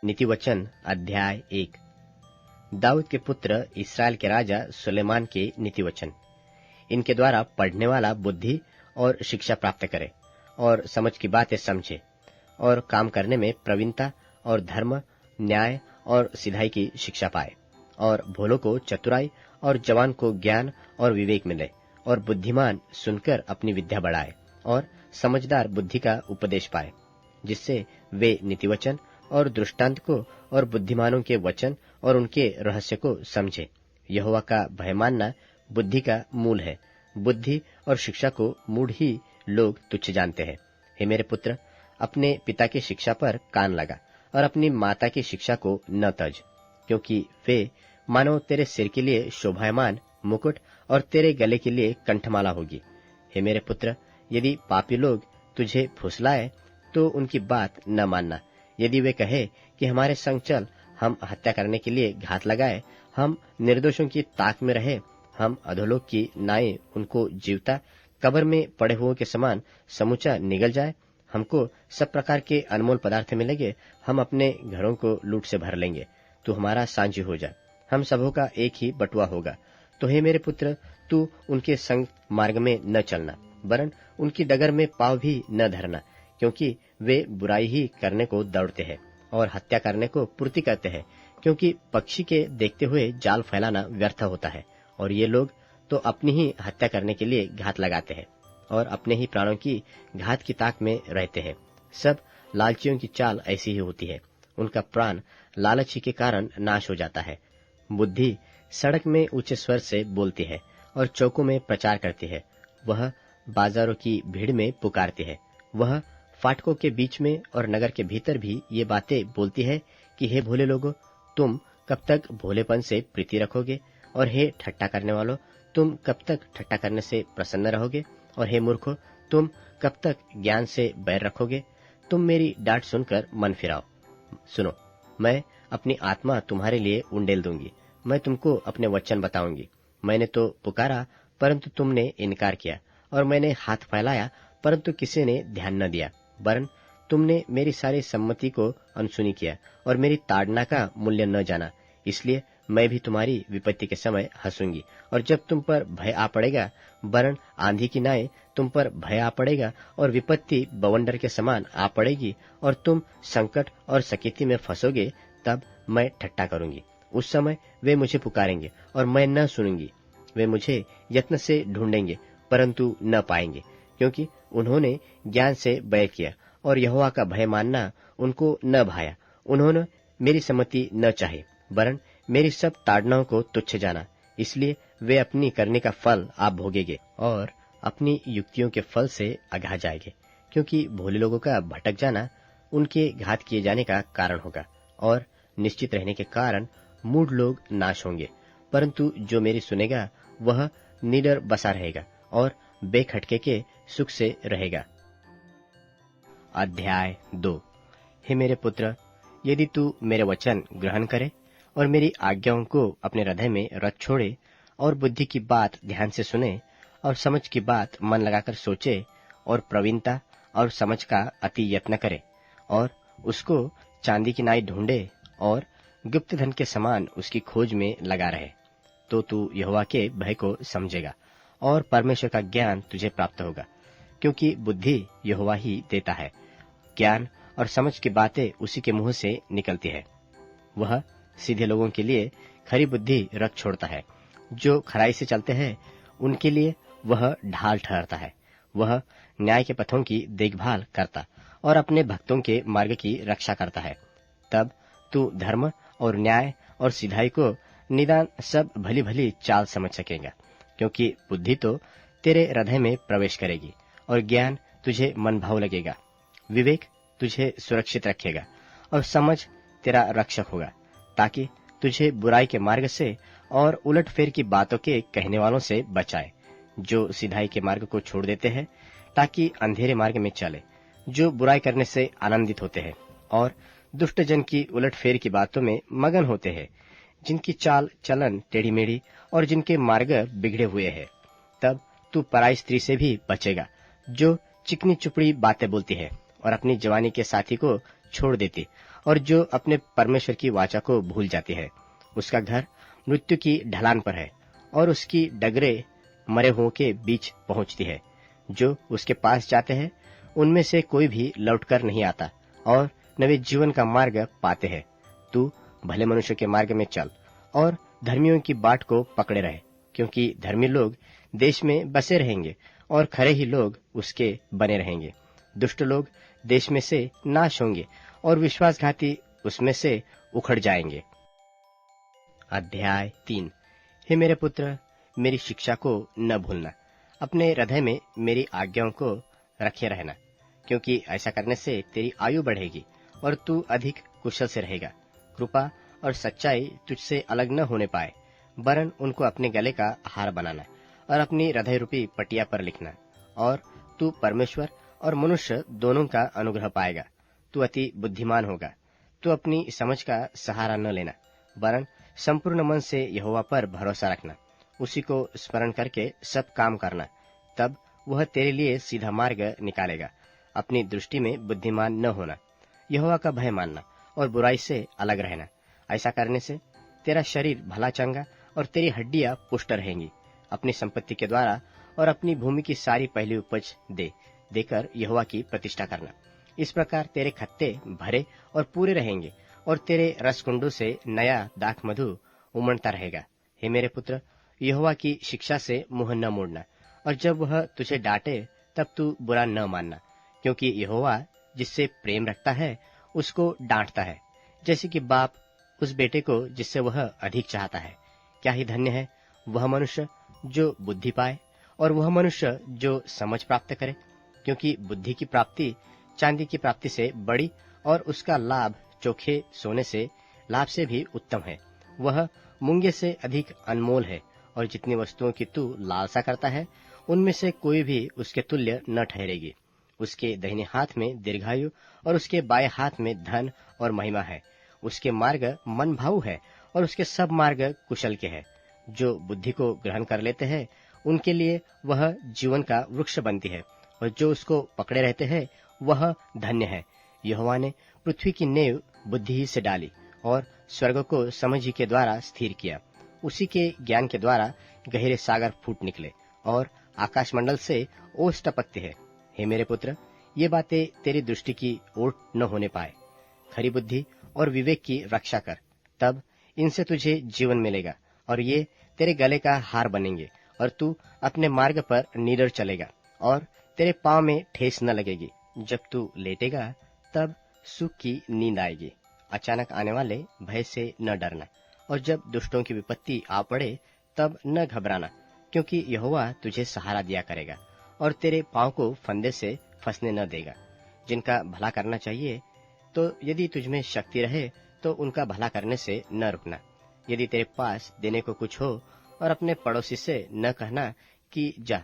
नीतिवचन अध्याय 1। दाऊद के पुत्र इसराइल के राजा सुलेमान के नीतिवचन। इनके द्वारा पढ़ने वाला बुद्धि और शिक्षा प्राप्त करे और समझ की बातें समझे और काम करने में प्रवीणता और धर्म, न्याय और सिधाई की शिक्षा पाए, और भोलों को चतुराई और जवान को ज्ञान और विवेक मिले, और बुद्धिमान सुनकर अपनी विद्या बढ़ाए और समझदार बुद्धि का उपदेश पाए, जिससे वे नीतिवचन और दृष्टांत को और बुद्धिमानों के वचन और उनके रहस्य को समझे। यहोवा का भय मानना बुद्धि का मूल है। बुद्धि और शिक्षा को मूढ़ ही लोग तुच्छ जानते हैं। हे मेरे पुत्र, अपने पिता की शिक्षा पर कान लगा और अपनी माता की शिक्षा को न तज, क्योंकि वे मानो तेरे सिर के लिए शोभायमान मुकुट और तेरे गले के लिए कंठमाला होगी। हे मेरे पुत्र, यदि पापी लोग तुझे फुसलाए तो उनकी बात न मानना। यदि वे कहे कि हमारे संग चल, हम हत्या करने के लिए घात लगाए, हम निर्दोषों की ताक में रहे, हम अधोलोक की नाई उनको जीवता कब्र में पड़े हुओं के समान समूचा निगल जाए, हमको सब प्रकार के अनमोल पदार्थ मिलेंगे, हम अपने घरों को लूट से भर लेंगे, तू हमारा सांझी हो जा, हम सबों का एक ही बटुआ होगा। तो हे मेरे पुत्र, तू उनके संग मार्ग में न चलना, वरन उनकी डगर में पाँव भी न धरना, क्योंकि वे बुराई ही करने को दौड़ते हैं और हत्या करने को पूर्ति करते हैं। क्योंकि पक्षी के देखते हुए जाल फैलाना व्यर्थ होता है, और ये लोग तो अपनी ही हत्या करने के लिए घात लगाते हैं और अपने ही प्राणों की घात की ताक में रहते हैं। सब लालचियों की चाल ऐसी ही होती है, उनका प्राण लालच ही के कारण नाश हो जाता है। बुद्धि सड़क में ऊंचे स्वर से बोलती है और चौकों में प्रचार करती है। वह बाजारों की भीड़ में पुकारती है, वह फाटकों के बीच में और नगर के भीतर भी ये बातें बोलती है कि हे भोले लोगों, तुम कब तक भोलेपन से प्रीति रखोगे, और हे ठट्टा करने वालों, तुम कब तक ठट्टा करने से प्रसन्न रहोगे, और हे मूर्खों, तुम कब तक ज्ञान से बैर रखोगे। तुम मेरी डांट सुनकर मन फिराओ। सुनो, मैं अपनी आत्मा तुम्हारे लिए उंडेल दूंगी, मैं तुमको अपने वचन बताऊंगी। मैंने तो पुकारा परंतु तुमने इनकार किया, और मैंने हाथ फैलाया परंतु किसी ने ध्यान न दिया, वरन तुमने मेरी सारी सम्मति को अनसुनी किया और मेरी ताड़ना का मूल्य न जाना। इसलिए मैं भी तुम्हारी विपत्ति के समय हंसूंगी, और जब तुम पर भय आ पड़ेगा, वरन आंधी की नाई तुम पर भय आ पड़ेगा और विपत्ति बवंडर के समान आ पड़ेगी और तुम संकट और सकेती में फंसोगे, तब मैं ठट्टा करूंगी। उस समय वे मुझे पुकारेंगे और मैं न सुनूंगी। वे मुझे यत्न से ढूंढेंगे परंतु न पाएंगे, क्योंकि उन्होंने ज्ञान से बैर किया और यहोवा का भय मानना उनको न भाया। उन्होंने मेरी सम्मति न चाही, वरन मेरी सब ताड़नाओं को तुच्छ जाना। इसलिए वे अपनी करने का फल आप भोगेंगे और अपनी युक्तियों के फल से अघा जाएंगे, क्योंकि भोले लोगों का भटक जाना उनके घात किए जाने का कारण होगा, और निश्चित रहने के कारण मूढ़ लोग नाश होंगे। परंतु जो मेरी सुनेगा वह निडर बसा रहेगा और बेखटके के सुख से रहेगा। अध्याय 2। हे मेरे पुत्र, यदि तू मेरे वचन ग्रहण करे और मेरी आज्ञाओं को अपने हृदय में रख छोड़े और बुद्धि की बात ध्यान से सुने और समझ की बात मन लगाकर सोचे और प्रवीणता और समझ का अति यत्न करे और उसको चांदी की नाई ढूंढे और गुप्त धन के समान उसकी खोज में लगा रहे, तो तू यहोवा के भय को समझेगा और परमेश्वर का ज्ञान तुझे प्राप्त होगा। क्योंकि बुद्धि यहोवा ही देता है, ज्ञान और समझ की बातें उसी के मुंह से निकलती है। वह सीधे लोगों के लिए खरी बुद्धि रख छोड़ता है, जो खराई से चलते हैं उनके लिए वह ढाल ठहरता है। वह न्याय के पथों की देखभाल करता और अपने भक्तों के मार्ग की रक्षा करता है। तब तू धर्म और न्याय और सिधाई को निदान सब भली भली चाल समझ सकेगा, क्योंकि बुद्धि तो तेरे हृदय में प्रवेश करेगी और ज्ञान तुझे मन भाव लगेगा। विवेक तुझे सुरक्षित रखेगा और समझ तेरा रक्षक होगा, ताकि तुझे बुराई के मार्ग से और उलटफेर की बातों के कहने वालों से बचाए, जो सिधाई के मार्ग को छोड़ देते हैं ताकि अंधेरे मार्ग में चले, जो बुराई करने से आनंदित होते हैं और दुष्ट जन की उलटफेर की बातों में मगन होते हैं, जिनकी चाल चलन टेढ़ी मेढ़ी और जिनके मार्ग बिगड़े हुए हैं। तब तू पराई स्त्री से भी बचेगा, जो चिकनी चुपड़ी बातें बोलती है और अपनी जवानी के साथी को छोड़ देती और जो अपने परमेश्वर की वाचा को भूल जाती है, उसका घर मृत्यु की ढलान पर है और उसकी डगरे मरे हुओं के बीच पहुंचती है। जो उसके पास जाते हैं उनमें से कोई भी लौटकर नहीं आता और न वे जीवन का मार्ग पाते हैं। तू भले मनुष्य के मार्ग में चल और धर्मियों की बाट को पकड़े रहे, क्योंकि धर्मी लोग देश में बसे रहेंगे और खरे ही लोग उसके बने रहेंगे। दुष्ट लोग देश में से नाश होंगे और विश्वासघाती उसमें से उखड़ जाएंगे। अध्याय 3। हे मेरे पुत्र, मेरी शिक्षा को न भूलना, अपने हृदय में मेरी आज्ञाओं को रखे रहना, क्योंकि ऐसा करने से तेरी आयु बढ़ेगी और तू अधिक कुशल से रहेगा। कृपा और सच्चाई तुझसे अलग न होने पाए, वरन उनको अपने गले का हार बनाना और अपनी हृदय रूपी पटिया पर लिखना, और तू परमेश्वर और मनुष्य दोनों का अनुग्रह पाएगा। तू अति बुद्धिमान होगा। तू अपनी समझ का सहारा न लेना, वरन संपूर्ण मन से यहोवा पर भरोसा रखना। उसी को स्मरण करके सब काम करना, तब वह तेरे लिए सीधा मार्ग निकालेगा। अपनी दृष्टि में बुद्धिमान न होना, यहोवा का भय मानना और बुराई से अलग रहना। ऐसा करने से तेरा शरीर भला चंगा और तेरी हड्डियां पुष्ट रहेंगी। अपनी संपत्ति के द्वारा और अपनी भूमि की सारी पहली उपज देकर यहोवा की प्रतिष्ठा करना। इस प्रकार तेरे खत्ते भरे और पूरे रहेंगे और तेरे रसकुंडों से नया दाख मधु उमड़ता रहेगा। हे मेरे पुत्र, यहोवा की शिक्षा से मुंह न मोड़ना, और जब वह तुझे डांटे तब तू बुरा न मानना, क्योंकि यहोवा जिससे प्रेम रखता है उसको डांटता है, जैसे कि बाप उस बेटे को जिससे वह अधिक चाहता है। क्या ही धन्य है वह मनुष्य जो बुद्धि पाए और वह मनुष्य जो समझ प्राप्त करे, क्योंकि बुद्धि की प्राप्ति चांदी की प्राप्ति से बड़ी और उसका लाभ चोखे सोने से लाभ से भी उत्तम है। वह मूंगे से अधिक अनमोल है, और जितनी वस्तुओं की तू लालसा करता है उनमें से कोई भी उसके तुल्य न ठहरेगी। उसके दाहिने हाथ में दीर्घायु और उसके बाएं हाथ में धन और महिमा है। उसके मार्ग मन भाऊ है और उसके सब मार्ग कुशल के हैं। जो बुद्धि को ग्रहण कर लेते हैं उनके लिए वह जीवन का वृक्ष बनती है, और जो उसको पकड़े रहते हैं वह धन्य है। यहोवा ने पृथ्वी की नेव बुद्धि ही से डाली और स्वर्ग को समझ ही के द्वारा स्थिर किया। उसी के ज्ञान के द्वारा गहरे सागर फूट निकले और आकाशमंडल से ओस टपकते हैं। हे मेरे पुत्र, ये बातें तेरी दृष्टि की ओट न होने पाए। खरी बुद्धि और विवेक की रक्षा कर, तब इनसे तुझे जीवन मिलेगा और ये तेरे गले का हार बनेंगे, और तू अपने मार्ग पर निडर चलेगा और तेरे पांव में ठेस न लगेगी। जब तू लेटेगा तब सुख की नींद आएगी। अचानक आने वाले भय से न डरना, और जब दुष्टों की विपत्ति आ पड़े तब न घबराना, क्योंकि यहोवा तुझे सहारा दिया करेगा और तेरे पांव को फंदे से फंसने न देगा। जिनका भला करना चाहिए, तो यदि तुझमें शक्ति रहे तो उनका भला करने से न रुकना। यदि तेरे पास देने को कुछ हो और अपने पड़ोसी से न कहना कि जा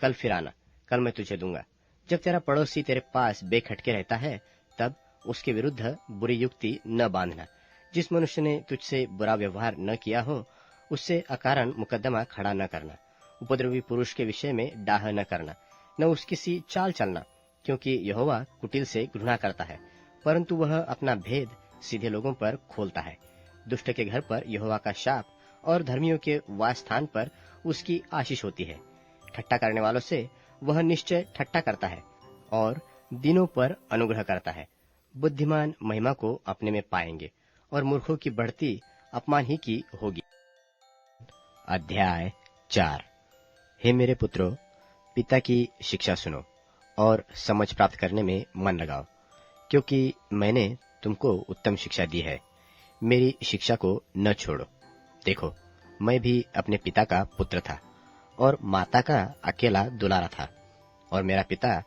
कल फिर आना, कल मैं तुझे दूंगा। जब तेरा पड़ोसी तेरे पास बेखटके रहता है तब उसके विरुद्ध बुरी युक्ति न बांधना। जिस मनुष्य ने तुझसे बुरा व्यवहार न किया हो उससे अकारण मुकदमा खड़ा न करना। उपद्रवी पुरुष के विषय में डाह न करना, न उसकी सी चाल चलना, क्योंकि यहोवा कुटिल से घृणा करता है, परंतु वह अपना भेद सीधे लोगों पर खोलता है। दुष्ट के घर पर यहोवा का शाप और धर्मियों के वास स्थान पर उसकी आशीष होती है। ठट्ठा करने वालों से वह निश्चय ठट्ठा करता है और दिनों पर अनुग्रह करता है। बुद्धिमान महिमा को अपने में पाएंगे और मूर्खों की बढ़ती अपमान ही की होगी। अध्याय 4। हे मेरे पुत्रों, पिता की शिक्षा सुनो और समझ प्राप्त करने में मन लगाओ, क्योंकि मैंने तुमको उत्तम शिक्षा दी है। मेरी शिक्षा को न छोड़ो। देखो, मैं भी अपने पिता का पुत्र था और माता का अकेला दुलारा था, और मेरा पिता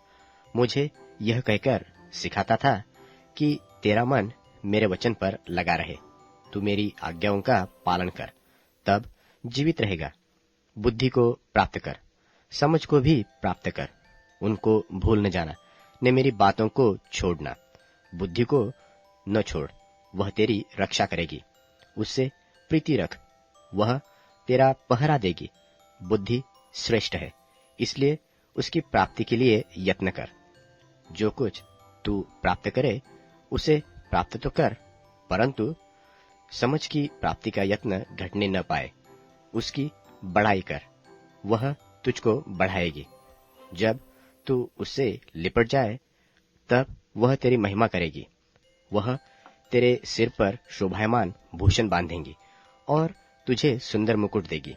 मुझे यह कहकर सिखाता था कि तेरा मन मेरे वचन पर लगा रहे। तू मेरी आज्ञाओं का पालन कर, तब जीवित रहेगा। बुद्धि को प्राप्त कर, समझ को भी प्राप्त कर। उनको भूल न जाना, न मेरी बातों को छोड़ना। बुद्धि को न छोड़, वह तेरी रक्षा करेगी। उससे प्रीति रख, वह तेरा पहरा देगी। बुद्धि श्रेष्ठ है, इसलिए उसकी प्राप्ति के लिए यत्न कर। जो कुछ तू प्राप्त करे उसे प्राप्त तो कर, परंतु समझ की प्राप्ति का यत्न घटने न पाए। उसकी बड़ाई कर, वह तुझको बढ़ाएगी। जब तू उससे लिपट जाए, तब वह तेरी महिमा करेगी। वह तेरे सिर पर शोभायमान भूषण बांधेंगी और तुझे सुंदर मुकुट देगी।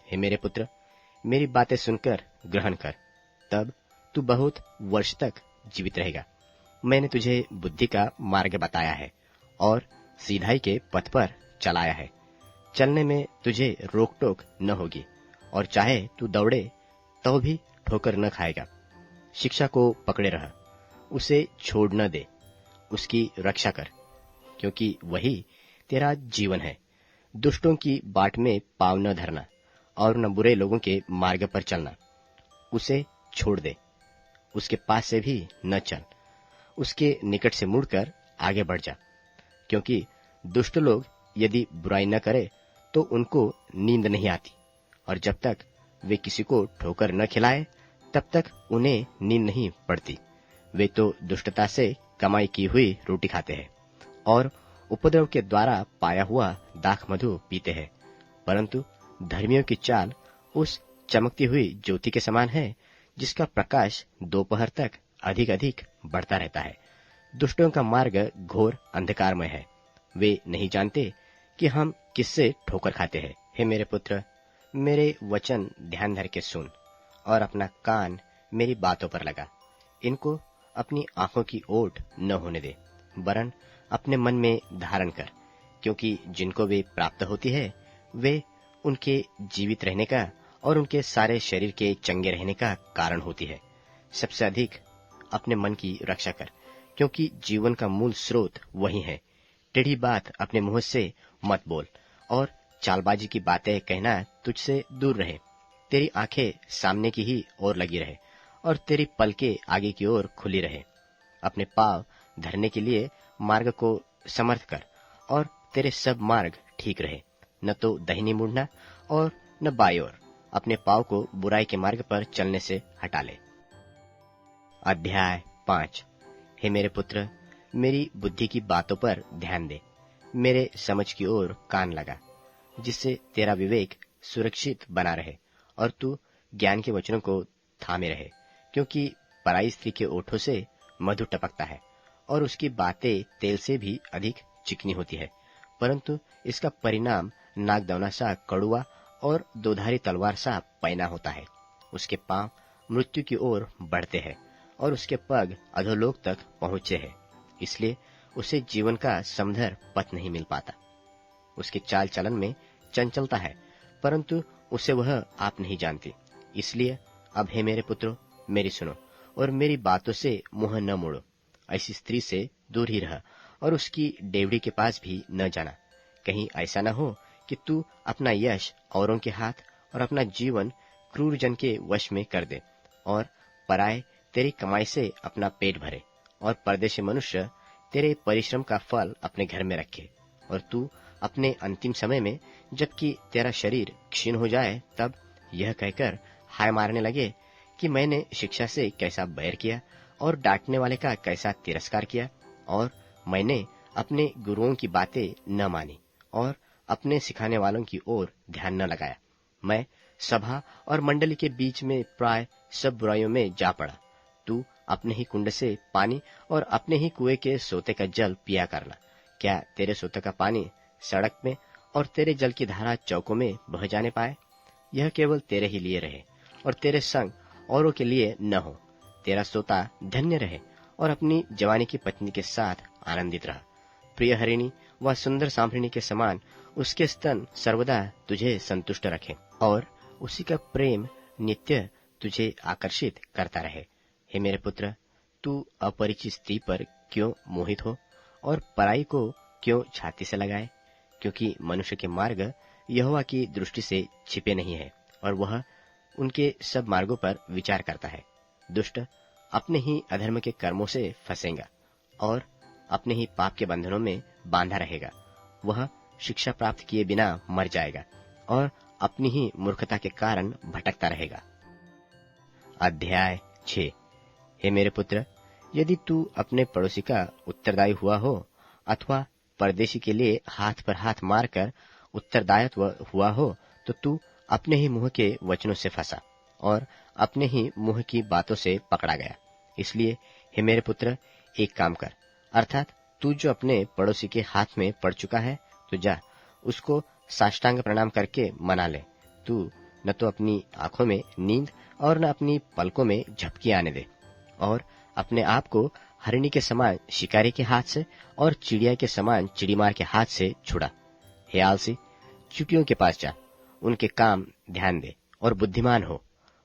हे मेरे पुत्र, मेरी बातें सुनकर ग्रहण कर, तब तू बहुत वर्ष तक जीवित रहेगा। मैंने तुझे बुद्धि का मार्ग बताया है और सीधाई के पथ पर चलाया है। चलने में तुझे रोक टोक न होगी, और चाहे तू दौड़े तो भी ठोकर न खाएगा। शिक्षा को पकड़े रह, उसे छोड़ न दे, उसकी रक्षा कर, क्योंकि वही तेरा जीवन है। दुष्टों की बाट में पाँव न धरना और न बुरे लोगों के मार्ग पर चलना। उसे छोड़ दे, उसके पास से भी न चल, उसके निकट से मुड़कर आगे बढ़ जा, क्योंकि दुष्ट लोग यदि बुराई न करे तो उनको नींद नहीं आती, और जब तक वे किसी को ठोकर न खिलाए तब तक उन्हें नींद नहीं पड़ती। वे तो दुष्टता से कमाई की हुई रोटी खाते हैं और उपद्रव के द्वारा पाया हुआ दाख मधु पीते हैं, परंतु धर्मियों की चाल उस चमकती हुई ज्योति के समान है जिसका प्रकाश दोपहर तक अधिक अधिक बढ़ता रहता है। दुष्टों का मार्ग घोर अंधकारमय है, वे नहीं जानते कि हम किससे ठोकर खाते हैं। हे मेरे पुत्र, मेरे वचन ध्यान धर के सुन और अपना कान मेरी बातों पर लगा। इनको अपनी आंखों की ओट न होने दे, वरन अपने मन में धारण कर, क्योंकि जिनको वे प्राप्त होती है वे उनके जीवित रहने का और उनके सारे शरीर के चंगे रहने का कारण होती है। सबसे अधिक अपने मन की रक्षा कर, क्योंकि जीवन का मूल स्रोत वही है। टेढ़ी बात अपने मुंह से मत बोल और चालबाजी की बातें कहना तुझसे दूर रहे। तेरी आंखें सामने की ही ओर लगी रहे और तेरी पलकें आगे की ओर खुली रहे। अपने पांव धरने के लिए मार्ग को समर्थ कर और तेरे सब मार्ग ठीक रहे। न तो दाहिनी मुड़ना और न बाईं ओर। अपने पांव को बुराई के मार्ग पर चलने से हटा ले। अध्याय 5। हे मेरे पुत्र, मेरी बुद्धि की बातों पर ध्यान दे, मेरे समझ की ओर कान लगा, जिससे तेरा विवेक सुरक्षित बना रहे और तू ज्ञान के वचनों को थामे रहे। क्योंकि पराई स्त्री के ओठों से मधु टपकता है और उसकी बातें तेल से भी अधिक चिकनी होती है, परंतु इसका परिणाम नागदौना सा कड़ुआ और दोधारी तलवार सा पैना होता है। उसके पांव मृत्यु की ओर बढ़ते हैं और उसके पग अधोलोक तक पहुंचे हैं, इसलिए उसे जीवन का समधर पथ नहीं मिल पाता। उसके चाल चलन में चंचलता है, परंतु उसे वह आप नहीं जानती। इसलिए अब हे मेरे पुत्रों, मेरी सुनो और मेरी बातों से मुंह न मोड़ो। ऐसी स्त्री से दूर ही रह और उसकी डेवढ़ी के पास भी न जाना। कहीं ऐसा न हो कि तू अपना यश औरों के हाथ और अपना जीवन क्रूर जन के वश में कर दे और पराए तेरी कमाई से अपना पेट भरे और परदेशी मनुष्य तेरे परिश्रम का फल अपने घर में रखे, और तू अपने अंतिम समय में, जबकि तेरा शरीर क्षीण हो जाए, तब यह कहकर हाय मारने लगे कि मैंने शिक्षा से कैसा बैर किया और डांटने वाले का कैसा तिरस्कार किया, और मैंने अपने गुरुओं की बातें न मानी और अपने सिखाने वालों की ओर ध्यान न लगाया। मैं सभा और मंडली के बीच में प्राय सब बुराइयों में जा पड़ा। तू अपने ही कुंड से पानी और अपने ही कुएं के सोते का जल पिया करना। क्या तेरे सोते का पानी सड़क में और तेरे जल की धारा चौकों में बह जाने पाए? यह केवल तेरे ही लिए रहे और तेरे संग औरों के लिए न हो। तेरा सोता धन्य रहे और अपनी जवानी की पत्नी के साथ आनंदित रह। प्रिय हरिणी व सुंदर सांभरिणी के समान उसके स्तन सर्वदा तुझे संतुष्ट रखें और उसी का प्रेम नित्य तुझे आकर्षित करता रहे। हे मेरे पुत्र, तू अपरिचित स्त्री पर क्यों मोहित हो और पराई को क्यों छाती से लगाए? क्योंकि मनुष्य के मार्ग यहोवा की दृष्टि से छिपे नहीं है और वह उनके सब मार्गों पर विचार करता है। दुष्ट अपने ही अधर्म के कर्मों से फंसेगा और अपने ही पाप के बंधनों में बांधा रहेगा। वह शिक्षा प्राप्त किए बिना मर जाएगा और अपनी ही मूर्खता के कारण भटकता रहेगा। अध्याय 6। हे मेरे पुत्र, यदि तू अपने पड़ोसी का उत्तरदायी हुआ हो अथवा परदेशी के लिए हाथ पर हाथ मारकर उत्तरदायित्व हुआ हो, तो तू अपने ही मुंह के वचनों से फंसा और अपने ही मुंह की बातों से पकड़ा गया। इसलिए हे मेरे पुत्र, एक काम कर, अर्थात तू जो अपने पड़ोसी के हाथ में पड़ चुका है, तो जा उसको साष्टांग प्रणाम करके मना ले। तू न तो अपनी आंखों में नींद और न अपनी पलकों में झपकी आने दे, और अपने आप को हरिणी के समान शिकारी के हाथ से और चिड़िया के समान चिड़ीमार के हाथ से छुड़ा। हे आलसी, चुटियों के पास जा, उनके काम ध्यान दे और बुद्धिमान हो।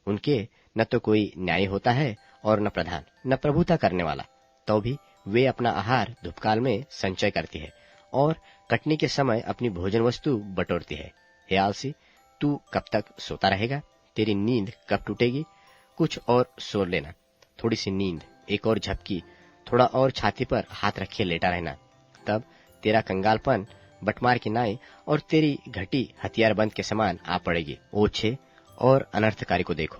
उनके न तो कोई न्याय होता है और न प्रधान, न प्रभुता करने वाला, तो भी वे अपना आहार धूपकाल में संचय करती है और कटनी के समय अपनी भोजन वस्तु बटोरती है। हे आलसी, तू कब तक सोता रहेगा? तेरी नींद कब टूटेगी? कुछ और सो लेना, थोड़ी सी नींद, एक और झपकी, थोड़ा और छाती पर हाथ रखे लेटा रहना। तब तेरा कंगालपन बटमार की नाई और तेरी घटी हथियारबंद के समान आ पड़ेगी। ओछे और अनर्थकारी को देखो,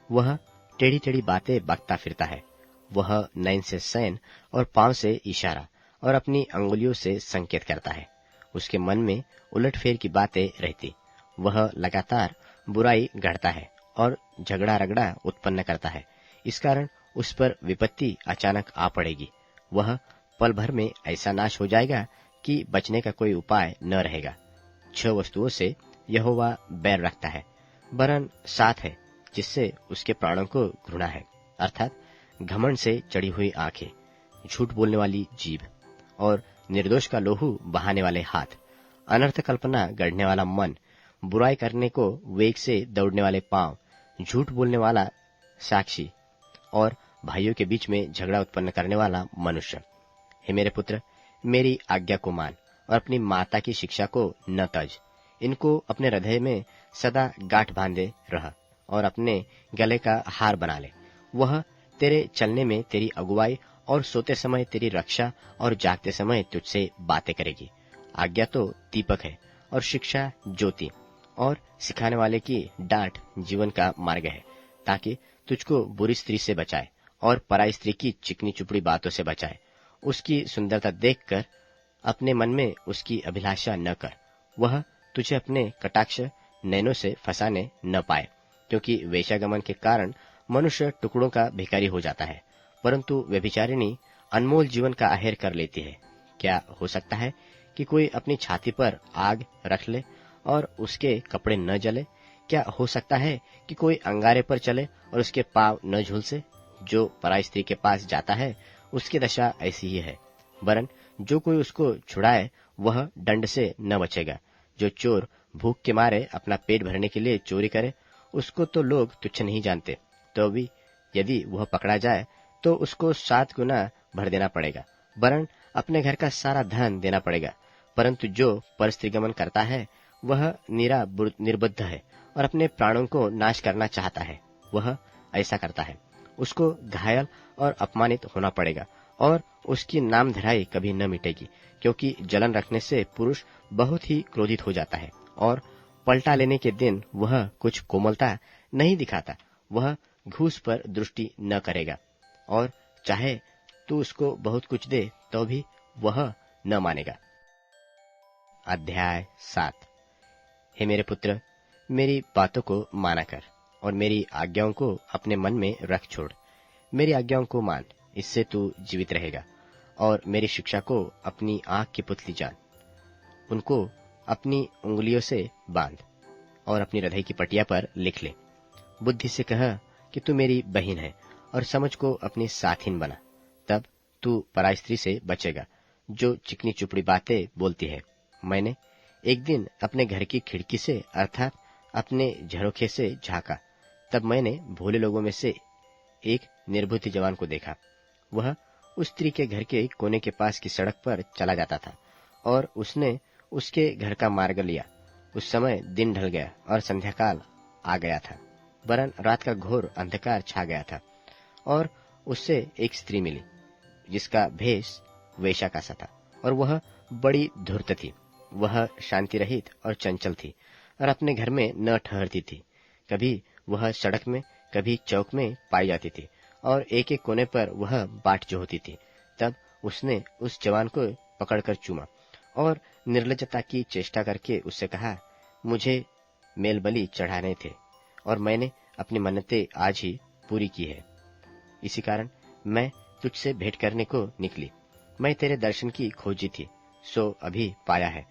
वह टेढ़ी टेढ़ी बातें बकता फिरता है। वह नैन से सैन और पांव से इशारा और अपनी अंगुलियों से संकेत करता है। उसके मन में उलटफेर की बातें रहती। वह लगातार बुराई गढ़ता है और झगड़ा रगड़ा उत्पन्न करता है। इस कारण उस पर विपत्ति अचानक आ पड़ेगी। वह पल भर में ऐसा नाश हो जाएगा कि बचने का कोई उपाय न रहेगा। 6 वस्तुओं से यहोवा बैर रखता है, वरन 7 है जिससे उसके प्राणों को घृणा है, अर्थात घमंड से चढ़ी हुई आंखें, झूठ बोलने वाली जीभ और निर्दोष का लोहू बहाने वाले हाथ, अनर्थ कल्पना गढ़ने वाला मन, बुराई करने को वेग से दौड़ने वाले पांव, झूठ बोलने वाला साक्षी और भाइयों के बीच में झगड़ा उत्पन्न करने वाला मनुष्य। हे मेरे पुत्र, मेरी आज्ञा को मान और अपनी माता की शिक्षा को न तज। इनको अपने हृदय में सदा गांठ बांधे रह और अपने गले का हार बना ले। वह तेरे चलने में तेरी अगुवाई और सोते समय तेरी रक्षा और जागते समय तुझसे बातें करेगी। आज्ञा तो दीपक है और शिक्षा ज्योति, और सिखाने वाले की डांट जीवन का मार्ग है, ताकि तुझको बुरी स्त्री से बचाए और पराई स्त्री की चिकनी चुपड़ी बातों से बचाए। उसकी सुंदरता देखकर अपने मन में उसकी अभिलाषा न कर। वह तुझे अपने कटाक्ष नैनों से फंसाने न पाए, क्योंकि वेश्यागमन के कारण मनुष्य टुकड़ों का भिखारी हो जाता है, परंतु व्यभिचारिणी अनमोल जीवन का आहेर कर लेती है। क्या हो सकता है कि कोई अपनी छाती पर आग रख ले और उसके कपड़े न जले? क्या हो सकता है कि कोई अंगारे पर चले और उसके पांव न झुलसे? जो पराई स्त्री के पास जाता है उसकी दशा ऐसी ही है, वरन जो कोई उसको छुड़ाए वह दंड से न बचेगा। जो चोर भूख के मारे अपना पेट भरने के लिए चोरी करे, उसको तो लोग तुच्छ नहीं जानते, तो भी यदि वह पकड़ा जाए तो उसको 7 गुना भर देना पड़ेगा, वरन अपने घर का सारा धन देना पड़ेगा। परंतु जो परस्त्रीगमन करता है वह निर्बुद्ध है और अपने प्राणों को नाश करना चाहता है। वह ऐसा करता है, उसको घायल और अपमानित होना पड़ेगा और उसकी नामधराई कभी न मिटेगी, क्योंकि जलन रखने से पुरुष बहुत ही क्रोधित हो जाता है और पलटा लेने के दिन वह कुछ कोमलता नहीं दिखाता। वह घूस पर दृष्टि न करेगा और चाहे तू उसको बहुत कुछ दे तो भी वह न मानेगा। अध्याय 7। हे मेरे पुत्र, मेरी बातों को माना कर और मेरी आज्ञाओं को अपने मन में रख छोड़। मेरी आज्ञाओं को मान, इससे तू जीवित रहेगा, और मेरी शिक्षा को अपनी आंख की पुतली जान। उनको अपनी उंगलियों से बांध और अपनी हृदय की पटिया पर लिख ले। बुद्धि से कह कि तू मेरी बहन है और समझ को अपनी साथिन बना। तब तू पराई स्त्री से बचेगा जो चिकनी चुपड़ी बातें बोलती है। मैंने एक दिन अपने घर की खिड़की से अर्थात अपने झरोखे से झांका, तब मैंने भोले लोगों में से एक निर्बुद्धि जवान को देखा। वह उस स्त्री के घर के कोने के पास की सड़क पर चला जाता था और उसने उसके घर का मार्ग लिया। उस समय दिन ढल गया और संध्याकाल आ गया था, वरन रात का घोर अंधकार छा गया था। और उससे एक स्त्री मिली जिसका भेष वेश्या का सा था और वह बड़ी धूर्त थी। वह शांति रहित और चंचल थी और अपने घर में न ठहरती थी। कभी वह सड़क में, कभी चौक में पाई जाती थी और एक एक कोने पर वह बाट जो होती थी। तब उसने उस जवान को पकड़कर चूमा और निर्लज्जता की चेष्टा करके उससे कहा, मुझे मेल बलि चढ़ाने थे और मैंने अपनी मन्नतें आज ही पूरी की है। इसी कारण मैं तुझसे भेंट करने को निकली। मैं तेरे दर्शन की खोजी थी, सो अभी पाया है।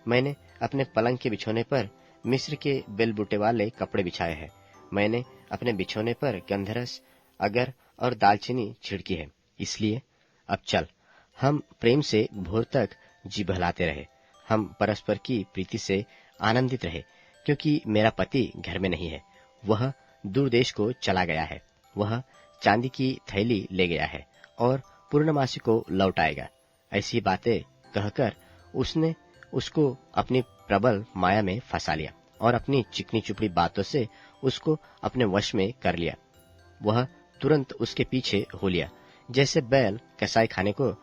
मैंने अपने पलंग के बिछोने पर मिस्र के बेलबूटे वाले कपड़े बिछाए हैं। मैंने अपने बिछोने पर गंधरस, अगर और दालचीनी छिड़की है। इसलिए अब चल, हम प्रेम से भोर तक जी बहलाते रहे, हम परस्पर की प्रीति से आनंदित रहे, क्योंकि मेरा पति घर में नहीं है, वह दूर देश को चला गया है। वह चांदी की थैली ले गया है और पूर्णमासी को लौट आएगा। ऐसी बातें कहकर उसने उसको अपनी प्रबल माया में फंसा लिया और अपनी चिकनी चुपड़ी बातों से उसको अपने वश में कर लिया। वह तुरंत उसके पीछे हो लिया, जैसे बैल कसाई खाने को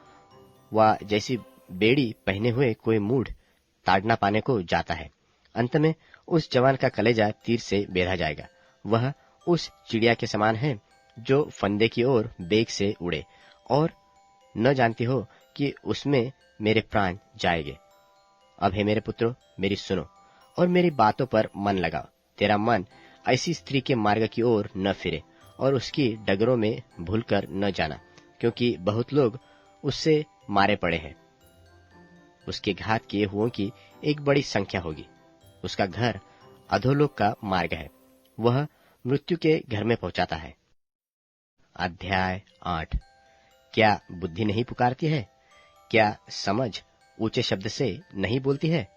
व जैसी बेड़ी पहने हुए कोई मूढ़ ताड़ना पाने को जाता है। अंत में उस जवान का कलेजा तीर से बेधा जाएगा। वह उस चिड़िया के समान है जो फंदे की ओर बेग से उड़े और न जानती हो कि उसमें मेरे प्राण जाएंगे। अब हे मेरे पुत्रों, मेरी सुनो और मेरी बातों पर मन लगाओ। तेरा मन ऐसी स्त्री के मार्ग की ओर न फिरे और उसकी डगरों में भूलकर न जाना, क्योंकि बहुत लोग उससे मारे पड़े हैं। उसके घात किए हुओं की एक बड़ी संख्या होगी। उसका घर अधोलोक का मार्ग है, वह मृत्यु के घर में पहुंचाता है। अध्याय 8। क्या बुद्धि नहीं पुकारती है? क्या समझ ऊंचे शब्द से नहीं बोलती है?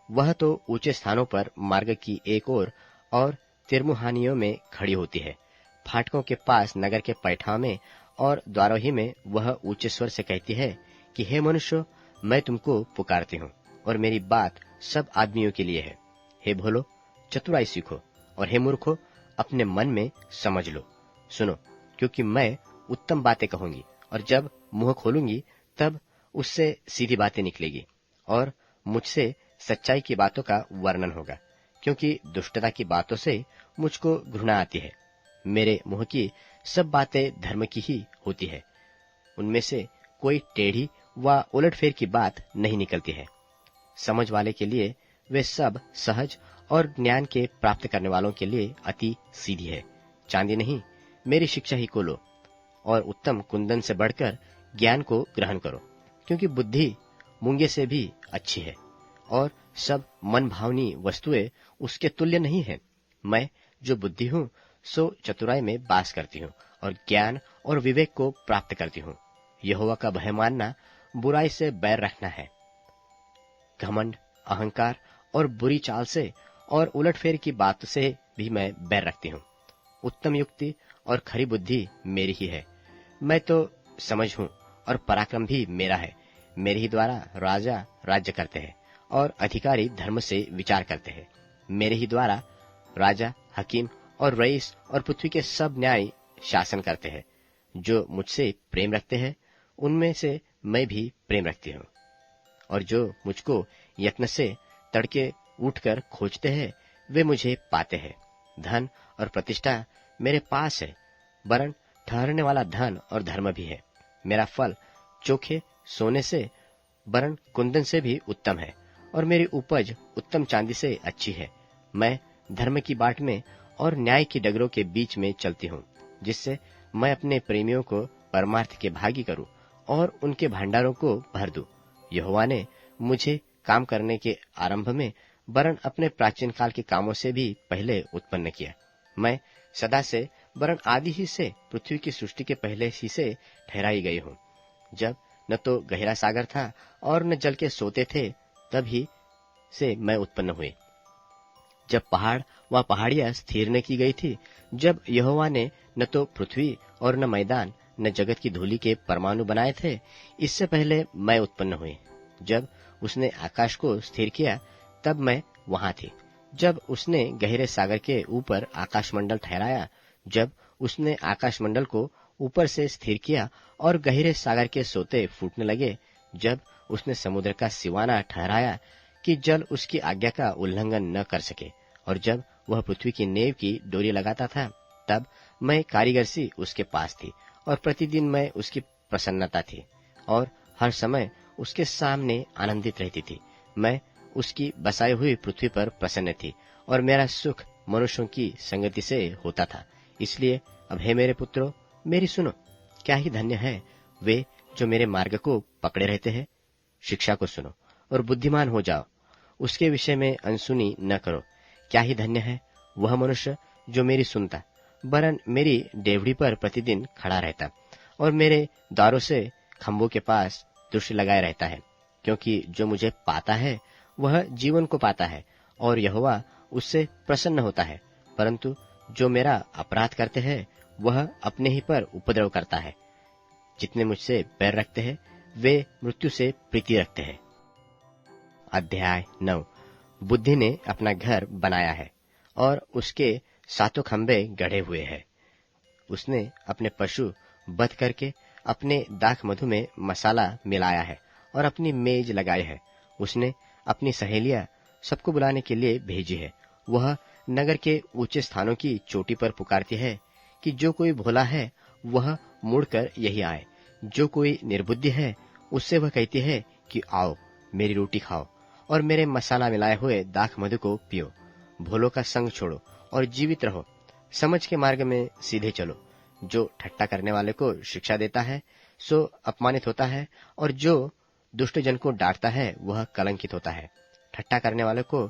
वह तो ऊंचे स्थानों पर मार्ग की एक ओर और तिरमुहानियों में खड़ी होती है। फाटकों के पास नगर के पैठाओं में और द्वारों ही में वह ऊंचे स्वर से कहती है कि हे मनुष्य, मैं तुमको पुकारती हूँ और मेरी बात सब आदमियों के लिए है। हे भोलो, चतुराई सीखो और हे मूर्खो, अपने मन में समझ लो। सुनो, क्योंकि मैं उत्तम बातें कहूंगी और जब मुंह खोलूंगी तब उससे सीधी बातें निकलेगी और मुझसे सच्चाई की बातों का वर्णन होगा, क्योंकि दुष्टता की बातों से मुझको घृणा आती है। मेरे मुंह की सब बातें धर्म की ही होती है, उनमें से कोई टेढ़ी व उलटफेर की बात नहीं निकलती है। समझ वाले के लिए वे सब सहज और ज्ञान के प्राप्त करने वालों के लिए अति सीधी है। चांदी नहीं, मेरी शिक्षा ही को लो और उत्तम कुंदन से बढ़कर ज्ञान को ग्रहण करो, क्योंकि बुद्धि मूंगे से भी अच्छी है और सब मन भावनी वस्तुएं उसके तुल्य नहीं है। मैं जो बुद्धि हूँ सो चतुराई में वास करती हूँ और ज्ञान और विवेक को प्राप्त करती हूँ। यहोवा का भय मानना बुराई से बैर रखना है। घमंड, अहंकार और बुरी चाल से और उलटफेर की बात से भी मैं बैर रखती हूँ। उत्तम युक्ति और खरी बुद्धि मेरी ही है। मैं तो समझ हूँ और पराक्रम भी मेरा है। मेरे ही द्वारा राजा राज्य करते हैं और अधिकारी धर्म से विचार करते हैं। मेरे ही द्वारा राजा, हकीम और रईस और पृथ्वी के सब न्याय शासन करते हैं। जो मुझसे प्रेम रखते हैं उनमें से मैं भी प्रेम रखती हूँ, और जो मुझको यत्न से तड़के उठकर खोजते हैं वे मुझे पाते हैं। धन और प्रतिष्ठा मेरे पास है, वरन ठहरने वाला धन और धर्म भी है। मेरा फल चोखे सोने से वरन कुंदन से भी उत्तम है और मेरी उपज उत्तम चांदी से अच्छी है। मैं धर्म की बाट में और न्याय की डगरों के बीच में चलती हूँ, जिससे मैं अपने प्रेमियों को परमार्थ के भागी करूं और उनके भंडारों को भर दूं। यहोवा ने मुझे काम करने के आरंभ में वरन अपने प्राचीन काल के कामों से भी पहले उत्पन्न किया। मैं सदा से वरन आदि ही से पृथ्वी की सृष्टि के पहले ही से ठहराई गई हूँ। जब न तो गहरा सागर था और न जल के सोते थे, तभी से मैं उत्पन्न हुई। जब पहाड़ व पहाड़ियां स्थिर न की गई थी, जब यहोवा ने न तो पृथ्वी और न मैदान न जगत की धूलि के परमाणु बनाए थे, इससे पहले मैं उत्पन्न हुई। जब उसने आकाश को स्थिर किया तब मैं वहां थी। जब उसने गहरे सागर के ऊपर आकाशमंडल ठहराया, जब उसने आकाशमंडल को ऊपर से स्थिर किया और गहरे सागर के सोते फूटने लगे, जब उसने समुद्र का सिवाना ठहराया कि जल उसकी आज्ञा का उल्लंघन न कर सके, और जब वह पृथ्वी की नेव की डोरी लगाता था, तब मैं कारीगर सी उसके पास थी और प्रतिदिन मैं उसकी प्रसन्नता थी और हर समय उसके सामने आनंदित रहती थी। मैं उसकी बसाई हुई पृथ्वी पर प्रसन्न थी और मेरा सुख मनुष्यों की संगति से होता था। इसलिए अब हे मेरे पुत्रों, मेरी सुनो। क्या ही धन्य है वे जो मेरे मार्ग को पकड़े रहते हैं। शिक्षा को सुनो और बुद्धिमान हो जाओ, उसके विषय में अनसुनी न करो। क्या ही धन्य है वह मनुष्य जो मेरी सुनता, वरन मेरी डेवढ़ी पर प्रतिदिन खड़ा रहता और मेरे द्वारों से खंभों के पास दृष्टि लगाए रहता है। क्योंकि जो मुझे पाता है वह जीवन को पाता है और यहोवा उससे प्रसन्न होता है। परंतु जो मेरा अपराध करते हैं वह अपने ही पर उपद्रव करता है। जितने मुझसे बैर रखते हैं वे मृत्यु से प्रीति रखते हैं। अध्याय 9। बुद्धि ने अपना घर बनाया है और उसके सातों खंभे गढ़े हुए हैं। उसने अपने पशु बध करके अपने दाख मधु में मसाला मिलाया है और अपनी मेज लगाई है। उसने अपनी सहेलियां सबको बुलाने के लिए भेजी है। वह नगर के ऊंचे स्थानों की चोटी पर पुकारती है कि जो कोई भोला है वह मुड़कर यही आए। जो कोई निर्बुद्धि है उससे वह कहती है कि आओ मेरी रोटी खाओ और मेरे मसाला मिलाए हुए दाख मधु को पियो। भोलों का संग छोड़ो और जीवित रहो। समझ के मार्ग में सीधे चलो। जो ठट्टा करने वाले को शिक्षा देता है सो अपमानित होता है और जो दुष्ट जन को डांटता है वह कलंकित होता है। ठट्टा करने वाले को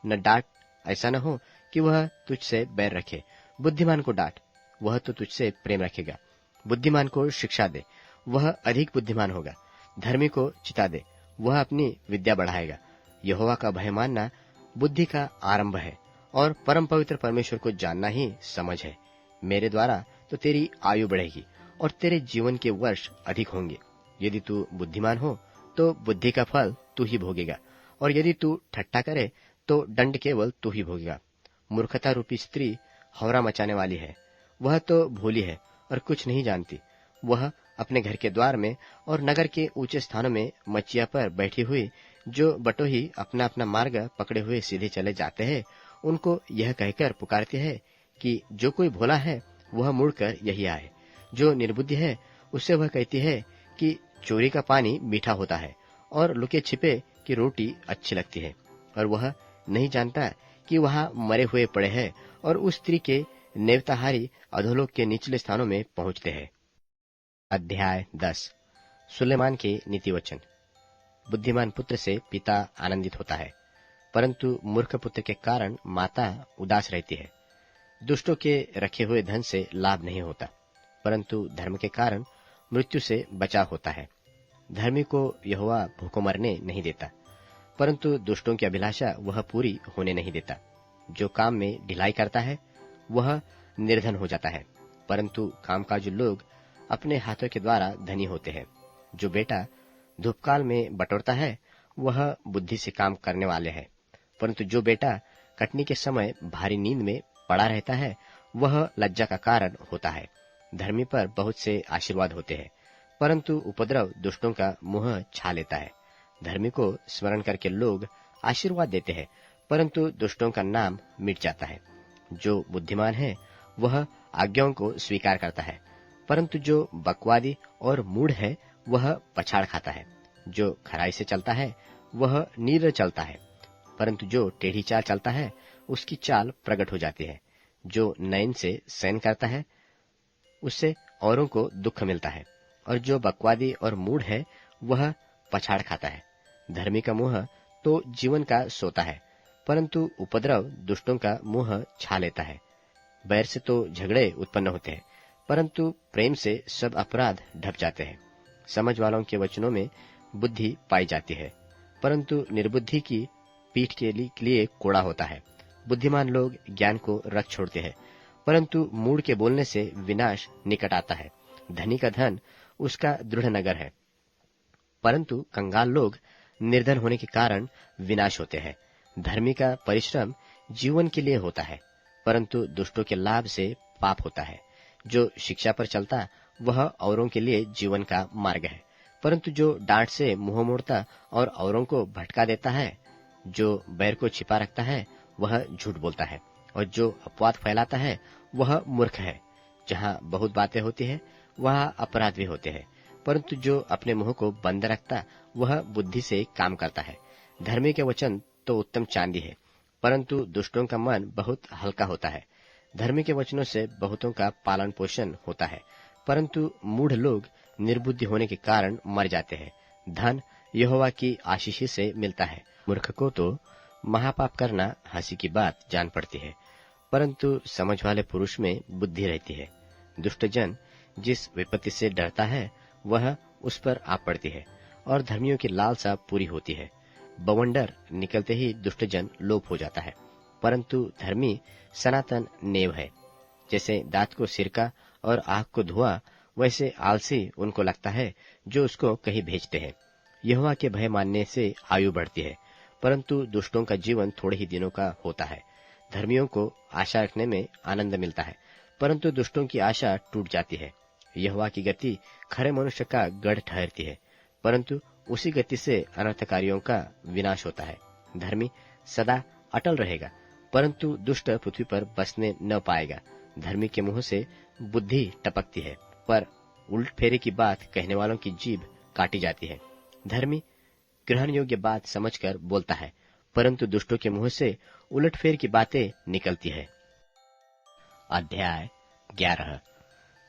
न डांट, ऐसा न हो कि वह तुझसे बैर रखे। बुद्धिमान को डांट, वह तो तुझसे प्रेम रखेगा। बुद्धिमान को शिक्षा दे, वह अधिक बुद्धिमान होगा। धर्मी को चिता दे, वह अपनी विद्या बढ़ाएगा। यहोवा का भय मानना बुद्धि का आरंभ है और परम पवित्र परमेश्वर को जानना ही समझ है। मेरे द्वारा तो तेरी आयु बढ़ेगी और तेरे जीवन के वर्ष अधिक होंगे। यदि तू बुद्धिमान हो तो बुद्धि का फल तू ही भोगेगा और यदि तू ठट्ठा करे तो दंड केवल तू ही भोगेगा। मूर्खता रूपी स्त्री हौरा मचाने वाली है। वह तो भोली है और कुछ नहीं जानती। वह अपने घर के द्वार में और नगर के ऊंचे स्थानों में मचिया पर बैठी हुई जो बटोही अपना अपना मार्ग पकड़े हुए सीधे चले जाते हैं, उनको यह कहकर पुकारती है कि जो कोई भोला है वह मुड़कर यही आए। जो निर्बुद्धि है उससे वह कहती है कि चोरी का पानी मीठा होता है और लुके छिपे की रोटी अच्छी लगती है। और वह नहीं जानता कि वहां मरे हुए पड़े हैं और उस स्त्री के नेवताहारी अधोलोक के निचले स्थानों में पहुंचते हैं। अध्याय 10। सुलेमान के नीति वचन। बुद्धिमान पुत्र से पिता आनंदित होता है, परंतु मूर्ख पुत्र के कारण माता उदास रहती है। दुष्टों के रखे हुए धन से लाभ नहीं होता, परंतु धर्म के कारण मृत्यु से बचाव होता है। धर्मी को यहोवा भूखों मरने नहीं देता, परंतु दुष्टों की अभिलाषा वह पूरी होने नहीं देता। जो काम में ढिलाई करता है वह निर्धन हो जाता है, परंतु कामकाजी लोग अपने हाथों के द्वारा धनी होते हैं। जो बेटा धूपकाल में बटोरता है वह बुद्धि से काम करने वाले है, परंतु जो बेटा कटनी के समय भारी नींद में पड़ा रहता है वह लज्जा का कारण होता है। धर्मी पर बहुत से आशीर्वाद होते हैं, परंतु उपद्रव दुष्टों का मुंह छा लेता है। धर्मी को स्मरण करके लोग आशीर्वाद देते हैं, परंतु दुष्टों का नाम मिट जाता है। जो बुद्धिमान है वह आज्ञाओं को स्वीकार करता है, परंतु जो बकवादी और मूढ़ है वह पछाड़ खाता है। जो खराई से चलता है वह नीर चलता है, परंतु जो टेढ़ी चाल चलता है उसकी चाल प्रकट हो जाती है। जो नयन से सहन करता है उससे औरों को दुख मिलता है, और जो बकवादी और मूढ़ है वह पछाड़ खाता है। धर्मी का मुंह तो जीवन का सोता है, परंतु उपद्रव दुष्टों का मुंह छा लेता है। बैर से तो झगड़े उत्पन्न होते हैं, परंतु प्रेम से सब अपराध ढप जाते हैं। समझ वालों के वचनों में बुद्धि पाई जाती है, परंतु निर्बुद्धि की पीठ के लिए कोड़ा होता है। बुद्धिमान लोग ज्ञान को रख छोड़ते हैं, परंतु मूढ़ के बोलने से विनाश निकट आता है। धनी का धन उसका दृढ़ नगर है, परंतु कंगाल लोग निर्धन होने के कारण विनाश होते हैं। धर्मी का परिश्रम जीवन के लिए होता है, परंतु दुष्टों के लाभ से पाप होता है। जो शिक्षा पर चलता वह औरों के लिए जीवन का मार्ग है, परंतु जो डांट से मुंह मोड़ता और औरों को भटका देता है, जो बैर को छिपा रखता है वह झूठ बोलता है, और जो अपवाद फैलाता है वह मूर्ख है। जहाँ बहुत बातें होती है वहाँ अपराध भी होते हैं, परंतु जो अपने मुंह को बंद रखता वह बुद्धि से काम करता है। धर्मी के वचन तो उत्तम चांदी है, परंतु दुष्टों का मन बहुत हल्का होता है। धर्मी के वचनों से बहुतों का पालन पोषण होता है, परंतु मूढ़ लोग निर्बुद्धि होने के कारण मर जाते हैं। धन यहोवा की आशीष से मिलता है। मूर्ख को तो महापाप करना हंसी की बात जान पड़ती है, परंतु समझ वाले पुरुष में बुद्धि रहती है। दुष्ट जन जिस विपत्ति से डरता है वह उस पर आ पड़ती है, और धर्मियों की लालसा पूरी होती है। बवंडर निकलते ही दुष्ट जन लोप हो जाता है, परंतु धर्मी सनातन नेव है। जैसे दांत को सिरका और आंख को धुआं, वैसे आलसी उनको लगता है जो उसको कहीं भेजते हैं। यहोवा के भय मानने से आयु बढ़ती है, परंतु दुष्टों का जीवन थोड़े ही दिनों का होता है। धर्मियों को आशा रखने में आनंद मिलता है, परंतु दुष्टों की आशा टूट जाती है। यहोवा की गति खरे मनुष्य का गढ़ ठहरती है, परंतु उसी गति से अनर्थकारियों का विनाश होता है। धर्मी सदा अटल रहेगा, परंतु दुष्ट पृथ्वी पर बसने न पाएगा। धर्मी के मुंह से बुद्धि टपकती है, पर उल्ट फेरे की बात कहने वालों की जीभ काटी जाती है। धर्मी ग्रहण योग्य बात समझकर बोलता है, परंतु दुष्टों के मुंह से उलटफेर की बातें निकलती है। अध्याय 11।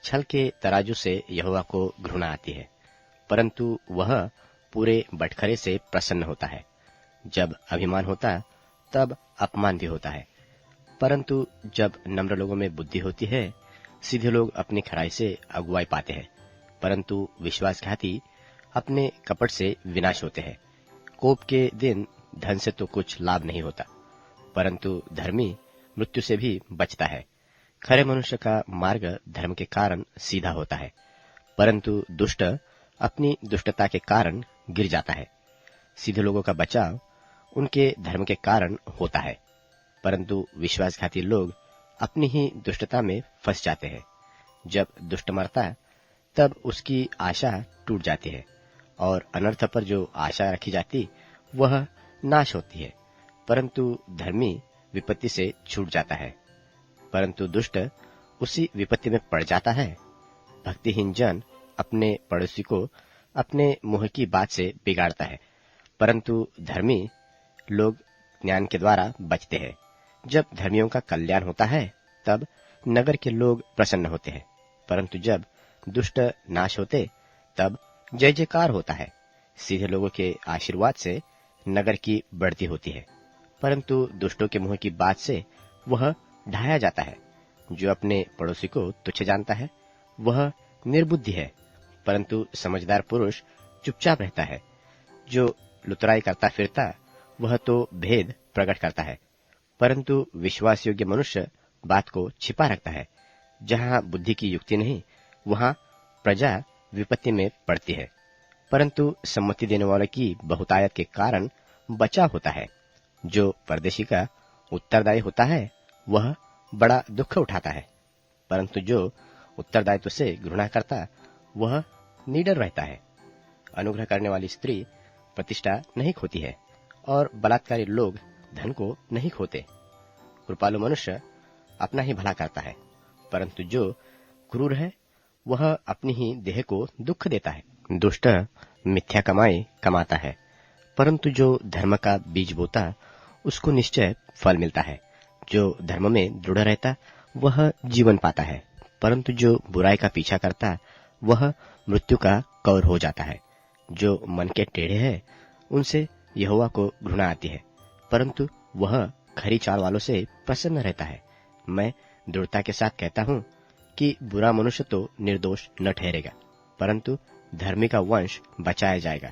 छल के तराजू से यहोवा को घृणा आती है, परंतु वह पूरे बटखरे से प्रसन्न होता है। जब अभिमान होता तब अपमान भी होता है, परंतु जब नम्र लोगों में बुद्धि होती है, सीधे लोग अपनी खराई से अगुवाई पाते हैं, परंतु विश्वासघाती अपने कपट से विनाश होते हैं। कोप के दिन धन से तो कुछ लाभ नहीं होता, परंतु धर्मी मृत्यु से भी बचता है। खरे मनुष्य का मार्ग धर्म के कारण सीधा होता है, परंतु दुष्ट अपनी दुष्टता के कारण गिर जाता है। सीधे लोगों का बचाव उनके धर्म के कारण होता है, परंतु विश्वासघाती लोग अपनी ही दुष्टता में फंस जाते हैं। जब दुष्ट मरता तब उसकी आशा टूट जाती है, और अनर्थ पर जो आशा रखी जाती वह नाश होती है। परंतु धर्मी विपत्ति से छूट जाता है, परंतु दुष्ट उसी विपत्ति में पड़ जाता है। भक्तिहीन जन अपने पड़ोसी को अपने मुंह की बात से बिगाड़ता है, परंतु धर्मी लोग ज्ञान के द्वारा बचते हैं। जब धर्मियों का कल्याण होता है तब नगर के लोग प्रसन्न होते हैं, परंतु जब दुष्ट नाश होते तब जय जयकार होता है। सीधे लोगों के आशीर्वाद से नगर की बढ़ती होती है, परंतु दुष्टों के मुंह की बात से वह ढाया जाता है। जो अपने पड़ोसी को तुच्छ जानता है वह निर्बुद्धि है, परंतु समझदार पुरुष चुपचाप रहता है। जो लुतराई करता फिरता वह तो भेद प्रकट करता है, परंतु विश्वास योग्य मनुष्य बात को छिपा रखता है। जहाँ बुद्धि की युक्ति नहीं वहाँ प्रजा विपत्ति में पड़ती है, परंतु सम्मति देने वाले की बहुतायत के कारण बचाव होता है। जो परदेशी का उत्तरदायी होता है वह बड़ा दुख उठाता है, परंतु जो उत्तरदायित्व से घृणा करता वह निडर रहता है। अनुग्रह करने वाली स्त्री प्रतिष्ठा नहीं खोती है, और बलात्कारी लोग धन को नहीं खोते। कृपालु मनुष्य अपना ही भला करता है, परंतु जो क्रूर है वह अपनी ही देह को दुख देता है। दुष्ट मिथ्या कमाई कमाता है, परंतु जो धर्म का बीज बोता उसको निश्चय फल मिलता है। जो धर्म में दृढ़ रहता वह जीवन पाता है, परंतु जो बुराई का पीछा करता वह मृत्यु का कौर हो जाता है। जो मन के टेढ़े हैं उनसे यहोवा को घृणा आती है, परंतु वह खरी चाल वालों से प्रसन्न रहता है। मैं दृढ़ता के साथ कहता हूँ कि बुरा मनुष्य तो निर्दोष न ठहरेगा, परंतु धर्मी का वंश बचाया जाएगा।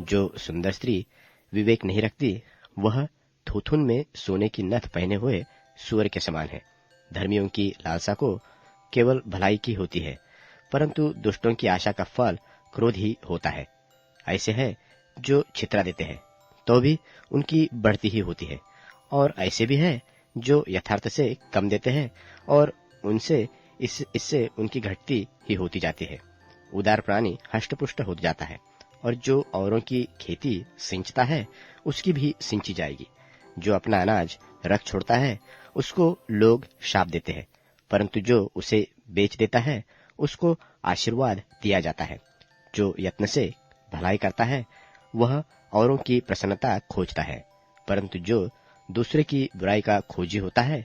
जो सुंदर स्त्री विवेक नहीं रखती वह थूथुन में सोने की नथ पहने हुए सूअर के समान है। धर्मियों की लालसा को केवल भलाई की होती है, परंतु दुष्टों की आशा का फल क्रोध ही होता है। ऐसे है जो छितरा देते हैं तो भी उनकी बढ़ती ही होती है, और ऐसे भी है जो यथार्थ से कम देते हैं और उनसे इससे उनकी घटती ही होती जाती है। उदार प्राणी हष्टपुष्ट हो जाता है, और जो औरों की खेती सिंचता है उसकी भी सिंची जाएगी। जो अपना अनाज रख छोड़ता है उसको लोग शाप देते हैं, परंतु जो उसे बेच देता है उसको आशीर्वाद दिया जाता है। जो यत्न से भलाई करता है वह औरों की प्रसन्नता खोजता है, परंतु जो दूसरे की बुराई का खोजी होता है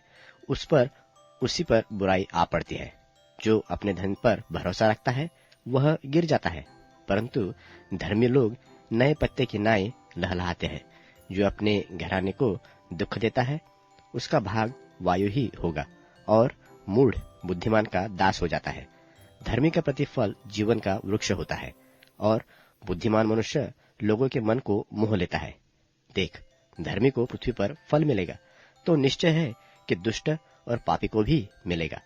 उसी पर बुराई आ पड़ती है। जो अपने धन पर भरोसा रखता है वह गिर जाता है, परंतु धर्मी लोग नए पत्ते की नाई लहलहाते हैं। जो अपने घराने को दुख देता है उसका भाग वायु ही होगा, और मूढ़ बुद्धिमान का दास हो जाता है। धर्मी का प्रतिफल जीवन का वृक्ष होता है, और बुद्धिमान मनुष्य लोगों के मन को मोह लेता है। देख, धर्मी को पृथ्वी पर फल मिलेगा, तो निश्चय है कि दुष्ट और पापी को भी मिलेगा।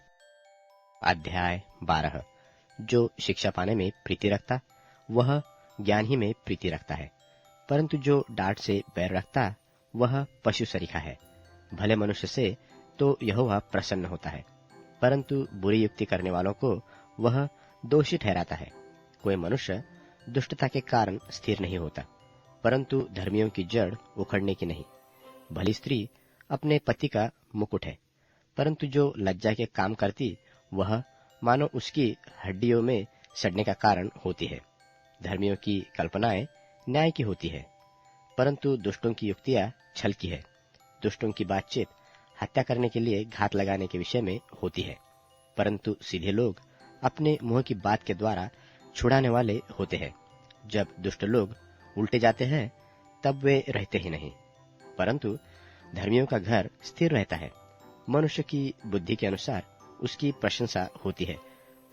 अध्याय 12। जो शिक्षा पाने में प्रीति रखता वह ज्ञान ही में प्रीति रखता है, परंतु जो डांट से बैर रखता वह पशु सरीखा है। भले मनुष्य से तो यहोवा प्रसन्न होता है, परंतु बुरी युक्ति करने वालों को वह दोषी ठहराता है। कोई मनुष्य दुष्टता के कारण स्थिर नहीं होता, परंतु धर्मियों की जड़ उखड़ने की नहीं। भली स्त्री अपने पति का मुकुट है, परंतु जो लज्जा के काम करती वह मानो उसकी हड्डियों में सड़ने का कारण होती है। धर्मियों की कल्पनाएं न्याय की होती है, परंतु दुष्टों की युक्तियां छल की है। दुष्टों की बातचीत हत्या करने के लिए घात लगाने के विषय में होती है, परंतु सीधे लोग अपने मुंह की बात के द्वारा छुड़ाने वाले होते हैं। जब दुष्ट लोग उल्टे जाते हैं तब वे रहते ही नहीं, परंतु धर्मियों का घर स्थिर रहता है। मनुष्य की बुद्धि के अनुसार उसकी प्रशंसा होती है,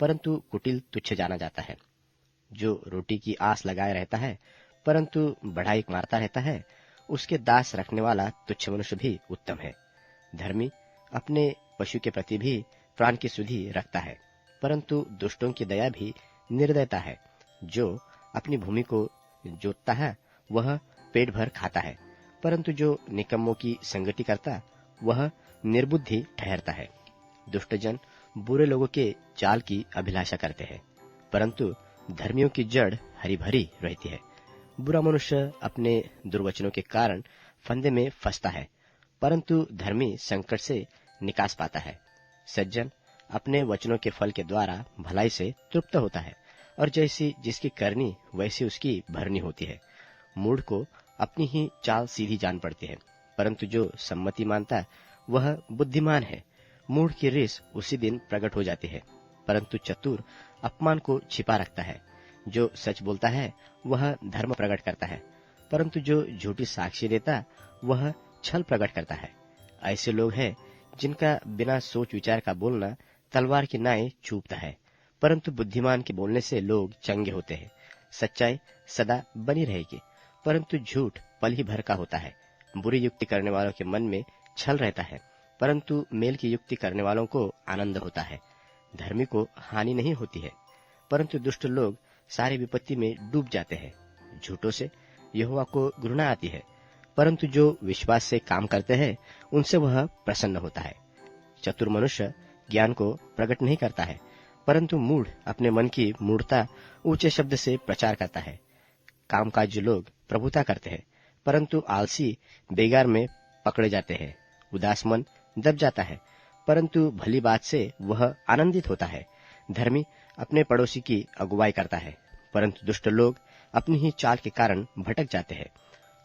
परंतु कुटिल तुच्छ जाना जाता है। जो रोटी की आस लगाए रहता है परंतु बढ़ाई मारता रहता है, उसके दास रखने वाला तुच्छ मनुष्य भी उत्तम है। धर्मी अपने पशु के प्रति भी प्राण की सुधि रखता है, परंतु दुष्टों की दया भी निर्दयता है। जो अपनी भूमि को जोतता है वह पेट भर खाता है, परंतु जो निकम्मों की संगति करता वह निर्बुद्धि ठहरता है। दुष्टजन बुरे लोगों के चाल की अभिलाषा करते हैं, परंतु धर्मियों की जड़ हरी भरी रहती है। बुरा मनुष्य अपने दुर्वचनों के कारण फंदे में फंसता है, परंतु धर्मी संकट से निकास पाता है। सज्जन अपने वचनों के फल के द्वारा भलाई से तृप्त होता है, और जैसी जिसकी करनी वैसी उसकी भरनी होती है। मूढ़ को अपनी ही चाल सीधी जान पड़ती है, परंतु जो सम्मति मानता वह बुद्धिमान है। मूढ़ की रिस उसी दिन प्रकट हो जाती है, परंतु चतुर अपमान को छिपा रखता है। जो सच बोलता है वह धर्म प्रकट करता है, परंतु जो झूठी साक्षी देता वह छल प्रकट करता है। ऐसे लोग हैं जिनका बिना सोच विचार का बोलना तलवार की नाई चूपता है, परंतु बुद्धिमान के बोलने से लोग चंगे होते हैं। सच्चाई सदा बनी रहेगी, परंतु झूठ पल ही भर का होता है। बुरी युक्ति करने वालों के मन में छल रहता है, परंतु मेल की युक्ति करने वालों को आनंद होता है। धर्मी को हानि नहीं होती है, परंतु दुष्ट लोग सारी विपत्ति में डूब जाते हैं। झूठों से यहोवा को घृणा आती है, परंतु जो विश्वास से काम करते हैं उनसे वह प्रसन्न होता है। चतुर मनुष्य ज्ञान को प्रकट नहीं करता है, परंतु मूढ़ अपने मन की मूढ़ता ऊंचे शब्द से प्रचार करता है। कामकाजी लोग प्रभुता करते हैं, परंतु आलसी बेगार में पकड़े जाते हैं। उदास मन दब जाता है, परंतु भली बात से वह आनंदित होता है। धर्मी अपने पड़ोसी की अगुवाई करता है, परंतु दुष्ट लोग अपनी ही चाल के कारण भटक जाते हैं।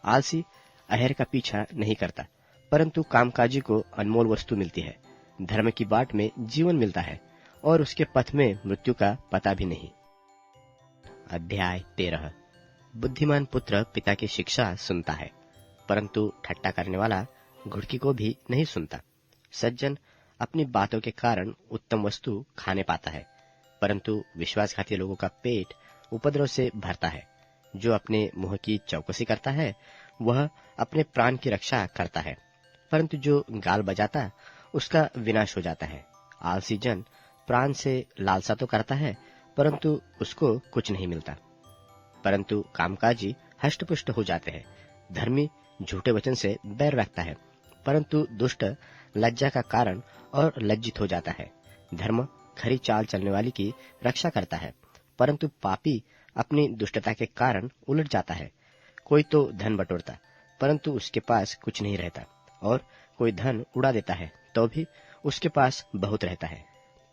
आलसी अहर का पीछा नहीं करता, परंतु कामकाजी को अनमोल वस्तु मिलती है। धर्म की बाट में जीवन मिलता है, और उसके पथ में मृत्यु का पता भी नहीं। अध्याय 13। बुद्धिमान पुत्र पिता की शिक्षा सुनता है, परंतु ठट्टा करने वाला घुड़की को भी नहीं सुनता। सज्जन अपनी बातों के कारण उत्तम वस्तु खाने पाता है, परंतु विश्वासघाती लोगों का पेट उपद्रव से भरता है। जो अपने मुंह की चौकसी करता है वह अपने प्राण की रक्षा करता है, परंतु जो गाल बजाता उसका विनाश हो जाता है। आलसी जन प्राण से लालसा तो करता है, परंतु उसको कुछ नहीं मिलता, परंतु कामकाजी हष्टपुष्ट हो जाते हैं। धर्मी झूठे वचन से बैर रखता है, परंतु दुष्ट लज्जा का कारण और लज्जित हो जाता है। धर्म खरी चाल चलने वाली की रक्षा करता है, परंतु पापी अपनी दुष्टता के कारण उलट जाता है। कोई तो धन बटोरता, परंतु उसके पास कुछ नहीं रहता, और कोई धन उड़ा देता है तो भी उसके पास बहुत रहता है।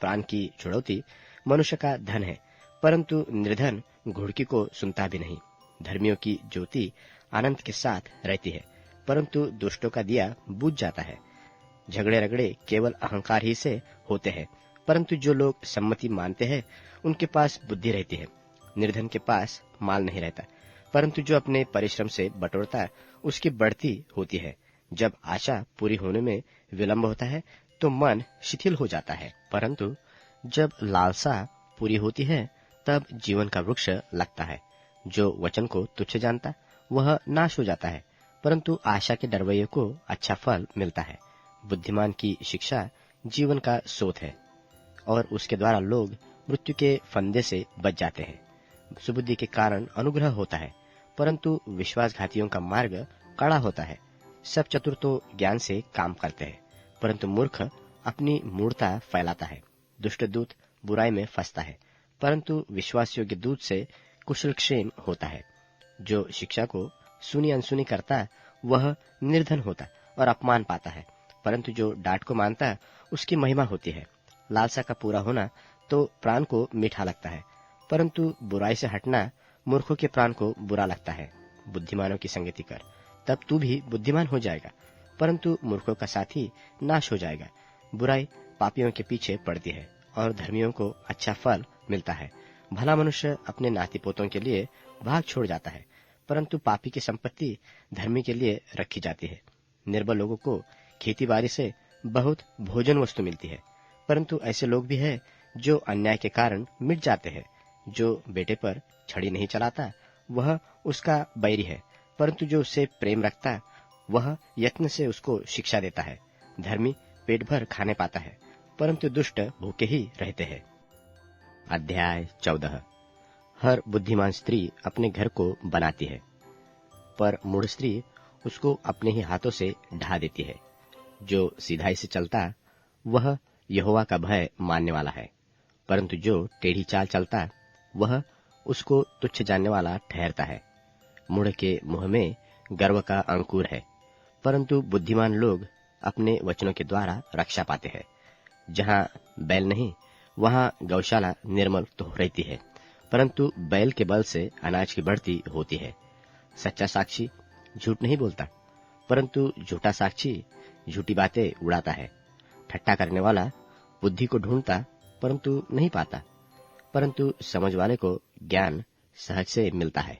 प्राण की छुड़ौती मनुष्य का धन है, परंतु निर्धन घुड़की को सुनता भी नहीं। धर्मियों की ज्योति आनंद के साथ रहती है, परंतु दुष्टों का दिया बुझ जाता है। झगड़े रगड़े केवल अहंकार ही से होते हैं, परंतु जो लोग सम्मति मानते हैं उनके पास बुद्धि रहती है। निर्धन के पास माल नहीं रहता, परंतु जो अपने परिश्रम से बटोरता उसकी बढ़ती होती है। जब आशा पूरी होने में विलंब होता है तो मन शिथिल हो जाता है, परंतु जब लालसा पूरी होती है तब जीवन का वृक्ष लगता है। जो वचन को तुच्छ जानता वह नाश हो जाता है, परंतु आशा के डरवैये को अच्छा फल मिलता है। बुद्धिमान की शिक्षा जीवन का स्रोत है और उसके द्वारा लोग मृत्यु के फंदे से बच जाते हैं। सुबुद्धि के कारण अनुग्रह होता है, परंतु विश्वासघातियों का मार्ग कड़ा होता है। सब चतुर तो ज्ञान से काम करते हैं, परंतु मूर्ख अपनी मूर्खता फैलाता है। दुष्ट दूत बुराई में फंसता है, परंतु विश्वास योग्य दूत से कुशलक्षेम होता है। जो शिक्षा को सुनी अनसुनी करता वह निर्धन होता और अपमान पाता है, परंतु जो डांट को मानता उसकी महिमा होती है। लालसा का पूरा होना तो प्राण को मीठा लगता है, परंतु बुराई से हटना मूर्खों के प्राण को बुरा लगता है। बुद्धिमानों की संगति कर, तब तू भी बुद्धिमान हो जाएगा, परंतु मूर्खों का साथी नाश हो जाएगा। बुराई पापियों के पीछे पड़ती है और धर्मियों को अच्छा फल मिलता है। भला मनुष्य अपने नाती पोतों के लिए भाग छोड़ जाता है, परंतु पापी की संपत्ति धर्मी के लिए रखी जाती है। निर्बल लोगों को खेती बाड़ी से बहुत भोजन वस्तु मिलती है, परंतु ऐसे लोग भी हैं जो अन्याय के कारण मिट जाते हैं। जो बेटे पर छड़ी नहीं चलाता वह उसका बैरी है, परंतु जो उससे प्रेम रखता वह यत्न से उसको शिक्षा देता है। धर्मी पेट भर खाने पाता है, परंतु दुष्ट भूखे ही रहते हैं। अध्याय 14। हर बुद्धिमान स्त्री अपने घर को बनाती है, पर मूढ़ स्त्री उसको अपने ही हाथों से ढा देती है। जो सीधाई से चलता वह यहोवा का भय मानने वाला है, परंतु जो टेढ़ी चाल चलता वह उसको तुच्छ जानने वाला ठहरता है। मूढ़ के मुंह में गर्व का अंकुर है, परंतु बुद्धिमान लोग अपने वचनों के द्वारा रक्षा पाते हैं। जहाँ बैल नहीं वहाँ गौशाला निर्मल तो रहती है, परंतु बैल के बल से अनाज की बढ़ती होती है। सच्चा साक्षी झूठ नहीं बोलता, परंतु झूठा साक्षी झूठी बातें उड़ाता है। ठट्ठा करने वाला बुद्धि को ढूंढता परंतु नहीं पाता, परंतु समझ वाले को ज्ञान सहज से मिलता है।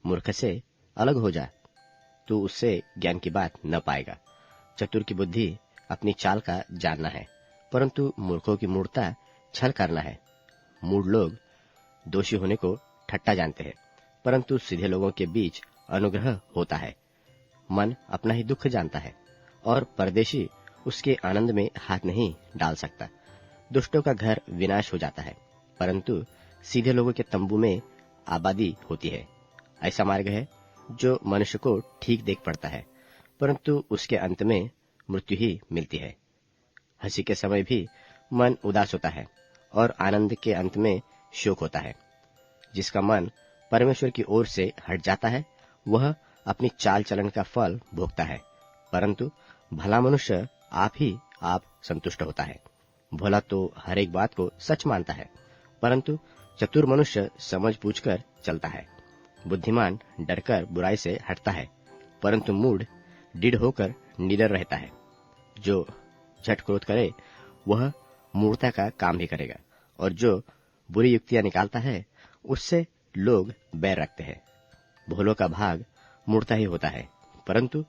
मूर्ख से अलग हो जा, तू उससे ज्ञान की बात न पाएगा। चतुर की बुद्धि अपनी चाल का जानना है, परंतु मूर्खों की मूर्खता छल करना है। मूढ़ लोग दोषी होने को ठट्ठा जानते हैं, परंतु सीधे लोगों के बीच अनुग्रह होता है। मन अपना ही दुख जानता है और परदेशी उसके आनंद में हाथ नहीं डाल सकता। दुष्टों का घर विनाश हो जाता है, परंतु सीधे लोगों के तंबू में आबादी होती है। ऐसा मार्ग है जो मनुष्य को ठीक देख पड़ता है, परंतु उसके अंत में मृत्यु ही मिलती है। हंसी के समय भी मन उदास होता है और आनंद के अंत में शोक होता है। जिसका मन परमेश्वर की ओर से हट जाता है वह अपनी चाल चलन का फल भोगता है, परंतु भला मनुष्य आप ही आप संतुष्ट होता है। भोला तो हर एक बात को सच मानता है, परंतु चतुर मनुष्य समझ बूझकर चलता है। बुद्धिमान डरकर बुराई से हटता है, परंतु मूढ़ दृढ़ होकर निडर रहता है। जो झट क्रोध करे वह मूर्खता का काम भी करेगा, और जो बुरी युक्तियां निकालता है उससे लोग बैर रखते हैं। भोलों का भाग मूर्खता ही होता है, परंतु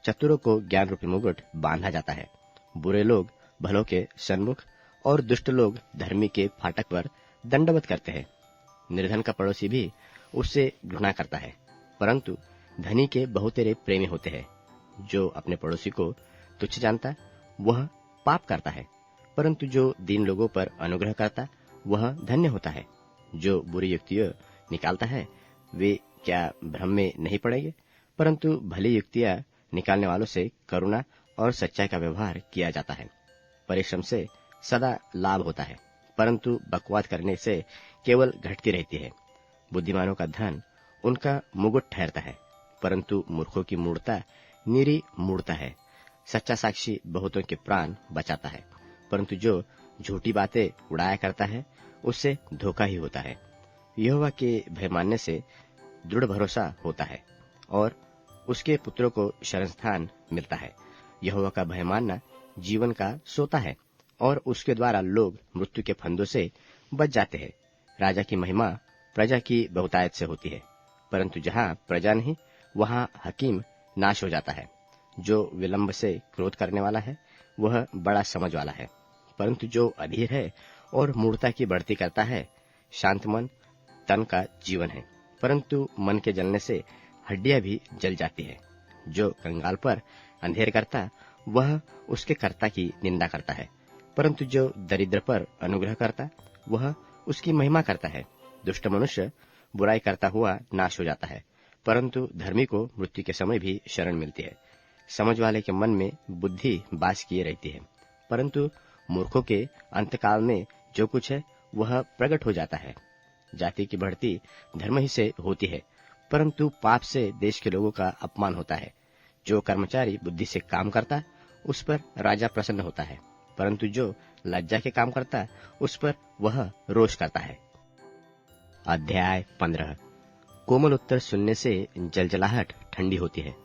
चतुरों को ज्ञान रूपी मुकुट बांधा जाता है। बुरे लोग भलों के सन्मुख और दुष्ट लोग धर्मी के फाटक पर दंडवत करते हैं। निर्धन का पड़ोसी भी उससे घृणा करता है, परंतु धनी के बहुतेरे प्रेमी होते हैं। जो अपने पड़ोसी को तुच्छ जानता वह पाप करता है, परंतु जो दीन लोगों पर अनुग्रह करता वह धन्य होता है। जो बुरी युक्तियां निकालता है वे क्या भ्रम में नहीं पड़ेंगे, परंतु भली युक्तियां निकालने वालों से करुणा और सच्चाई का व्यवहार किया जाता है। परिश्रम से सदा लाभ होता है, परंतु बकवाद करने से केवल घटती रहती है। बुद्धिमानों का धन उनका मुकुट ठहरता है, परंतु मूर्खों की मूर्खता निरी मूर्खता है। सच्चा साक्षी बहुतों के प्राण बचाता है, परंतु जो झूठी बातें उड़ाया करता है उससे धोखा ही होता है। यहोवा के भय मानने से दृढ़ भरोसा होता है और उसके पुत्रों को शरण स्थान मिलता है। यहोवा का भय मानना जीवन का सोता है और उसके द्वारा लोग मृत्यु के फंदों से बच जाते हैं। राजा की महिमा प्रजा की बहुतायत से होती है, परंतु जहाँ प्रजा नहीं वहाँ हकीम नाश हो जाता है। जो विलंब से क्रोध करने वाला है वह बड़ा समझ वाला है, परंतु जो अधीर है और मूर्खता की बढ़ती करता है। शांत मन तन का जीवन है, परंतु मन के जलने से हड्डियां भी जल जाती है। जो कंगाल पर अंधेर करता वह उसके कर्ता की निंदा करता है, परंतु जो दरिद्र पर अनुग्रह करता वह उसकी महिमा करता है। दुष्ट मनुष्य बुराई करता हुआ नाश हो जाता है, परंतु धर्मी को मृत्यु के समय भी शरण मिलती है। समझ वाले के मन में बुद्धि वास किए रहती है, परंतु मूर्खों के अंतकाल में जो कुछ है वह प्रकट हो जाता है। जाति की बढ़ती धर्म ही से होती है, परंतु पाप से देश के लोगों का अपमान होता है। जो कर्मचारी बुद्धि से काम करता उस पर राजा प्रसन्न होता है, परंतु जो लज्जा के काम करता उस पर वह रोष करता है। अध्याय 15। कोमल उत्तर सुनने से जलजलाहट ठंडी होती है,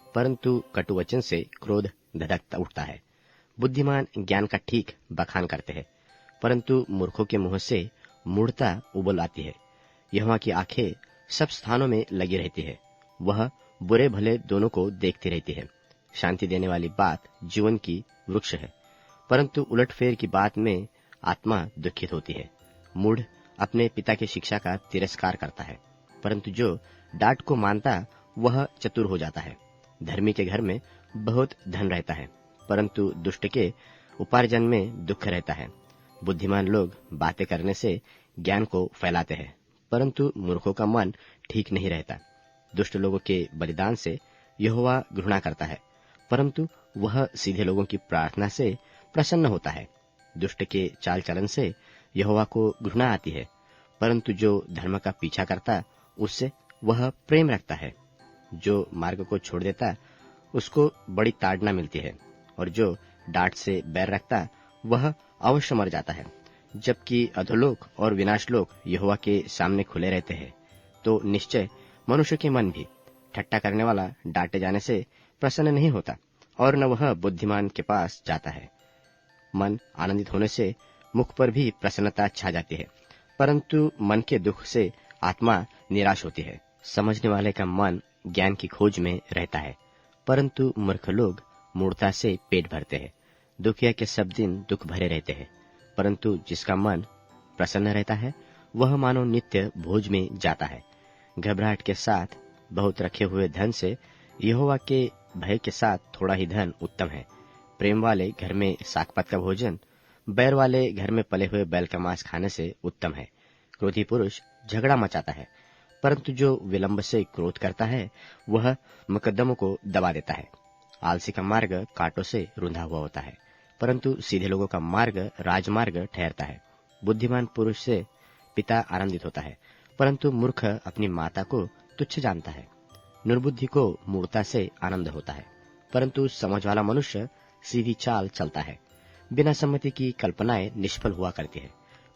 परंतु कटुवचन से क्रोध धधकता उठता है। बुद्धिमान ज्ञान का ठीक बखान करते हैं, परंतु मूर्खों के मुंह से मूढ़ता उबल आती है। यहोवा की आंखें सब स्थानों में लगी रहती है, वह बुरे भले दोनों को देखती रहती है। शांति देने वाली बात जीवन की वृक्ष है, परंतु उलटफेर की बात में आत्मा दुखित होती है। मूढ़ अपने पिता की शिक्षा का तिरस्कार करता है, परंतु जो डांट को मानता वह चतुर हो जाता है। धर्मी के घर में बहुत धन रहता है, परंतु दुष्ट के उपार्जन में दुख रहता है। बुद्धिमान लोग बातें करने से ज्ञान को फैलाते हैं, परंतु मूर्खों का मन ठीक नहीं रहता। दुष्ट लोगों के बलिदान से यहोवा घृणा करता है, परंतु वह सीधे लोगों की प्रार्थना से प्रसन्न होता है। दुष्ट के चाल चलन से यहोवा को घृणा आती है, परंतु जो धर्म का पीछा करता उससे वह प्रेम रखता है। जो मार्ग को छोड़ देता उसको बड़ी ताड़ना मिलती है, और जो डांट से बैर रखता वह अवश्य मर जाता है। जबकि अधोलोक और विनाशलोक यहोवा के सामने खुले रहते हैं, तो निश्चय मनुष्य के मन भी। ठट्टा करने वाला डांटे जाने से प्रसन्न नहीं होता, और न वह बुद्धिमान के पास जाता है। मन आनंदित होने से मुख पर भी प्रसन्नता छा जाती है, परंतु मन के दुख से आत्मा निराश होती है। समझने वाले का मन ज्ञान की खोज में रहता है, परंतु मूर्ख लोग मूर्खता से पेट भरते हैं। दुखिया के सब दिन दुख भरे रहते हैं, परंतु जिसका मन प्रसन्न रहता है वह मानो नित्य भोज में जाता है। घबराहट के साथ बहुत रखे हुए धन से यहोवा के भय के साथ थोड़ा ही धन उत्तम है। प्रेम वाले घर में सागपात का भोजन बैर वाले घर में पले हुए बैल का मांस खाने से उत्तम है। क्रोधी पुरुष झगड़ा मचाता है, परंतु जो विलंब से क्रोध करता है वह मुकद्दमों को दबा देता है। आलसी का मार्ग कांटों से रुंधा हुआ होता है, परंतु सीधे लोगों का मार्ग राजमार्ग ठहरता है। बुद्धिमान पुरुष से पिता आनंदित होता है, परंतु मूर्ख अपनी माता को तुच्छ जानता है। निर्बुद्धि को मूर्खता से आनंद होता है, परंतु समझ वाला मनुष्य सीधी चाल चलता है। बिना सम्मति की कल्पनाएं निष्फल हुआ करती है,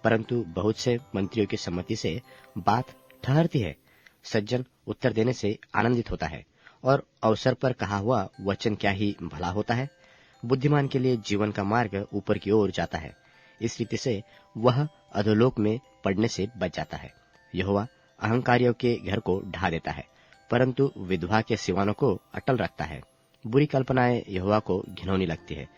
परंतु बहुत से मंत्रियों की सम्मति से बात ठहरती है। सज्जन उत्तर देने से आनंदित होता है, और अवसर पर कहा हुआ वचन क्या ही भला होता है। बुद्धिमान के लिए जीवन का मार्ग ऊपर की ओर जाता है, इस रीति से वह अधोलोक में पड़ने से बच जाता है। यहोवा अहंकारियों के घर को ढा देता है, परंतु विधवा के सिवानों को अटल रखता है। बुरी कल्पनाएं यहोवा को घिनौनी लगती है,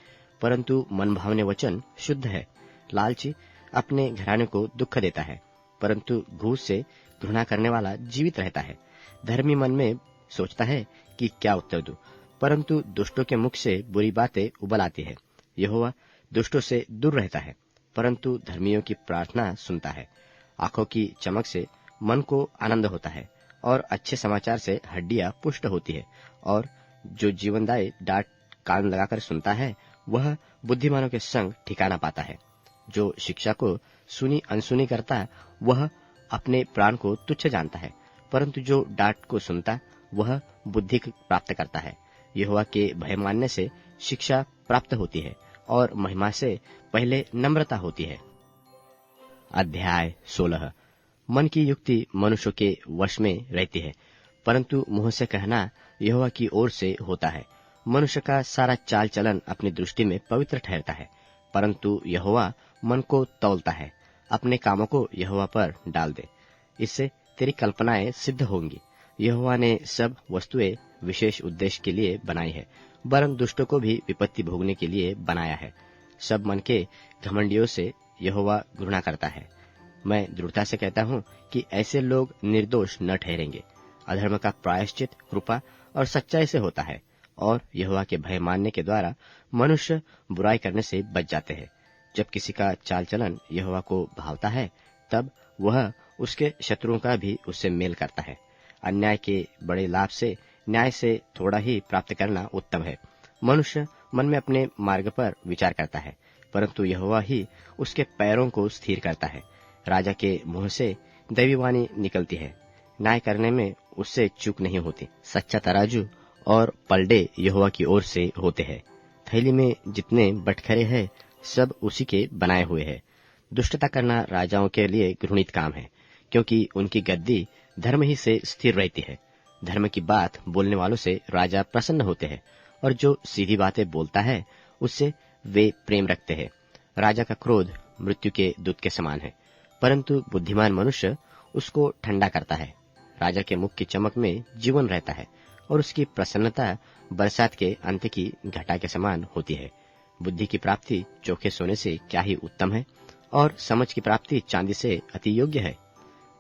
परंतु मनभावने वचन शुद्ध है। लालची अपने घराने को दुख देता है, परंतु घूस से घृणा करने वाला जीवित रहता है। धर्मी मन में सोचता है कि क्या उत्तर दूं, परंतु दुष्टों के मुख से बुरी बातें उबल आती है। यहोवा दुष्टों से दूर रहता है, परंतु धर्मियों की प्रार्थना सुनता है। आंखों की चमक से मन को आनंद होता है, और अच्छे समाचार से हड्डियां पुष्ट होती है। और जो जीवनदायी डांट कान लगाकर सुनता है वह बुद्धिमानों के संग ठिकाना पाता है। जो शिक्षा को सुनी अनसुनी करता वह अपने प्राण को तुच्छ जानता है, परंतु जो डांट को सुनता वह बुद्धि प्राप्त करता है। यहोवा के भय मानने से शिक्षा प्राप्त होती है, और महिमा से पहले नम्रता होती है। अध्याय 16। मन की युक्ति मनुष्य के वश में रहती है, परंतु मुंह से कहना यहोवा की ओर से होता है। मनुष्य का सारा चाल चलन अपनी दृष्टि में पवित्र ठहरता है, परंतु यहोवा मन को तौलता है। अपने कामों को यहोवा पर डाल दे, इससे तेरी कल्पनाएं सिद्ध होंगी। यहोवा ने सब वस्तुएं विशेष उद्देश्य के लिए बनाई है, वरन दुष्टों को भी विपत्ति भोगने के लिए बनाया है। सब मन के घमंडियों से यहोवा घृणा करता है। मैं दृढ़ता से कहता हूँ कि ऐसे लोग निर्दोष न ठहरेंगे। अधर्म का प्रायश्चित कृपा और सच्चाई से होता है, और यहोवा के भय मानने के द्वारा मनुष्य बुराई करने से बच जाते हैं। जब किसी का चाल चलन यहोवा को भावता है, तब वह उसके शत्रुओं का भी उससे मेल करता है। अन्याय के बड़े लाभ से न्याय से थोड़ा ही प्राप्त करना उत्तम है। मनुष्य मन में अपने मार्ग पर विचार करता है, परंतु यहोवा ही उसके पैरों को स्थिर करता है। राजा के मुंह से दैवी वाणी निकलती है, न्याय करने में उससे चूक नहीं होती। सच्चा तराजू और पलड़े यहोवा की ओर से होते हैं। थैली में जितने बटखरे हैं, सब उसी के बनाए हुए हैं। दुष्टता करना राजाओं के लिए घृणित काम है, क्योंकि उनकी गद्दी धर्म ही से स्थिर रहती है। धर्म की बात बोलने वालों से राजा प्रसन्न होते हैं, और जो सीधी बातें बोलता है उससे वे प्रेम रखते हैं। राजा का क्रोध मृत्यु के दूत के समान है, परंतु बुद्धिमान मनुष्य उसको ठंडा करता है। राजा के मुख की चमक में जीवन रहता है, और उसकी प्रसन्नता बरसात के अंत की घटा के समान होती है। बुद्धि की प्राप्ति चोखे सोने से क्या ही उत्तम है, और समझ की प्राप्ति चांदी से अति योग्य है।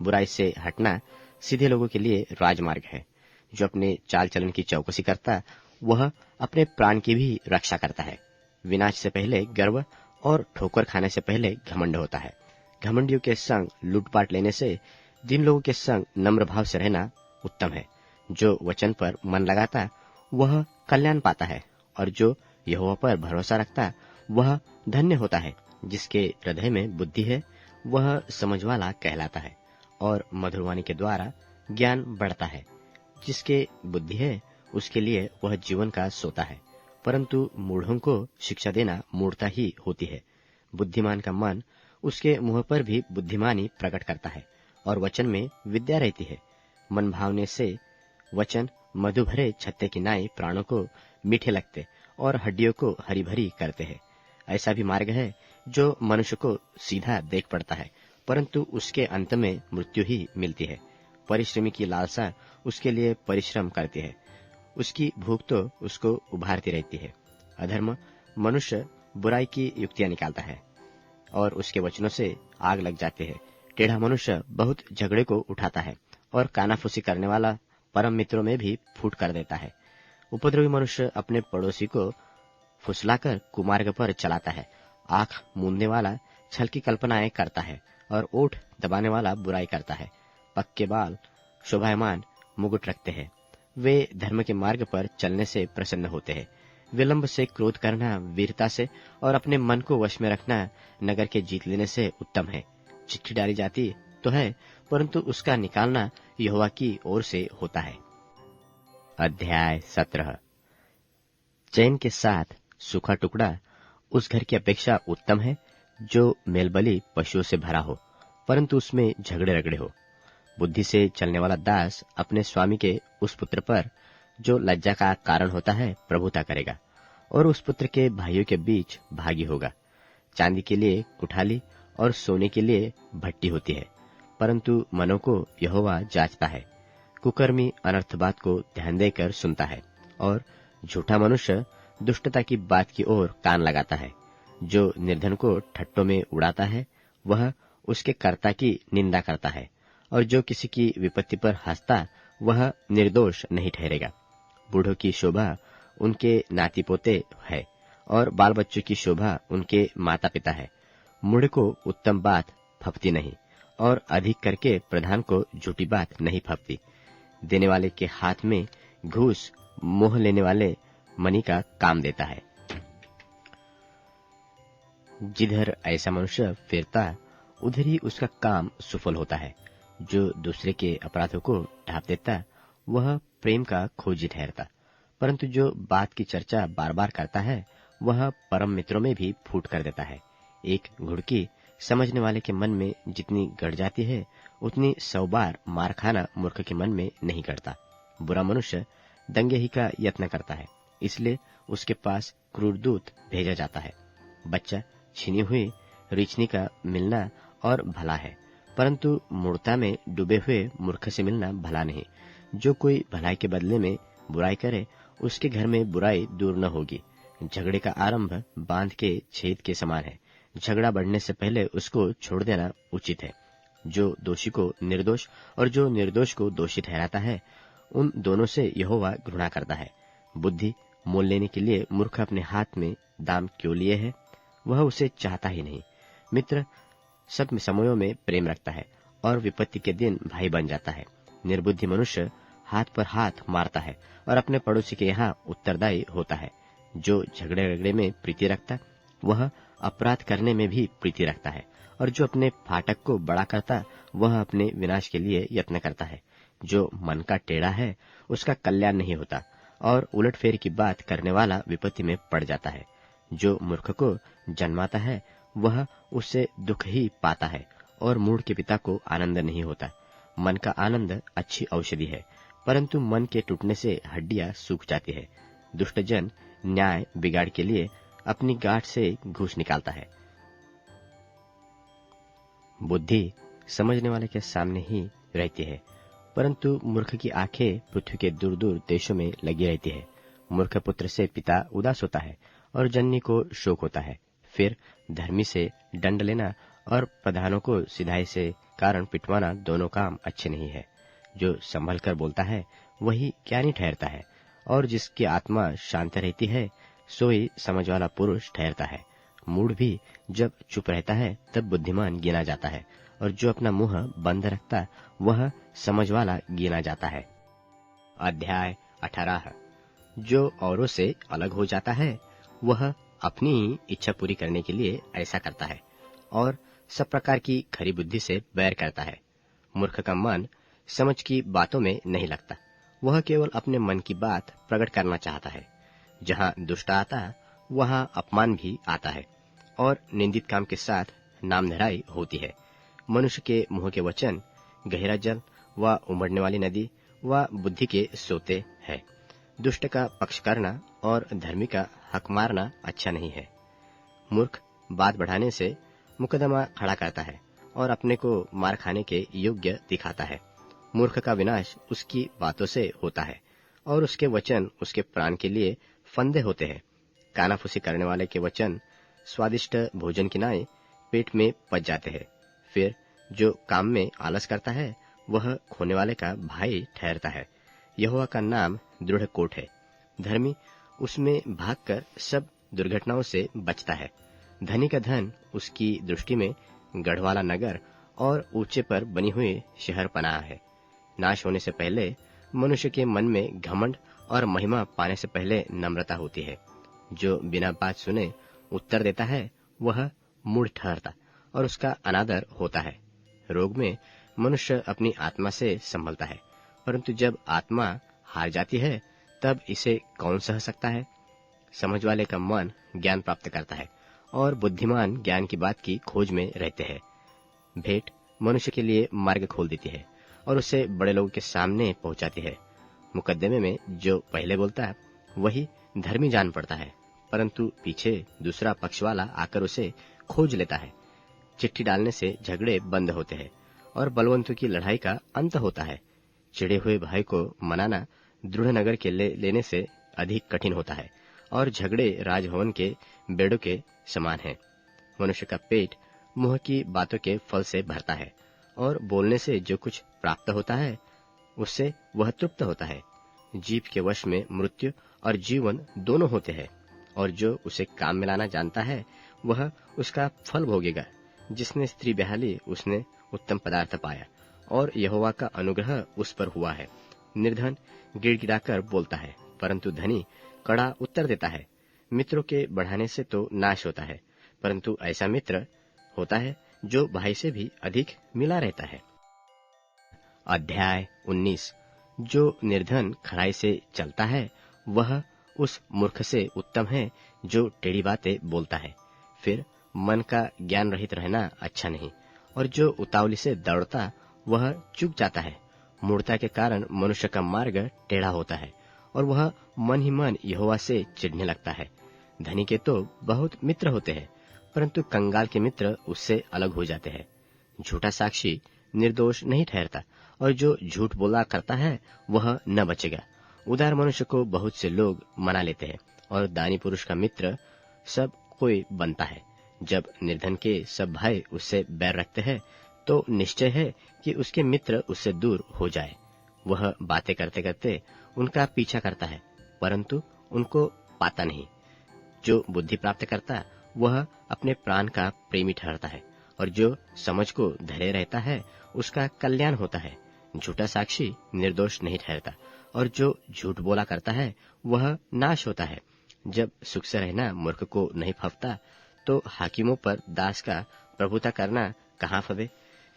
बुराई से हटना सीधे लोगों के लिए राजमार्ग है। जो अपने चाल चलन की चौकसी करता, वह अपने प्राण की भी रक्षा करता है। विनाश से पहले गर्व और ठोकर खाने से पहले घमंड होता है। घमंडियों के संग लूटपाट लेने से जिन लोगों के संग नम्र भाव से रहना उत्तम है। जो वचन पर मन लगाता वह कल्याण पाता है, और जो यहोवा पर भरोसा रखता वह धन्य होता है। जिसके हृदय में बुद्धि है वह समझवाला कहलाता है, और मधुरवाणी के द्वारा ज्ञान बढ़ता है। जिसके बुद्धि है उसके लिए वह जीवन का सोता है, परंतु मूढ़ों को शिक्षा देना मूढ़ता ही होती है। बुद्धिमान का मन उसके मुंह पर भी बुद्धिमानी प्रकट करता है, और वचन में विद्या रहती है। मन भावने से वचन मधु भरे छत्ते की नाई प्राणों को मीठे लगते और हड्डियों को हरी भरी करते हैं। ऐसा भी मार्ग है जो मनुष्य को सीधा देख पड़ता है, परंतु उसके अंत में मृत्यु ही मिलती है। परिश्रमी की लालसा उसके लिए परिश्रम करती है, उसकी भूख तो उसको उभारती रहती है। अधर्म मनुष्य बुराई की युक्तियां निकालता है, और उसके वचनों से आग लग जाती है। टेढ़ा मनुष्य बहुत झगड़े को उठाता है, और कानाफूसी करने वाला परम मित्रों में भी फूट कर देता है। उपद्रवी मनुष्य अपने पड़ोसी को फुसलाकर कुमार्ग पर चलाता है। आंख मूंदने वाला छल की कल्पनाएं करता है, और ओठ दबाने वाला बुराई करता है। पक्के बाल शोभायमान मुकुट रखते हैं। वे धर्म के मार्ग पर चलने से प्रसन्न होते हैं। विलंब से क्रोध करना वीरता से और अपने मन को वश में रखना नगर के जीत लेने से उत्तम है। चिट्ठी डाली जाती तो है, परंतु उसका निकालना यहोवा की ओर से होता है। अध्याय 17। चैन के साथ सूखा टुकड़ा उस घर की अपेक्षा उत्तम है जो मेलबली पशुओं से भरा हो, परंतु उसमें झगड़े रगड़े हो। बुद्धि से चलने वाला दास अपने स्वामी के उस पुत्र पर जो लज्जा का कारण होता है प्रभुता करेगा, और उस पुत्र के भाइयों के बीच भागी होगा। चांदी के लिए कुठाली और सोने के लिए भट्टी होती है, परंतु मनों को यहोवा जांचता है। कुकर्मी अनर्थ बात को ध्यान देकर सुनता है, और झूठा मनुष्य दुष्टता की बात की ओर कान लगाता है। जो निर्धन को ठट्टों में उड़ाता है वह उसके कर्ता की निंदा करता है, और जो किसी की विपत्ति पर हंसता वह निर्दोष नहीं ठहरेगा। बूढ़ों की शोभा उनके नाती पोते है, और बाल बच्चों की शोभा उनके माता पिता है। मूढ़ को उत्तम बात फपती नहीं, और अधिक करके प्रधान को झूठी बात नहीं फपती। देने वाले के हाथ में घूस मोह लेने वाले मनी का काम देता है। जिधर ऐसा मनुष्य फिरता उधर ही उसका काम सफल होता है। जो दूसरे के अपराधों को ढांप देता वह प्रेम का खोजी ठहरता, परंतु जो बात की चर्चा बार बार करता है वह परम मित्रों में भी फूट कर देता है। एक घुड़की समझने वाले के मन में जितनी गड़ जाती है उतनी 100 बार मार खाना मूर्ख के मन में नहीं गड़ता। बुरा मनुष्य दंगे ही का यत्न करता है, इसलिए उसके पास क्रूर दूत भेजा जाता है। बच्चा छीनी हुई रीछनी का मिलना और भला है, परंतु मूर्खता में डूबे हुए मूर्ख से मिलना भला नहीं। जो कोई भलाई के बदले में बुराई करे, उसके घर में बुराई दूर न होगी। झगड़े का आरंभ बांध के छेद के समान है। झगड़ा बढ़ने से पहले उसको छोड़ देना उचित है। जो दोषी को निर्दोष और जो निर्दोष को दोषी ठहराता है, उन दोनों से यहोवा घृणा करता है। बुद्धि मोल लेने के लिए मूर्ख अपने हाथ में दाम क्यों लिए है? वह उसे चाहता ही नहीं। मित्र सब समयों में प्रेम रखता है और विपत्ति के दिन भाई बन जाता है। निर्बुद्धि मनुष्य हाथ पर हाथ मारता है और अपने पड़ोसी के यहाँ उत्तरदायी होता है। जो झगड़े रगड़े में प्रीति रखता, वह अपराध करने में भी प्रीति रखता है, और जो अपने फाटक को बड़ा करता, वह अपने विनाश के लिए यत्न करता है। जो मन का टेढ़ा है, उसका कल्याण नहीं होता, और उलटफेर की बात करने वाला विपत्ति में पड़ जाता है। जो मूर्ख को जन्माता है, वह उससे दुख ही पाता है, और मूढ़ के पिता को आनंद नहीं होता। मन का आनंद अच्छी औषधि है, परंतु मन के टूटने से हड्डियां सूख जाती है। दुष्टजन न्याय बिगाड़ के लिए अपनी गांठ से घूस निकालता है। बुद्धि समझने वाले के सामने ही रहती है, परंतु मूर्ख की आंखें पृथ्वी के दूर दूर देशों में लगी रहती है। मूर्ख पुत्र से पिता उदास होता है और जननी को शोक होता है। फिर धर्मी से दंड लेना और प्रधानों को सिधाई से कारण पिटवाना दोनों काम अच्छे नहीं है। जो संभल कर बोलता है वही ज्ञानी ठहरता है, और जिसकी आत्मा शांत रहती है सोई समझ वाला पुरुष ठहरता है। मूढ़ भी जब चुप रहता है तब बुद्धिमान गिना जाता है, और जो अपना मुंह बंद रखता वह समझ वाला गिना जाता है। अध्याय 18। जो औरों से अलग हो जाता है वह अपनी इच्छा पूरी करने के लिए ऐसा करता है, और सब प्रकार की खरी बुद्धि से बैर करता है। मूर्ख का मन समझ की बातों में नहीं लगता, वह केवल अपने मन की बात प्रकट करना चाहता है। जहाँ दुष्ट आता वहाँ अपमान भी आता है, और निंदित काम के साथ नामधराई होती है। मनुष्य के मुंह के वचन गहरा जल व उमड़ने वाली नदी व बुद्धि के सोते है। दुष्ट का पक्ष करना और धर्मी का हक मारना अच्छा नहीं है। मूर्ख बात बढ़ाने से मुकदमा खड़ा करता है और अपने को मार खाने के योग्य दिखाता है। मूर्ख का विनाश उसकी बातों से होता है, और उसके वचन उसके प्राण के लिए फंदे होते हैं। कानाफूसी करने वाले के वचन स्वादिष्ट भोजन की नाई पेट में पच जाते हैं। फिर जो काम में आलस करता है वह खोने वाले का भाई ठहरता है। यहोवा का नाम दृढ़ कोट है, धर्मी उसमें भागकर सब दुर्घटनाओं से बचता है। धनी का धन उसकी दृष्टि में गढ़वाला नगर और ऊंचे पर बनी हुई शहर पनाह है। नाश होने से पहले मनुष्य के मन में घमंड और महिमा पाने से पहले नम्रता होती है। जो बिना बात सुने उत्तर देता है वह मूढ़ ठहरता और उसका अनादर होता है। रोग में मनुष्य अपनी आत्मा से संभलता है, परंतु जब आत्मा हार जाती है तब इसे कौन सह सकता है। समझ वाले का मन ज्ञान प्राप्त करता है, और बुद्धिमान ज्ञान की बात की खोज में रहते हैं। भेंट मनुष्य के लिए मार्ग खोल देती है और उसे बड़े लोगों के सामने पहुंचाती है। मुकदमे में जो पहले बोलता है वही धर्मी जान पड़ता है, परंतु पीछे दूसरा पक्ष वाला आकर उसे खोज लेता है। चिट्ठी डालने से झगड़े बंद होते हैं और बलवंतों की लड़ाई का अंत होता है। चिढ़े हुए भाई को मनाना दृढ़ नगर के लेने से अधिक कठिन होता है, और झगड़े राजभवन के बेड़ों के समान है। मनुष्य का पेट मुंह की बातों के फल से भरता है, और बोलने से जो कुछ प्राप्त होता है उससे वह तृप्त होता है। जीभ के वश में मृत्यु और जीवन दोनों होते हैं, और जो उसे काम में लाना जानता है वह उसका फल भोगेगा। जिसने स्त्री ब्याहली उसने उत्तम पदार्थ पाया, और यहोवा का अनुग्रह उस पर हुआ है। निर्धन गिड़गिड़ाकर बोलता है, परंतु धनी कड़ा उत्तर देता है। मित्रों के बढ़ाने से तो नाश होता है, परंतु ऐसा मित्र होता है जो भाई से भी अधिक मिला रहता है। अध्याय 19। जो निर्धन खड़ाई से चलता है वह उस मूर्ख से उत्तम है जो टेढ़ी बातें बोलता है। फिर मन का ज्ञान रहित रहना अच्छा नहीं, और जो उतावली से दौड़ता वह चूक जाता है। मूढ़ता के कारण मनुष्य का मार्ग टेढ़ा होता है और वह मन ही मन यहोवा से चिढ़ने लगता है। धनी के तो बहुत मित्र होते हैं, परंतु कंगाल के मित्र उससे अलग हो जाते हैं। झूठा साक्षी निर्दोष नहीं ठहरता, और जो झूठ बोला करता है वह न बचेगा। उदार मनुष्य को बहुत से लोग मना लेते हैं, और दानी पुरुष का मित्र सब कोई बनता है। जब निर्धन के सब भाई उससे बैर रखते हैं, तो निश्चय है कि उसके मित्र उससे दूर हो जाए। वह बातें करते करते उनका पीछा करता है, परंतु उनको पाता नहीं। जो बुद्धि प्राप्त करता वह अपने प्राण का प्रेमी ठहरता है, और जो समझ को धरे रहता है उसका कल्याण होता है। झूठा साक्षी निर्दोष नहीं ठहरता, और जो झूठ बोला करता है वह नाश होता है। जब सुख से रहना मूर्ख को नहीं फबता, तो हाकिमों पर दास का प्रभुता करना कहाँ फबे।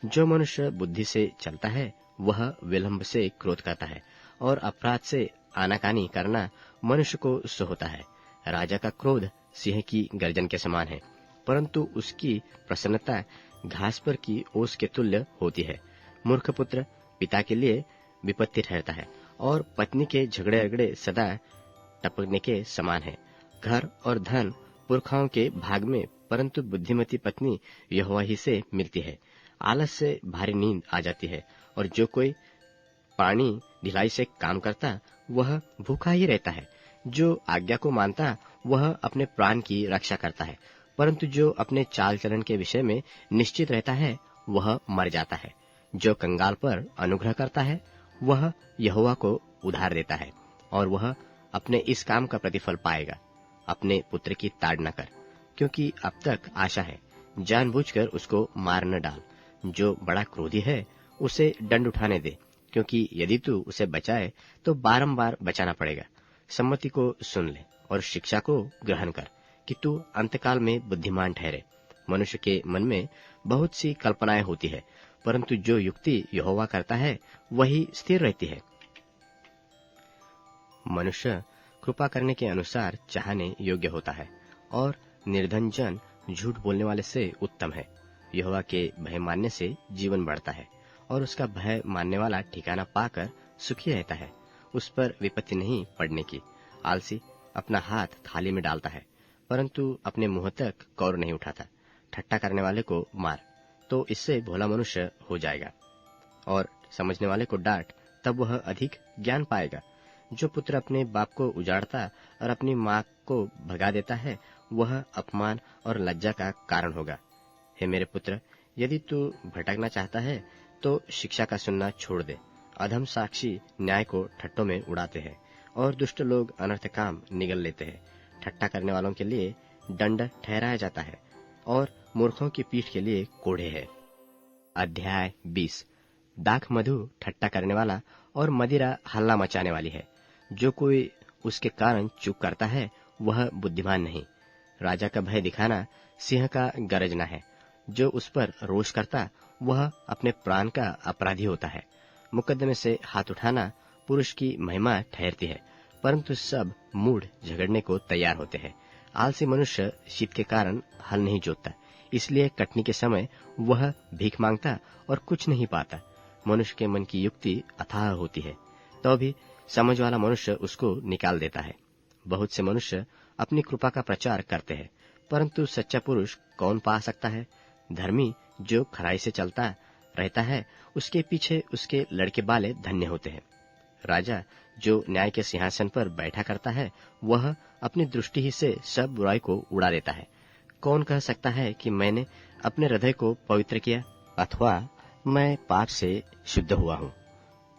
जो मनुष्य बुद्धि से चलता है वह विलंब से क्रोध करता है, और अपराध से आनाकानी करना मनुष्य को सो होता है। राजा का क्रोध सिंह की गर्जन के समान है, परंतु उसकी प्रसन्नता घास पर की ओस के तुल्य होती है। मूर्ख पुत्र पिता के लिए विपत्ति ठहरता है, और पत्नी के झगड़े अगड़े सदा टपकने के समान है। घर और धन पुरखाओं के भाग में, परंतु बुद्धिमती पत्नी यहोवा ही से मिलती है। आलस से भारी नींद आ जाती है, और जो कोई प्राणी ढिलाई से काम करता वह भूखा ही रहता है। जो आज्ञा को मानता वह अपने प्राण की रक्षा करता है, परंतु जो अपने चाल चलन के विषय में निश्चित रहता है वह मर जाता है। जो कंगाल पर अनुग्रह करता है वह यहोवा को उधार देता है, और वह अपने इस काम का प्रतिफल पाएगा। अपने पुत्र की ताड़ना कर, क्योंकि अब तक आशा है। जानबूझकर उसको मार न डाल। जो बड़ा क्रोधी है उसे दंड उठाने दे, क्योंकि यदि तू उसे बचाए तो बारंबार बचाना पड़ेगा। सम्मति को सुन ले और शिक्षा को ग्रहण कर, कि तू अंतकाल में बुद्धिमान ठहरे। मनुष्य के मन में बहुत सी कल्पनाएं होती है, परंतु जो युक्ति यहोवा करता है वही स्थिर रहती है। मनुष्य कृपा करने के अनुसार चाहने योग्य होता है, और निर्धन जन झूठ बोलने वाले से उत्तम है। यहोवा के भय मानने से जीवन बढ़ता है, और उसका भय मानने वाला ठिकाना पाकर सुखी रहता है। उस पर विपत्ति नहीं पड़ने की। आलसी अपना हाथ थाली में डालता है, परंतु अपने मुंह तक कौर नहीं उठाता। ठट्टा करने वाले को मार, तो इससे भोला मनुष्य हो जाएगा, और समझने वाले को डांट, तब वह अधिक ज्ञान पाएगा। जो पुत्र अपने बाप को उजाड़ता और अपनी माँ को भगा देता है वह अपमान और लज्जा का कारण होगा। हे मेरे पुत्र, यदि तू भटकना चाहता है तो शिक्षा का सुनना छोड़ दे। अधम साक्षी न्याय को ठट्टों में उड़ाते हैं, और दुष्ट लोग अनर्थ काम निगल लेते हैं। ठट्टा करने वालों के लिए दंड ठहराया जाता है, और मूर्खों की पीठ के लिए कोड़े है। अध्याय 20। दाख मधु ठट्टा करने वाला, और मदिरा हल्ला मचाने वाली है। जो कोई उसके कारण चूक करता है वह बुद्धिमान नहीं। राजा का भय दिखाना सिंह का गरजना है। जो उस पर रोष करता वह अपने प्राण का अपराधी होता है। मुकदमे से हाथ उठाना पुरुष की महिमा ठहरती है, परंतु सब मूढ़ झगड़ने को तैयार होते हैं। आलसी मनुष्य शीत के कारण हल नहीं जोतता, इसलिए कटनी के समय वह भीख मांगता और कुछ नहीं पाता। मनुष्य के मन की युक्ति अथाह होती है, तो भी समझ वाला मनुष्य उसको निकाल देता है। बहुत से मनुष्य अपनी कृपा का प्रचार करते हैं, परंतु सच्चा पुरुष कौन पा सकता है। धर्मी जो खराई से चलता रहता है उसके पीछे उसके लड़के बाले धन्य होते हैं। राजा जो न्याय के सिंहासन पर बैठा करता है वह अपनी दृष्टि ही से सब बुराई को उड़ा देता है। कौन कह सकता है कि मैंने अपने हृदय को पवित्र किया, अथवा मैं पाप से शुद्ध हुआ हूँ।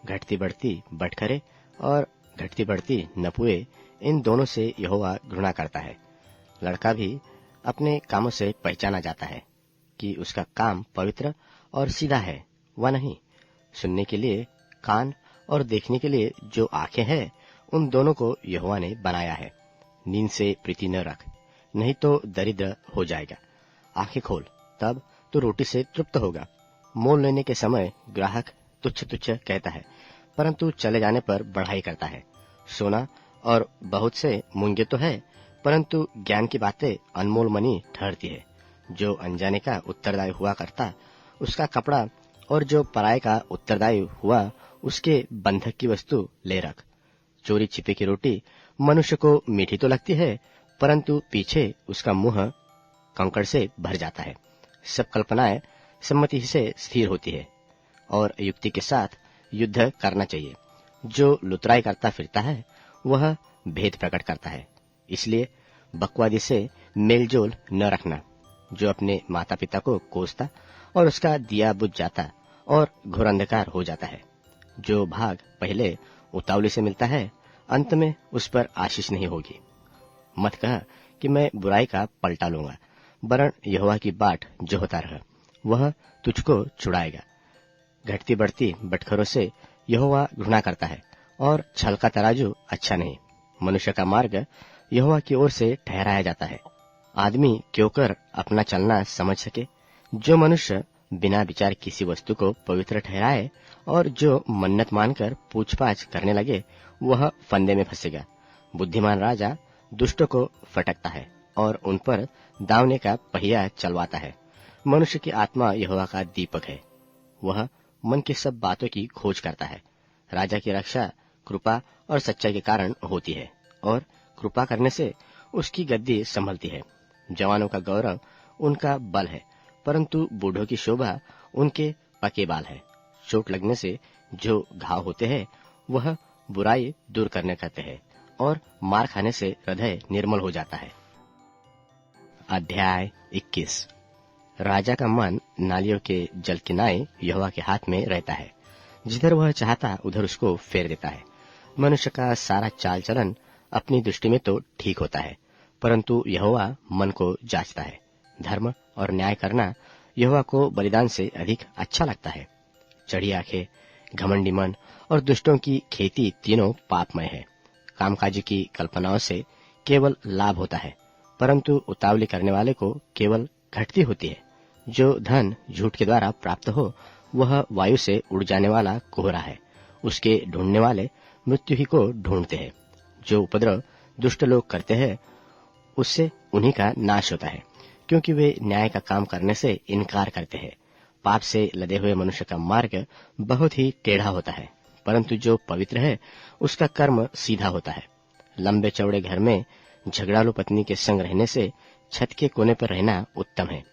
घटती बढ़ती बटखरे और घटती बढ़ती नपुए, इन दोनों से यहोवा घृणा करता है। लड़का भी अपने कामों से पहचाना जाता है कि उसका काम पवित्र और सीधा है व नहीं। सुनने के लिए कान और देखने के लिए जो आंखें हैं, उन दोनों को यहोवा ने बनाया है। नींद से प्रीति न रख, नहीं तो दरिद्र हो जाएगा। आंखें खोल, तब तो रोटी से तृप्त होगा। मोल लेने के समय ग्राहक तुच्छ तुच्छ कहता है, परंतु चले जाने पर बढ़ाई करता है। सोना और बहुत से मूंगे तो है, परंतु ज्ञान की बातें अनमोल मनी ठहरती है। जो अनजाने का उत्तरदायी हुआ करता उसका कपड़ा, और जो पराये का उत्तरदायी हुआ उसके बंधक की वस्तु ले रख। चोरी छिपे की रोटी मनुष्य को मीठी तो लगती है, परंतु पीछे उसका मुंह कंकड़ से भर जाता है। सब कल्पनाएं सम्मति से स्थिर होती है और युक्ति के साथ युद्ध करना चाहिए। जो लुतराई करता फिरता है वह भेद प्रकट करता है, इसलिए बकवादी से मेलजोल न रखना। जो अपने माता पिता को कोसता और उसका दिया बुझ जाता और घोर अंधकार हो जाता है। जो भाग पहले उतावली से मिलता है, अंत में उस पर आशीष नहीं होगी। मत कह कि मैं बुराई का पलटा लूंगा, वरन यहोवा की बाट जो होता रह, वह तुझको छुड़ाएगा। घटती बढ़ती बटखरों से यहोवा घृणा करता है, और छल का तराजू अच्छा नहीं। मनुष्य का मार्ग यहोवा की ओर से ठहराया जाता है। आदमी क्यों कर अपना चलना समझ सके। जो मनुष्य बिना विचार किसी वस्तु को पवित्र ठहराए और जो मन्नत मानकर पूछपाछ करने लगे, वह फंदे में फंसेगा। बुद्धिमान राजा दुष्टों को फटकता है और उन पर दावने का पहिया चलवाता है। मनुष्य की आत्मा यहोवा का दीपक है, वह मन की सब बातों की खोज करता है। राजा की रक्षा कृपा और सच्चाई के कारण होती है, और कृपा करने से उसकी गद्दी संभलती है। जवानों का गौरव उनका बल है, परंतु बूढ़ों की शोभा उनके पके बाल है। चोट लगने से जो घाव होते हैं वह बुराई दूर करने करते हैं, और मार खाने से हृदय निर्मल हो जाता है। अध्याय 21। राजा का मन नालियों के जल किनारे यहोवा के हाथ में रहता है। जिधर वह चाहता उधर उसको फेर देता है। मनुष्य का सारा चाल चलन अपनी दृष्टि में तो ठीक होता है, परंतु यहोवा मन को जांचता है। धर्म और न्याय करना यहोवा को बलिदान से अधिक अच्छा लगता है। चढ़ी आंखें, घमंडी मन और दुष्टों की खेती तीनों पापमय है। कामकाजी की कल्पनाओं से केवल लाभ होता है, परंतु उतावली करने वाले को केवल घटती होती है। जो धन झूठ के द्वारा प्राप्त हो वह वायु से उड़ जाने वाला कोहरा है। उसके ढूंढने वाले मृत्यु ही को ढूंढते हैं। जो उपद्रव दुष्ट लोग करते हैं उससे उन्हीं का नाश होता है, क्योंकि वे न्याय का काम करने से इनकार करते हैं। पाप से लदे हुए मनुष्य का मार्ग बहुत ही टेढ़ा होता है, परंतु जो पवित्र है उसका कर्म सीधा होता है। लंबे चौड़े घर में झगड़ालू पत्नी के संग रहने से छत के कोने पर रहना उत्तम है।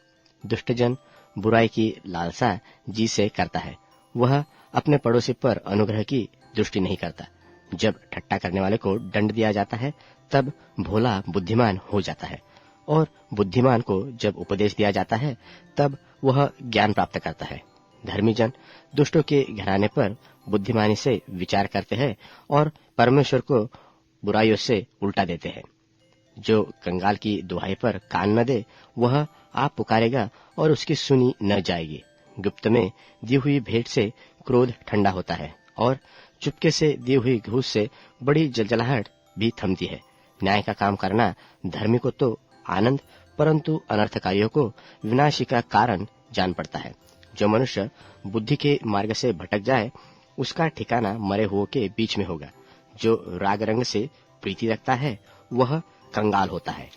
दुष्टजन बुराई की लालसा जी से करता है, वह अपने पड़ोसी पर अनुग्रह की दृष्टि नहीं करता। जब ठट्टा करने वाले को दंड दिया जाता है तब भोला बुद्धिमान हो जाता है, और बुद्धिमान को जब उपदेश दिया जाता है तब वह ज्ञान प्राप्त करता है। धर्मी जन दुष्टों के घराने पर बुद्धिमानी से विचार करते हैं और परमेश्वर को बुराइयों से उल्टा देते हैं। जो कंगाल की दुहाई पर कान न दे वह आप पुकारेगा और उसकी सुनी न जाएगी। गुप्त में दी हुई भेंट से क्रोध ठंडा होता है, और चुपके से दी हुई घूस से बड़ी जलजलाहट भी थमती है। न्याय का काम करना धर्मी को तो आनंद, परंतु अनर्थकारियों को विनाशी का कारण जान पड़ता है। जो मनुष्य बुद्धि के मार्ग से भटक जाए उसका ठिकाना मरे हुओं के बीच में होगा। जो राग रंग से प्रीति रखता है वह कंगाल होता है।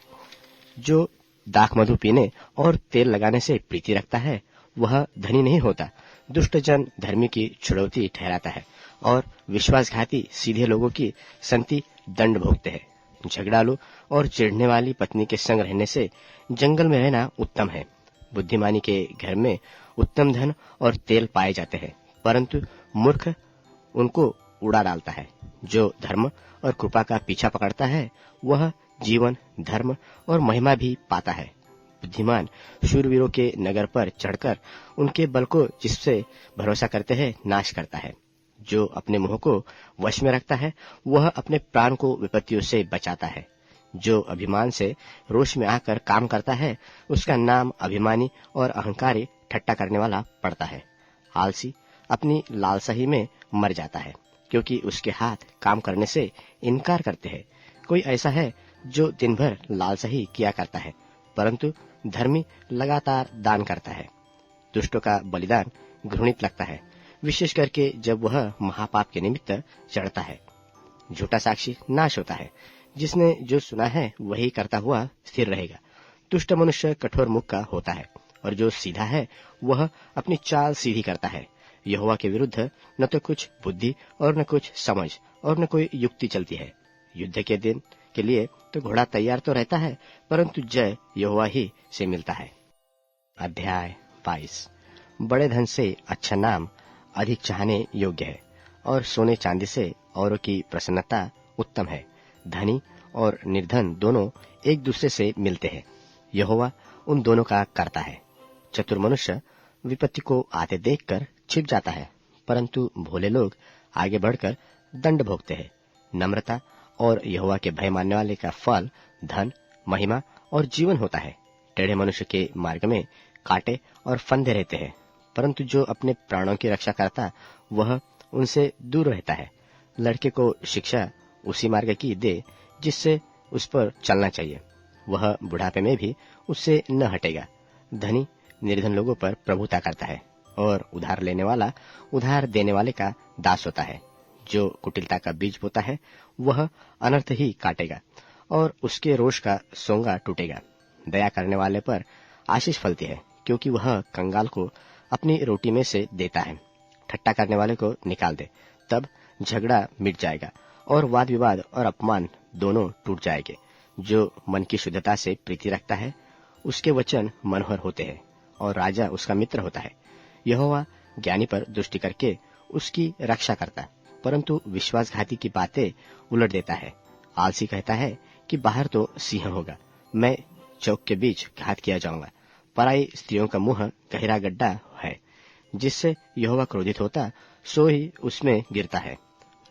जो दाख मधु पीने और तेल लगाने से प्रीति रखता है वह धनी नहीं होता। दुष्ट जन धर्मी की छुड़ौती ठहराता है, और विश्वासघाती सीधे लोगों की संति दंड भोगते हैं। झगड़ालू और चिढ़ने वाली पत्नी के संग रहने से जंगल में रहना उत्तम है। बुद्धिमानी के घर में उत्तम धन और तेल पाए जाते हैं, परंतु मूर्ख उनको उड़ा डालता है। जो धर्म और कृपा का पीछा पकड़ता है वह जीवन, धर्म और महिमा भी पाता है। बुद्धिमान शूरवीरों के नगर पर चढ़कर उनके बल को जिससे भरोसा करते हैं नाश करता है। जो अपने मुंह को वश में रखता है वह अपने प्राण को विपत्तियों से बचाता है। जो अभिमान से रोष में आकर काम करता है उसका नाम अभिमानी और अहंकारी ठट्टा करने वाला पड़ता है। आलसी अपनी लालसा ही में मर जाता है, क्योंकि उसके हाथ काम करने से इनकार करते हैं। कोई ऐसा है जो दिन भर लालसा ही किया करता है, परंतु धर्मी लगातार दान करता है। दुष्टों का बलिदान घृणित लगता है, विशेष करके जब वह महापाप के निमित्त चढ़ता है। झूठा साक्षी नाश होता है, जिसने जो सुना है वही करता हुआ स्थिर रहेगा। दुष्ट मनुष्य कठोर मुख का होता है, और जो सीधा है वह अपनी चाल सीधी करता है। यहोवा के विरुद्ध न तो कुछ बुद्धि और न कुछ समझ और न कोई युक्ति चलती है। युद्ध के दिन के लिए तो घोड़ा तैयार तो रहता है, परंतु जय यहोवा ही से मिलता है। अध्याय 22। बड़े धन से अच्छा नाम अधिक चाहने योग्य है, और सोने चांदी से औरों की प्रसन्नता उत्तम है। धनी और निर्धन दोनों एक दूसरे से मिलते हैं, यहोवा उन दोनों का करता है। चतुर मनुष्य विपत्ति को आते देखकर छिप जाता है, परंतु भोले लोग आगे बढ़कर दंड भोगते हैं। नम्रता और यहोवा के भय मानने वाले का फल धन, महिमा और जीवन होता है। टेढ़े मनुष्य के मार्ग में कांटे और फंदे रहते हैं, परंतु जो अपने प्राणों की रक्षा करता वह उनसे दूर रहता है। लड़के को शिक्षा उसी मार्ग की दे जिससे उस पर चलना चाहिए, वह बुढ़ापे में भी उससे न हटेगा। धनी निर्धन लोगों पर प्रभुता करता है, और उधार लेने वाला उधार देने वाले का दास होता है। जो कुटिलता का बीज बोता है वह अनर्थ ही काटेगा, और उसके रोष का सोंगा टूटेगा। दया करने वाले पर आशीष फलती है, क्योंकि वह कंगाल को अपनी रोटी में से देता है। ठट्टा करने वाले को निकाल दे, तब झगड़ा मिट जाएगा, और वाद विवाद और अपमान दोनों टूट जाएंगे। जो मन की शुद्धता से प्रीति रखता है उसके वचन मनोहर होते हैं, और राजा उसका मित्र होता है। यहोवा ज्ञानी पर दृष्टि करके उसकी रक्षा करता है, परंतु विश्वासघाती की बातें उलट देता है। आलसी कहता है कि बाहर तो सिंह होगा, मैं चौक के बीच घात किया जाऊंगा। पराई स्त्रियों का मुंह गहरा गड्ढा है, जिससे यहोवा क्रोधित होता सो ही उसमें गिरता है।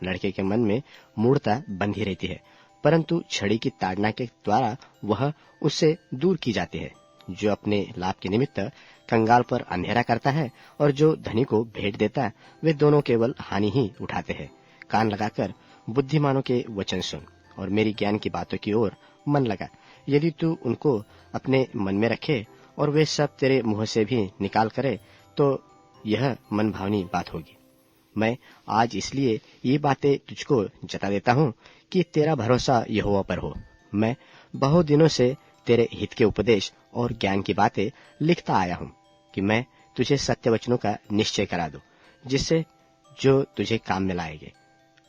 लड़के के मन में मूढ़ता बंधी रहती है, परंतु छड़ी की ताड़ना के द्वारा वह उससे दूर की जाती है। जो अपने लाभ के निमित्त कंगाल पर अंधेरा करता है और जो धनी को भेंट देता, वे दोनों केवल हानि ही उठाते हैं। कान लगाकर बुद्धिमानों के वचन सुन, और मेरी ज्ञान की बातों की ओर मन लगा। यदि तू उनको अपने मन में रखे और वे सब तेरे मुंह से भी निकाल करे, तो यह मन भावनी बात होगी। मैं आज इसलिए ये बातें तुझको जता देता हूँ कि तेरा भरोसा यहोवा पर हो। मैं बहुत दिनों से तेरे हित के उपदेश और ज्ञान की बातें लिखता आया हूँ, कि मैं तुझे सत्य वचनों का निश्चय करा दूं, जिससे जो तुझे काम में लाएंगे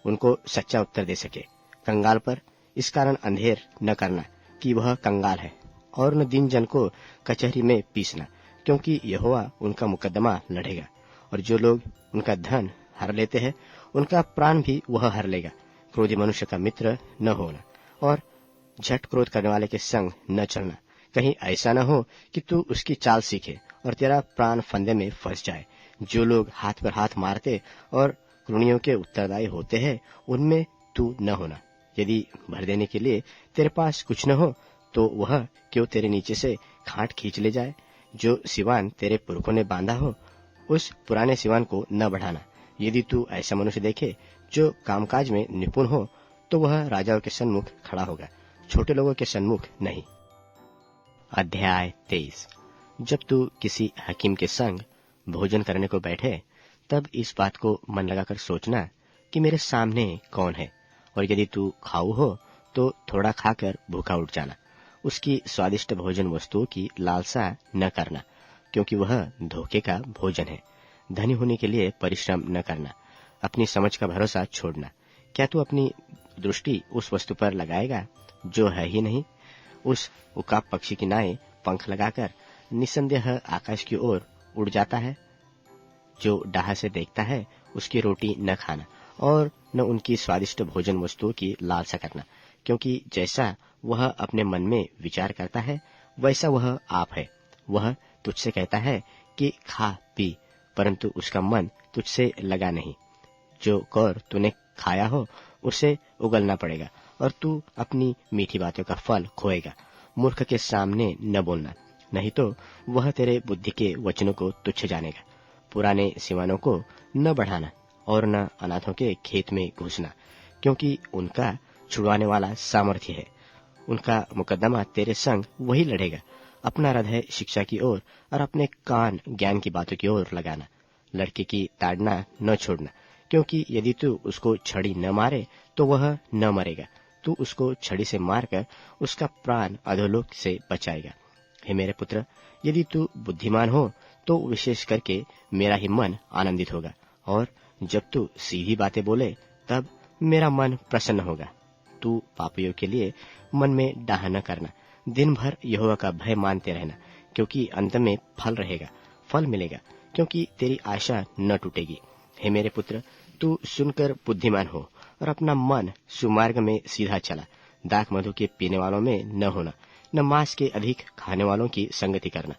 उनको सच्चा उत्तर दे सके। कंगाल पर इस कारण अंधेर न करना कि वह कंगाल है, और न दीन जन को कचहरी में पीसना, क्योंकि यहोवा उनका मुकदमा लड़ेगा। और जो लोग उनका धन हर लेते हैं उनका प्राण भी वह हर लेगा। क्रोधी मनुष्य का मित्र न होना, और झट क्रोध करने वाले के संग न चलना। कहीं ऐसा न हो कि तू उसकी चाल सीखे और तेरा प्राण फंदे में फंस जाए। जो लोग हाथ पर हाथ मारते और कृणियों के उत्तरदायी होते हैं, उनमें तू न होना। यदि भर देने के लिए तेरे पास कुछ न हो, तो वह क्यों तेरे नीचे से खाट खींच ले जाए। जो सिवान तेरे पुरखों ने बांधा हो, उस पुराने सिवान को न बढ़ाना। यदि तू ऐसा मनुष्य देखे जो कामकाज में निपुण हो, तो वह राजाओं के सन्मुख खड़ा होगा, छोटे लोगों के सन्मुख नहीं। अध्याय 23। जब तू किसी हकीम के संग भोजन करने को बैठे, तब इस बात को मन लगाकर सोचना कि मेरे सामने कौन है, और यदि तू खाऊ हो तो थोड़ा खाकर भूखा उठ जाना। उसकी स्वादिष्ट भोजन वस्तुओं की लालसा न करना, क्योंकि वह धोखे का भोजन है। धनी होने के लिए परिश्रम न करना, अपनी समझ का भरोसा छोड़ना। क्या तू अपनी दृष्टि उस वस्तु पर लगाएगा जो है ही नहीं? उस उकाब पक्षी की नाई पंख लगाकर निसंदेह आकाश की ओर उड़ जाता है। जो डाह से देखता है उसकी रोटी न खाना, और न उनकी स्वादिष्ट भोजन वस्तुओं की लालसा करना, क्योंकि जैसा वह अपने मन में विचार करता है वैसा वह आप है। वह तुझसे कहता है कि खा पी, परंतु उसका मन तुझसे लगा नहीं। जो कौर तूने खाया हो उसे उगलना पड़ेगा, और तू अपनी मीठी बातों का फल खोएगा। मूर्ख के सामने न बोलना, नहीं तो वह तेरे बुद्धि के वचनों को तुच्छ जानेगा। पुराने सिवानों को न बढ़ाना, और न अनाथों के खेत में घुसना, क्योंकि उनका छुड़वाने वाला सामर्थ्य है। उनका मुकदमा तेरे संग वही लड़ेगा। अपना हृदय शिक्षा की ओर और अपने कान ज्ञान की बातों की ओर लगाना। लड़के की ताड़ना न छोड़ना, क्योंकि यदि तू उसको छड़ी न मारे तो वह न मरेगा। तू उसको छड़ी से मारकर उसका प्राण अधोलोक से बचाएगा। हे मेरे पुत्र, यदि तू बुद्धिमान हो तो विशेष करके मेरा ही मन आनंदित होगा, और जब तू सीधी बातें बोले तब मेरा मन प्रसन्न होगा। तू पापियों के लिए मन में डाह न करना, दिन भर यहोवा का भय मानते रहना, क्योंकि अंत में फल रहेगा, फल मिलेगा, क्योंकि तेरी आशा न टूटेगी। हे मेरे पुत्र, तू सुनकर बुद्धिमान हो और अपना मन सुमार्ग में सीधा चला। दाख मधु के पीने वालों में न होना, न मांस के अधिक खाने वालों की संगति करना,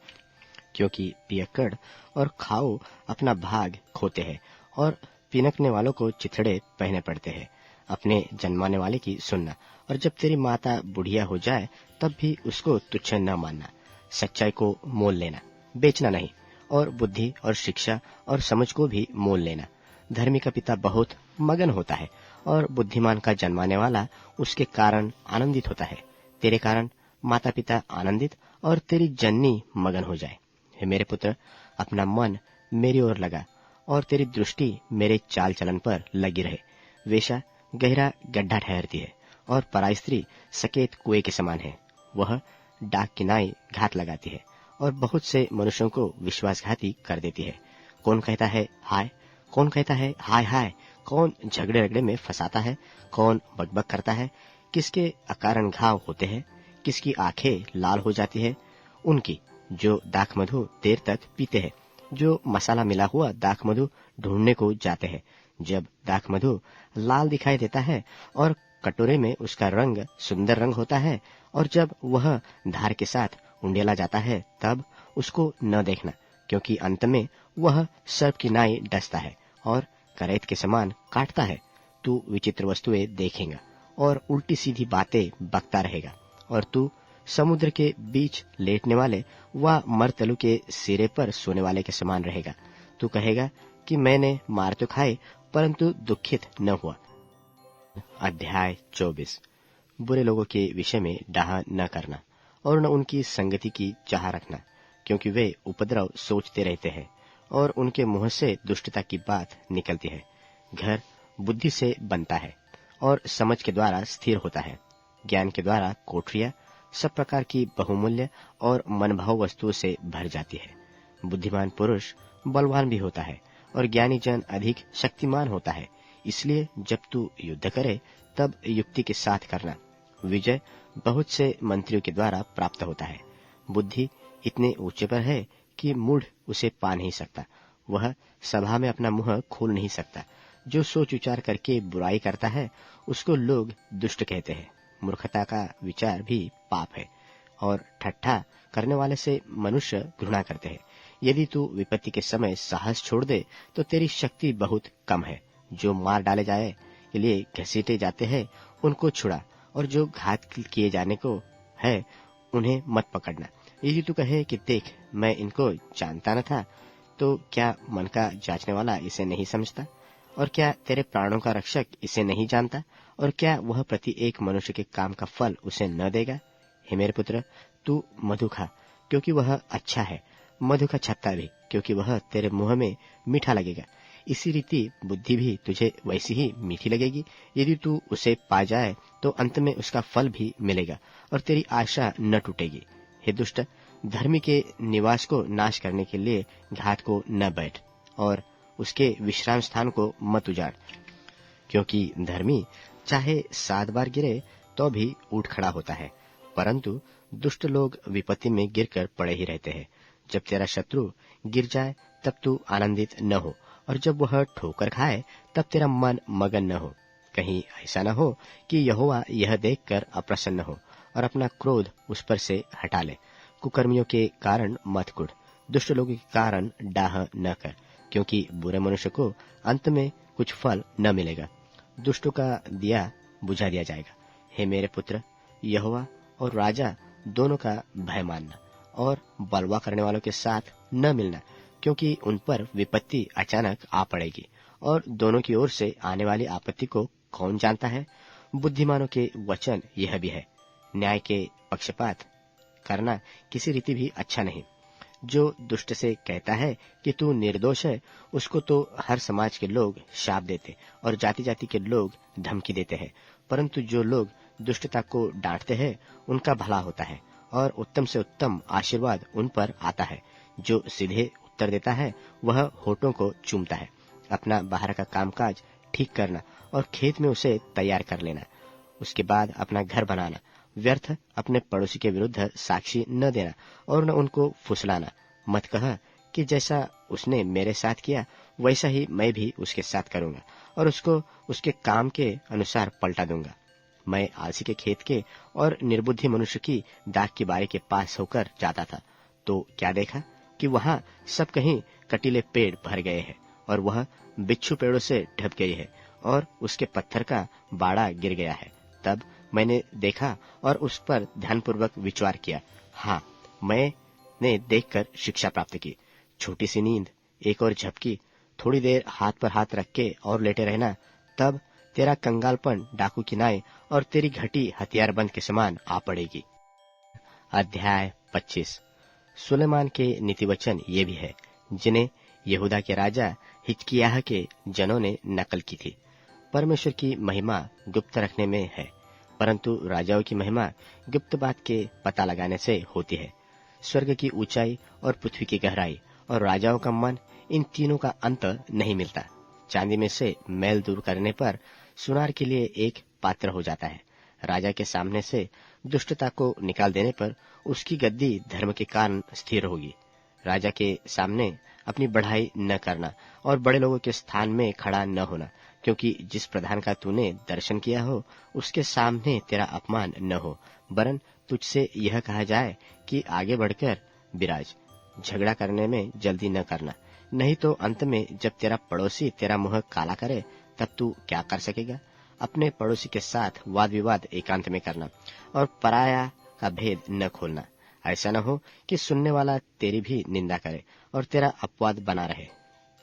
क्योंकि पियक्कड़ और खाओ अपना भाग खोते हैं, और पिनकने वालों को चिथड़े पहने पड़ते हैं। अपने जन्माने वाले की सुनना, और जब तेरी माता बुढ़िया हो जाए तब भी उसको तुच्छ न मानना। सच्चाई को मोल लेना, बेचना नहीं, और बुद्धि और शिक्षा और समझ को भी मोल लेना। धर्मी का पिता बहुत मगन होता है, और बुद्धिमान का जन्माने वाला उसके कारण आनंदित होता है। तेरे कारण माता पिता आनंदित और तेरी जननी मगन हो जाए। हे मेरे पुत्र, अपना मन मेरी ओर लगा, और तेरी दृष्टि मेरे चाल चलन पर लगी रहे। वेश्या गहरा गड्ढा ठहरती है, और पराई स्त्री सकेत कुएं के समान है। वह डाक किनाई घात लगाती है, और बहुत से मनुष्यों को विश्वासघाती कर देती है। कौन कहता है हाय, कौन कहता है हाय हाय, कौन झगड़े रगड़े में फंसाता है, कौन बकबक करता है, किसके अकारण घाव होते हैं, किसकी आंखें लाल हो जाती है। उनकी जो दाख मधु देर तक पीते हैं, जो मसाला मिला हुआ दाख मधु ढूंढने को जाते हैं। जब दाख मधु लाल दिखाई देता है और कटोरे में उसका रंग सुंदर रंग होता है, और जब वह धार के साथ उंडेला जाता है तब उसको न देखना, क्योंकि अंत में वह सर्प की नाई डसता है और करैत के समान काटता है। तू विचित्र वस्तुएं देखेगा और उल्टी सीधी बातें बकता रहेगा, और तू समुद्र के बीच लेटने वाले व मरतलु के सिरे पर सोने वाले के समान रहेगा। तू कहेगा कि मैंने मार तो खाए, परंतु दुखित न हुआ। अध्याय 24। बुरे लोगों के विषय में डाह न करना, और न उनकी संगति की चाह रखना, क्योंकि वे उपद्रव सोचते रहते हैं, और उनके मुंह से दुष्टता की बात निकलती है। घर बुद्धि से बनता है, और समझ के द्वारा स्थिर होता है। ज्ञान के द्वारा कोठरियां सब प्रकार की बहुमूल्य और मनभाव वस्तुओं से भर जाती है। बुद्धिमान पुरुष बलवान भी होता है, और ज्ञानी जन अधिक शक्तिमान होता है। इसलिए जब तू युद्ध करे तब युक्ति के साथ करना। विजय बहुत से मंत्रियों के द्वारा प्राप्त होता है। बुद्धि इतने ऊंचे पर है कि मूढ़ उसे पा नहीं सकता। वह सभा में अपना मुंह खोल नहीं सकता। जो सोच विचार करके बुराई करता है उसको लोग दुष्ट कहते हैं। मूर्खता का विचार भी पाप है, और ठट्ठा करने वाले से मनुष्य घृणा करते हैं। यदि तू विपत्ति के समय साहस छोड़ दे तो तेरी शक्ति बहुत कम है। जो मार डाले जाए के लिए घसीटे जाते हैं उनको छुड़ा, और जो घात किए जाने को है उन्हें मत पकड़ना। यदि तू कहे कि देख, मैं इनको जानता न था, तो क्या मन का जांचने वाला इसे नहीं समझता? और क्या तेरे प्राणों का रक्षक इसे नहीं जानता? और क्या वह प्रति एक मनुष्य के काम का फल उसे न देगा? हे मेरे पुत्र, तू मधु खा, क्योंकि वह अच्छा है। मधु का छत्ता भी, क्योंकि वह तेरे मुंह में मीठा लगेगा। इसी रीति बुद्धि भी तुझे वैसी ही मीठी लगेगी। यदि तू उसे पा जाए तो अंत में उसका फल भी मिलेगा, और तेरी आशा न टूटेगी। हे दुष्ट, धर्मी के निवास को नाश करने के लिए घात को न बैठ, और उसके विश्राम स्थान को मत उजाड़, क्योंकि धर्मी चाहे 7 बार गिरे तो भी उठ खड़ा होता है, परंतु दुष्ट लोग विपत्ति में गिरकर पड़े ही रहते हैं। जब तेरा शत्रु गिर जाए तब तू आनंदित न हो, और जब वह ठोकर खाए तब तेरा मन मगन न हो। कहीं ऐसा न हो कि यहोवा यह देखकर अप्रसन्न हो और अपना क्रोध उस पर से हटा ले। कुकर्मियों के कारण मत कुढ़, दुष्ट लोगों के कारण डाह न कर, क्योंकि बुरे मनुष्य को अंत में कुछ फल न मिलेगा। दुष्टों का दिया बुझा दिया जाएगा। हे मेरे पुत्र, यहोवा और राजा दोनों का भय मानना, और बलवा करने वालों के साथ न मिलना, क्योंकि उन पर विपत्ति अचानक आ पड़ेगी, और दोनों की ओर से आने वाली आपत्ति को कौन जानता है? बुद्धिमानों के वचन यह भी है, न्याय के पक्षपात करना किसी रीति भी अच्छा नहीं। जो दुष्ट से कहता है कि तू निर्दोष है, उसको तो हर समाज के लोग शाप देते और जाति जाति के लोग धमकी देते हैं, परंतु जो लोग दुष्टता को डांटते हैं उनका भला होता है, और उत्तम से उत्तम आशीर्वाद उन पर आता है। जो सीधे उत्तर देता है वह होठों को चूमता है। अपना बाहर का कामकाज ठीक करना और खेत में उसे तैयार कर लेना, उसके बाद अपना घर बनाना, व्यर्थ अपने पड़ोसी के विरुद्ध साक्षी न देना और न उनको फुसलाना। मत कह कि जैसा उसने मेरे साथ किया वैसा ही मैं भी उसके साथ करूंगा और उसको उसके काम के अनुसार पलटा दूंगा। मैं आलसी के खेत के और निर्बुद्धि मनुष्य की दाख की बारी के पास होकर जाता था, तो क्या देखा कि वहां सब कहीं कटीले पेड़ भर गए हैं और वह बिच्छू पेड़ों से ढक गई है और उसके पत्थर का बाड़ा गिर गया है। तब मैंने देखा और उस पर ध्यानपूर्वक विचार किया। हाँ, मैंने देखकर शिक्षा प्राप्त की। छोटी सी नींद, एक और झपकी, थोड़ी देर हाथ पर हाथ रख के और लेटे रहना, तब तेरा कंगालपन डाकू की नाई और तेरी घटी हथियारबंद के समान आ पड़ेगी। अध्याय 25। सुलेमान के नीतिवचन ये भी है जिन्हें यहूदा के राजा हिजकिय्याह के जनों ने नकल की थी। परमेश्वर की महिमा गुप्त रखने में है, परंतु राजाओं की महिमा गुप्त बात के पता लगाने से होती है। स्वर्ग की ऊंचाई और पृथ्वी की गहराई और राजाओं का मन, इन तीनों का अंत नहीं मिलता। चांदी में से मैल दूर करने पर सुनार के लिए एक पात्र हो जाता है। राजा के सामने से दुष्टता को निकाल देने पर उसकी गद्दी धर्म के कारण स्थिर होगी। राजा के सामने अपनी बढ़ाई न करना और बड़े लोगों के स्थान में खड़ा न होना, क्योंकि जिस प्रधान का तूने दर्शन किया हो उसके सामने तेरा अपमान न हो, वरन तुझसे यह कहा जाए कि आगे बढ़कर विराज। झगड़ा करने में जल्दी न करना, नहीं तो अंत में जब तेरा पड़ोसी तेरा मुंह काला करे तब तू क्या कर सकेगा। अपने पड़ोसी के साथ वाद विवाद एकांत में करना और पराया का भेद न खोलना। ऐसा न हो कि सुनने वाला तेरी भी निंदा करे और तेरा अपवाद बना रहे।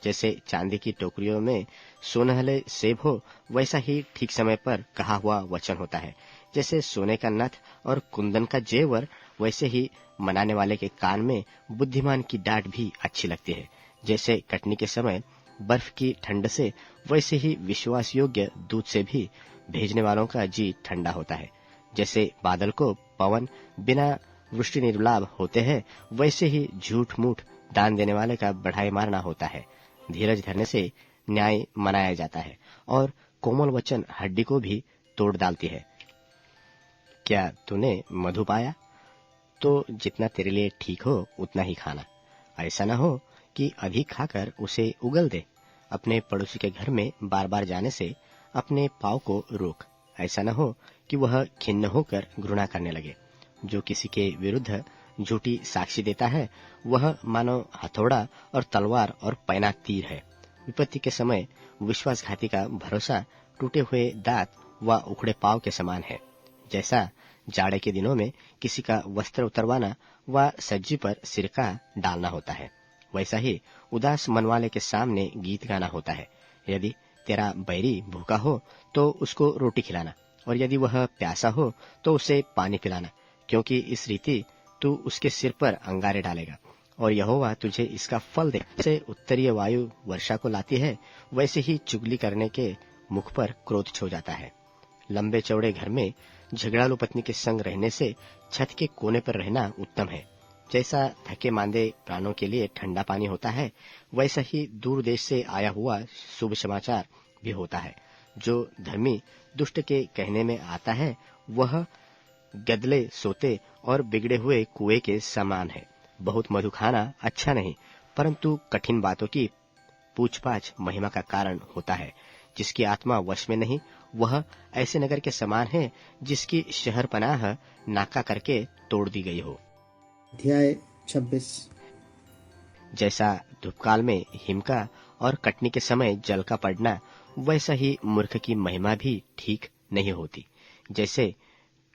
जैसे चांदी की टोकरियों में सोनहले सेब हो, वैसा ही ठीक समय पर कहा हुआ वचन होता है। जैसे सोने का नथ और कुंदन का जेवर, वैसे ही मनाने वाले के कान में बुद्धिमान की डांट भी अच्छी लगती है। जैसे कटनी के समय बर्फ की ठंड से, वैसे ही विश्वास योग्य दूध से भी भेजने वालों का जी ठंडा होता है। जैसे बादल को पवन बिना वृष्टि निर्लाभ होते हैं, वैसे ही झूठ मूठ दान देने वाले का बढ़ाई मारना होता है। धीरज धरने से न्याय मनाया जाता है और कोमल वचन हड्डी को भी तोड़ डालती है। क्या तूने मधु पाया? तो जितना तेरे लिए ठीक हो उतना ही खाना। ऐसा न हो कि अधिक खाकर उसे उगल दे। अपने पड़ोसी के घर में बार बार जाने से अपने पाँव को रोक। ऐसा न हो कि वह खिन्न होकर घृणा करने लगे। जो किसी के विरुद्ध झूठी साक्षी देता है वह मानो हथौड़ा और तलवार और पैना तीर है। विपत्ति के समय विश्वासघाती का भरोसा टूटे हुए दांत व उखड़े पाँव के समान है। जैसा जाड़े के दिनों में किसी का वस्त्र उतरवाना व सज्जी पर सिरका डालना होता है, वैसा ही उदास मन वाले के सामने गीत गाना होता है। यदि तेरा बैरी भूखा हो तो उसको रोटी खिलाना, और यदि वह प्यासा हो तो उसे पानी पिलाना, क्योंकि इस रीति तू उसके सिर पर अंगारे डालेगा और यहोवा तुझे इसका फल दे। जैसे उत्तरीय वायु वर्षा को लाती है, वैसे ही चुगली करने के मुख पर क्रोध छो जाता है। लंबे चौड़े घर में झगड़ालू पत्नी के संग रहने से छत के कोने पर रहना उत्तम है। जैसा थके मांदे प्राणों के लिए ठंडा पानी होता है, वैसा ही दूर देश से आया हुआ शुभ समाचार भी होता है। जो धर्मी दुष्ट के कहने में आता है वह गदले सोते और बिगड़े हुए कुएं के समान है। बहुत मधु खाना अच्छा नहीं, परंतु कठिन बातों की पूछपाछ महिमा का कारण होता है। जिसकी आत्मा वश में नहीं, वह ऐसे नगर के समान है जिसकी शहर पनाह नाका करके तोड़ दी गई हो। अध्याय 26। जैसा धूपकाल में हिमका और कटनी के समय जल का पड़ना, वैसा ही मूर्ख की महिमा भी ठीक नहीं होती। जैसे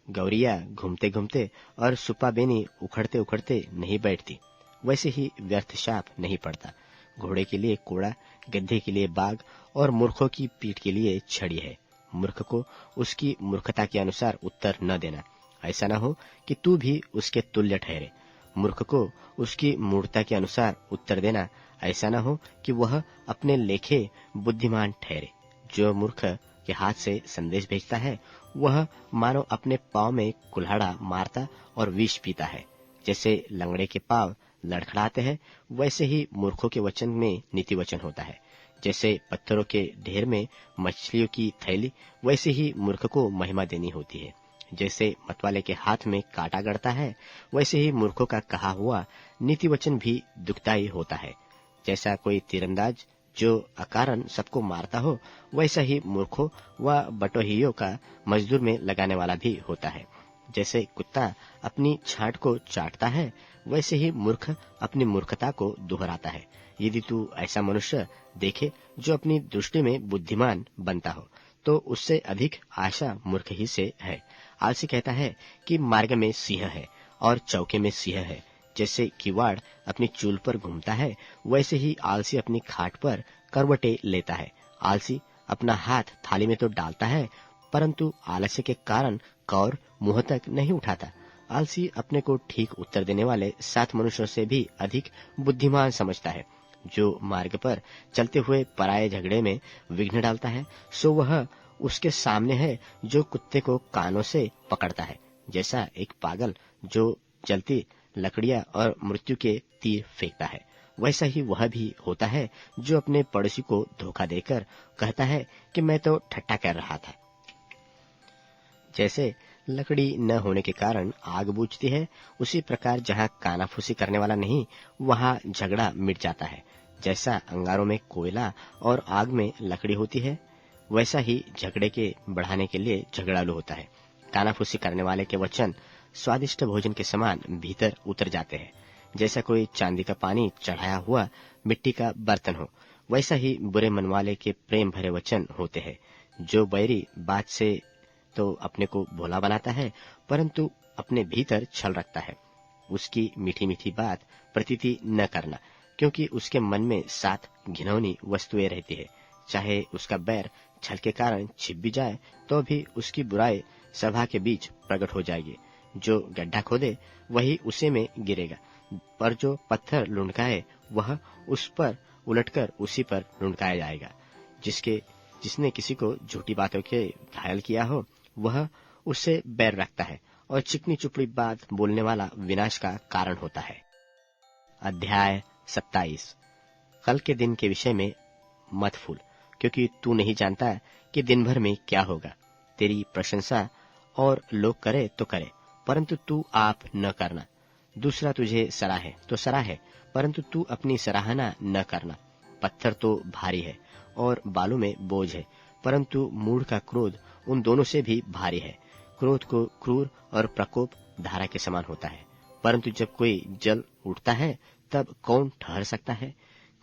गौरिया घूमते घूमते और सुपा बेनी उखड़ते उखड़ते नहीं बैठती, वैसे ही व्यर्थ शाप नहीं पड़ता। घोड़े के लिए कोड़ा, गड्ढे के लिए बाग और मूर्खों की पीठ के लिए छड़ी है। मूर्ख को उसकी मूर्खता के अनुसार उत्तर न देना, ऐसा न हो कि तू भी उसके तुल्य ठहरे। मूर्ख को उसकी मूर्खता के अनुसार उत्तर देना, ऐसा न हो कि वह अपने लेखे बुद्धिमान ठहरे। जो मूर्ख के हाथ से संदेश भेजता है वह मानो अपने पाँव में कुल्हाड़ा मारता और विष पीता है। जैसे लंगड़े के पाँव लड़खड़ाते हैं, वैसे ही मूर्खों के वचन में नीति वचन होता है। जैसे पत्थरों के ढेर में मछलियों की थैली, वैसे ही मूर्ख को महिमा देनी होती है। जैसे मतवाले के हाथ में कांटा गड़ता है, वैसे ही मूर्खों का कहा हुआ नीति वचन भी दुखदायी होता है। जैसा कोई तीरंदाज जो अकारण सबको मारता हो, वैसा ही मूर्खों व बटोहियों का मजदूर में लगाने वाला भी होता है। जैसे कुत्ता अपनी छांट को चाटता है, वैसे ही मूर्ख अपनी मूर्खता को दोहराता है। यदि तू ऐसा मनुष्य देखे जो अपनी दृष्टि में बुद्धिमान बनता हो, तो उससे अधिक आशा मूर्ख ही से है। आलसी कहता है कि मार्ग में सिंह है और चौके में सिंह है। जैसे किवाड़ अपनी चूल पर घूमता है, वैसे ही आलसी अपनी खाट पर करवटे लेता है। आलसी अपना हाथ थाली में तो डालता है, परंतु आलस्य के कारण कौर मुंह तक नहीं उठाता। आलसी अपने को ठीक उत्तर देने वाले 7 मनुष्यों से भी अधिक बुद्धिमान समझता है। जो मार्ग पर चलते हुए पराये झगड़े में विघ्न डालता है, सो वह उसके सामने है जो कुत्ते को कानों से पकड़ता है। जैसा एक पागल जो जलती लकड़ियां और मृत्यु के तीर फेंकता है, वैसा ही वह भी होता है जो अपने पड़ोसी को धोखा देकर कहता है कि मैं तो ठट्टा कर रहा था। जैसे लकड़ी न होने के कारण आग बुझती है, उसी प्रकार जहाँ कानाफूसी करने वाला नहीं, वहाँ झगड़ा मिट जाता है। जैसा अंगारों में कोयला और आग में लकड़ी होती है, वैसा ही झगड़े के बढ़ाने के लिए झगड़ालू होता है। कानाफूसी करने वाले के वचन स्वादिष्ट भोजन के समान भीतर उतर जाते हैं। जैसा कोई चांदी का पानी चढ़ाया हुआ मिट्टी का बर्तन हो, वैसा ही बुरे मन वाले के प्रेम भरे वचन होते हैं। जो बैरी बात से तो अपने को भोला बनाता है, परंतु अपने भीतर छल रखता है। उसकी मीठी मीठी बात प्रतीति न करना, क्योंकि उसके मन में 7 घिनौनी वस्तुएं रहती है। चाहे उसका बैर छल के कारण छिप भी जाए, तो भी उसकी बुराई सभा के बीच प्रकट हो जाएगी। जो गड्ढा खोदे वही उसी में गिरेगा, पर जो पत्थर लुढ़काए वह उस पर उलटकर उसी पर लुढ़काया जाएगा। जिसने किसी को झूठी बातों के घायल किया हो, वह उससे बैर रखता है, और चिकनी चुपड़ी बात बोलने वाला विनाश का कारण होता है। अध्याय 27। कल के दिन के विषय में मत फूल, क्योंकि तू नहीं जानता कि दिन भर में क्या होगा। तेरी प्रशंसा और लोग करे तो करे, परंतु तू आप न करना। दूसरा तुझे सराहे तो सराहे, परंतु तू अपनी सराहना न करना। पत्थर तो भारी है और बालू में बोझ है, परंतु मूढ़ का क्रोध उन दोनों से भी भारी है। क्रोध को क्रूर और प्रकोप धारा के समान होता है, परंतु जब कोई जल उठता है तब कौन ठहर सकता है।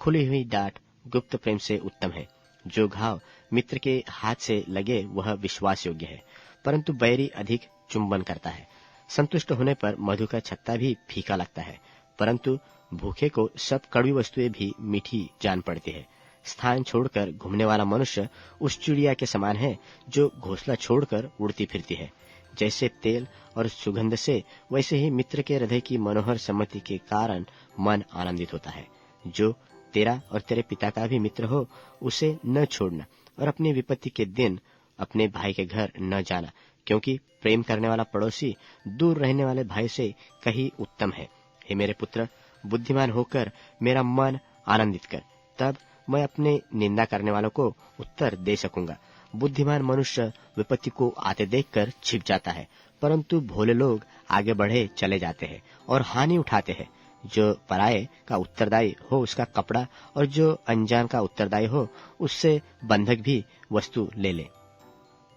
खुली हुई डांट गुप्त प्रेम से उत्तम है। जो घाव मित्र के हाथ से लगे वह विश्वास योग्य है, परंतु बैरी अधिक चुंबन करता है। संतुष्ट होने पर मधु का छत्ता भी फीका लगता है, परंतु भूखे को सब कड़वी वस्तुएं भी मीठी जान पड़ती है। स्थान छोड़कर घूमने वाला मनुष्य उस चिड़िया के समान है जो घोंसला छोड़कर उड़ती फिरती है। जैसे तेल और सुगंध से, वैसे ही मित्र के हृदय की मनोहर सम्मति के कारण मन आनंदित होता है। जो तेरा और तेरे पिता का भी मित्र हो, उसे न छोड़ना, और अपनी विपत्ति के दिन अपने भाई के घर न जाना, क्योंकि प्रेम करने वाला पड़ोसी दूर रहने वाले भाई से कहीं उत्तम है। हे मेरे पुत्र, बुद्धिमान होकर मेरा मन आनंदित कर, तब मैं अपने निंदा करने वालों को उत्तर दे सकूंगा। बुद्धिमान मनुष्य विपत्ति को आते देखकर छिप जाता है, परंतु भोले लोग आगे बढ़े चले जाते हैं और हानि उठाते हैं। जो पराये का उत्तरदायी हो उसका कपड़ा, और जो अनजान का उत्तरदायी हो उससे बंधक भी वस्तु ले ले।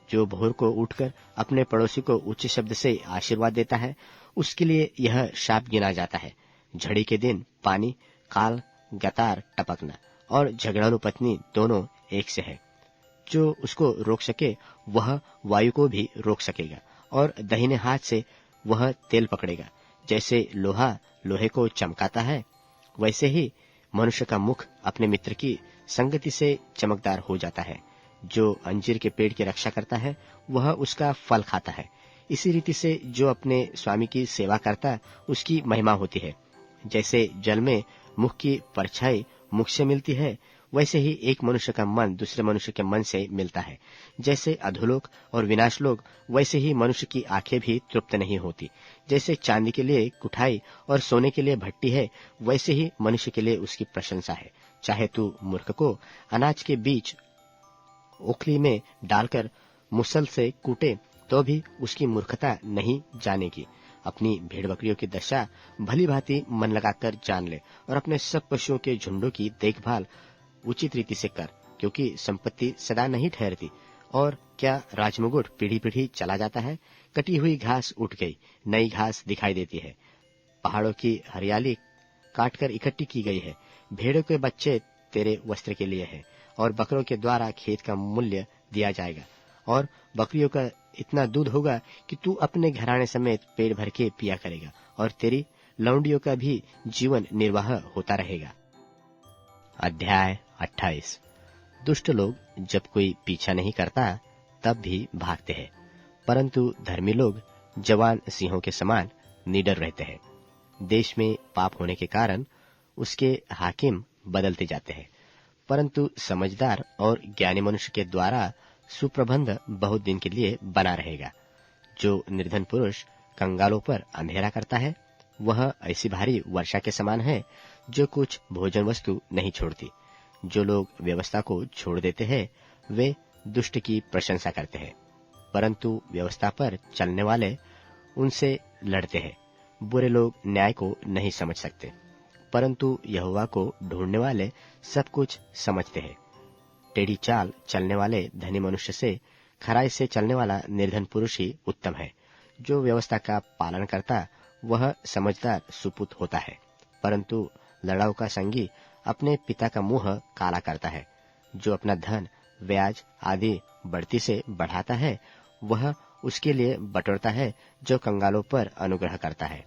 जो भोर को उठकर अपने पड़ोसी को उच्च शब्द से आशीर्वाद देता है, उसके लिए यह शाप गिना जाता है। झड़ी के दिन पानी, काल गतार टपकना और झगड़ालू पत्नी दोनों एक से है। जो उसको रोक सके वह वायु को भी रोक सकेगा, और दाहिने हाथ से वह तेल पकड़ेगा। जैसे लोहा लोहे को चमकाता है, वैसे ही मनुष्य का मुख अपने मित्र की संगति से चमकदार हो जाता है। जो अंजीर के पेड़ की रक्षा करता है, वह उसका फल खाता है। इसी रीति से जो अपने स्वामी की सेवा करता, उसकी महिमा होती है। जैसे जल में मुख की परछाई मुख से मिलती है, वैसे ही एक मनुष्य का मन दूसरे मनुष्य के मन से मिलता है। जैसे अधोलोक और विनाशलोक, वैसे ही मनुष्य की आंखें भी तृप्त नहीं होती। जैसे चांदी के लिए कुठाई और सोने के लिए भट्टी है, वैसे ही मनुष्य के लिए उसकी प्रशंसा है। चाहे तू मूर्ख को अनाज के बीच ओखली में डालकर मुसल से कूटे, तो भी उसकी मूर्खता नहीं जानेगी। अपनी भेड़ बकरियों की दशा भली भांति मन लगाकर जान ले और अपने सब पशुओं के झुंडों की देखभाल उचित रीति से कर, क्योंकि संपत्ति सदा नहीं ठहरती। और क्या राजमुकुट पीढ़ी पीढ़ी चला जाता है? कटी हुई घास उठ गई, नई घास दिखाई देती है। पहाड़ों की हरियाली काटकर इकट्ठी की गई है। भेड़ों के बच्चे तेरे वस्त्र के लिए है और बकरों के द्वारा खेत का मूल्य दिया जाएगा। और बकरियों का इतना दूध होगा कि तू अपने घराने समेत पेट भर के पिया करेगा और तेरी लौंडियों का भी जीवन निर्वाह होता रहेगा। अध्याय 28। दुष्ट लोग जब कोई पीछा नहीं करता तब भी भागते हैं, परंतु धर्मी लोग जवान सिंहों के समान निडर रहते हैं। देश में पाप होने के कारण उसके हाकिम बदलते जाते हैं, परंतु समझदार और ज्ञानी मनुष्य के द्वारा सुप्रबंध बहुत दिन के लिए बना रहेगा। जो निर्धन पुरुष कंगालों पर अंधेरा करता है, वह ऐसी भारी वर्षा के समान है जो कुछ भोजन वस्तु नहीं छोड़ती। जो लोग व्यवस्था को छोड़ देते हैं, वे दुष्ट की प्रशंसा करते हैं, परंतु व्यवस्था पर चलने वाले उनसे लड़ते हैं। बुरे लोग न्याय को नहीं समझ सकते, परंतु यहोवा को ढूंढने वाले सब कुछ समझते हैं। टेढ़ी चाल चलने वाले धनी मनुष्य से खराई से चलने वाला निर्धन पुरुष ही उत्तम है। जो व्यवस्था का पालन करता वह समझदार सुपुत होता है, परंतु लड़ाऊ का संगी अपने पिता का मुंह काला करता है। जो अपना धन ब्याज आदि बढ़ती से बढ़ाता है, वह उसके लिए बटोरता है जो कंगालों पर अनुग्रह करता है।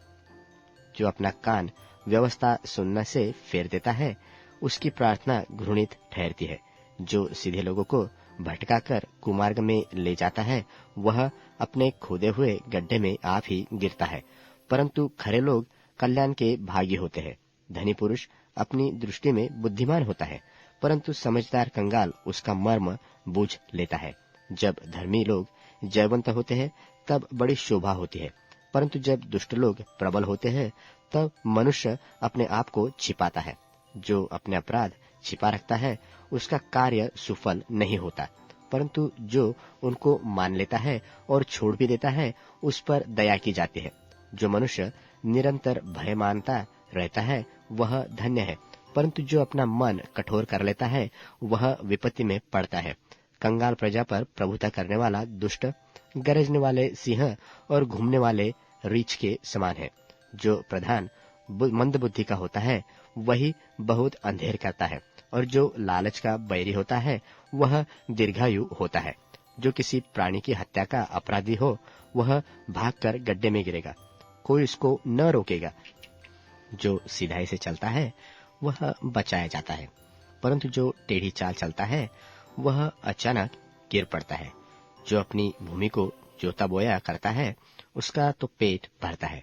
जो अपना कान व्यवस्था सुनने से फेर देता है, उसकी प्रार्थना घृणित ठहरती है। जो सीधे लोगों को भटकाकर कुमार्ग में ले जाता है, वह अपने खोदे हुए गड्ढे में आप ही गिरता है, परंतु खरे लोग कल्याण के भागी होते हैं। धनी पुरुष अपनी दृष्टि में बुद्धिमान होता है, परंतु समझदार कंगाल उसका मर्म बूझ लेता है। जब धर्मी लोग जयवंत होते हैं तब बड़ी शोभा होती है, परंतु जब दुष्ट लोग प्रबल होते हैं तब मनुष्य अपने आप को छिपाता है। जो अपने अपराध छिपा रखता है उसका कार्य सुफल नहीं होता, परंतु जो उनको मान लेता है और छोड़ भी देता है उस पर दया की जाती है। जो मनुष्य निरंतर भय मानता रहता है वह धन्य है, परंतु जो अपना मन कठोर कर लेता है वह विपत्ति में पड़ता है। कंगाल प्रजा पर प्रभुता करने वाला दुष्ट गरजने वाले सिंह और घूमने वाले रीछ के समान है। जो प्रधान मंद बुद्धि का होता है वही बहुत अंधेर करता है, और जो लालच का बैरी होता है वह दीर्घायु होता है। जो किसी प्राणी की हत्या का अपराधी हो वह भागकर गड्ढे में गिरेगा, कोई उसको न रोकेगा। जो सीधाई से चलता है वह बचाया जाता है, परंतु जो टेढ़ी चाल चलता है वह अचानक गिर पड़ता है। जो अपनी भूमि को जोता बोया करता है उसका तो पेट भरता है,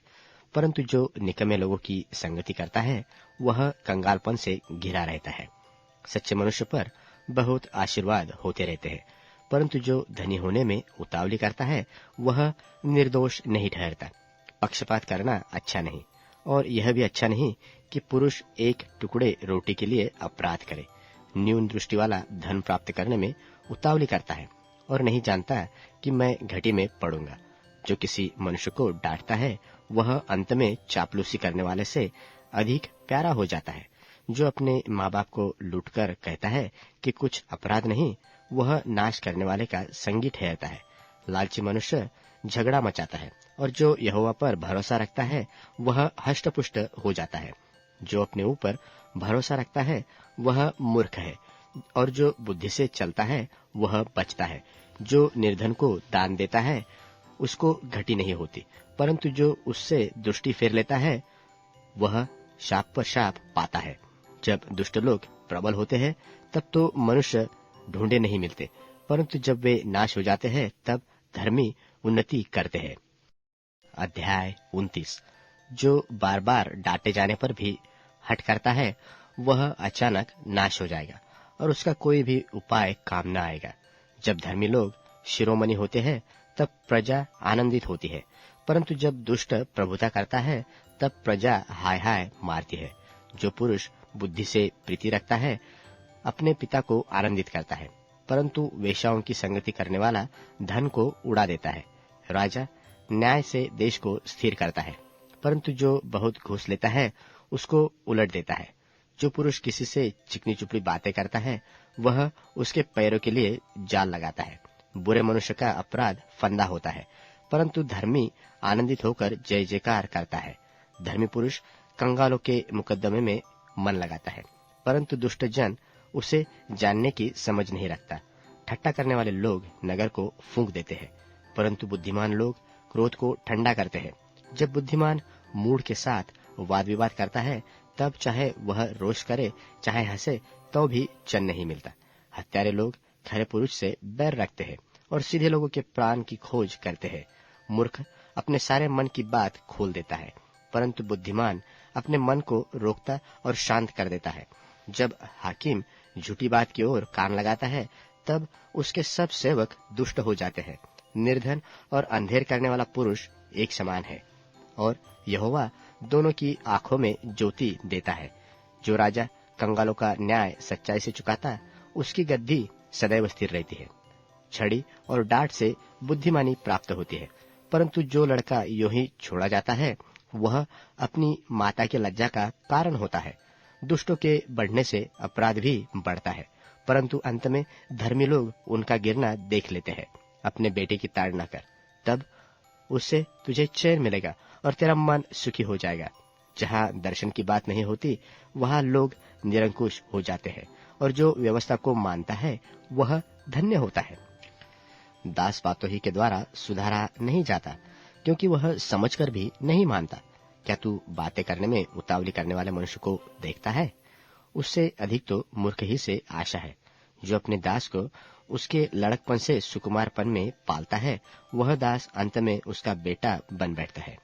परंतु जो निकम्मे लोगों की संगति करता है वह कंगालपन से घिरा रहता है। सच्चे मनुष्य पर बहुत आशीर्वाद होते रहते हैं, परंतु जो धनी होने में उतावली करता है वह निर्दोष नहीं ठहरता। पक्षपात करना अच्छा नहीं, और यह भी अच्छा नहीं कि पुरुष एक टुकड़े रोटी के लिए अपराध करे। न्यून दृष्टि वाला धन प्राप्त करने में उतावली करता है और नहीं जानता कि मैं घटी में पड़ूंगा। जो किसी मनुष्य को डांटता है वह अंत में चापलूसी करने वाले से अधिक प्यारा हो जाता है। जो अपने माँ बाप को लूटकर कहता है कि कुछ अपराध नहीं, वह नाश करने वाले का संगी ठहरता है। लालची मनुष्य झगड़ा मचाता है, और जो यहोवा पर भरोसा रखता है वह हष्टपुष्ट हो जाता है। जो अपने ऊपर भरोसा रखता है वह मूर्ख है, और जो बुद्धि से चलता है वह बचता है। जो निर्धन को दान देता है उसको घटी नहीं होती, परंतु जो उससे दृष्टि फेर लेता है वह शाप पर शाप पाता है। जब दुष्ट लोग प्रबल होते हैं तब तो मनुष्य ढूंढे नहीं मिलते, परंतु जब वे नाश हो जाते हैं तब धर्मी उन्नति करते हैं। अध्याय 29। जो बार बार डांटे जाने पर भी हट करता है वह अचानक नाश हो जाएगा, और उसका कोई भी उपाय काम न आएगा। जब धर्मी लोग शिरोमणि होते हैं तब प्रजा आनंदित होती है, परंतु जब दुष्ट प्रभुता करता है तब प्रजा हाय हाय मारती है। जो पुरुष बुद्धि से प्रीति रखता है अपने पिता को आनंदित करता है, परंतु वेश्याओं की संगति करने वाला धन को उड़ा देता है। राजा न्याय से देश को स्थिर करता है, परंतु जो बहुत घूस लेता है उसको उलट देता है। जो पुरुष किसी से चिकनी चुपड़ी बातें करता है वह उसके पैरों के लिए जाल लगाता है। बुरे मनुष्य का अपराध फंदा होता है, परंतु धर्मी आनंदित होकर जय जयकार करता है। धर्मी पुरुष कंगालों के मुकदमे में मन लगाता है, परंतु दुष्ट जन उसे जानने की समझ नहीं रखता। ठट्टा करने वाले लोग नगर को फूंक देते हैं, परंतु बुद्धिमान लोग क्रोध को ठंडा करते हैं। जब बुद्धिमान मूढ़ के साथ वाद विवाद करता है तब चाहे वह रोष करे चाहे हंसे तो भी चैन नहीं मिलता। हत्यारे लोग खरे पुरुष से बैर रखते हैं और सीधे लोगों के प्राण की खोज करते हैं। मूर्ख अपने सारे मन की बात खोल देता है, परंतु बुद्धिमान अपने मन को रोकता और शांत कर देता है। जब हाकिम झूठी बात की ओर कान लगाता है तब उसके सब सेवक दुष्ट हो जाते हैं। निर्धन और अंधेर करने वाला पुरुष एक समान है, और यहोवा दोनों की आंखों में ज्योति देता है। जो राजा कंगालों का न्याय सच्चाई से चुकाता उसकी गद्दी सदैव स्थिर रहती है। छड़ी और डांट से बुद्धिमानी प्राप्त होती है, परंतु जो लड़का यूं ही छोड़ा जाता है वह अपनी माता की लज्जा का कारण होता है। दुष्टों के बढ़ने से अपराध भी बढ़ता है, परंतु अंत में धर्मी लोग उनका गिरना देख लेते हैं। अपने बेटे की ताड़ना कर, तब उससे तुझे चैन मिलेगा और तेरा मन सुखी हो जाएगा। जहाँ दर्शन की बात नहीं होती वहाँ लोग निरंकुश हो जाते हैं, और जो व्यवस्था को मानता है वह धन्य होता है। दास बातों ही के द्वारा सुधारा नहीं जाता, क्योंकि वह समझकर भी नहीं मानता। क्या तू बातें करने में उतावली करने वाले मनुष्य को देखता है? उससे अधिक तो मूर्ख ही से आशा है। जो अपने दास को उसके लड़कपन से सुकुमारपन में पालता है वह दास अंत में उसका बेटा बन बैठता है।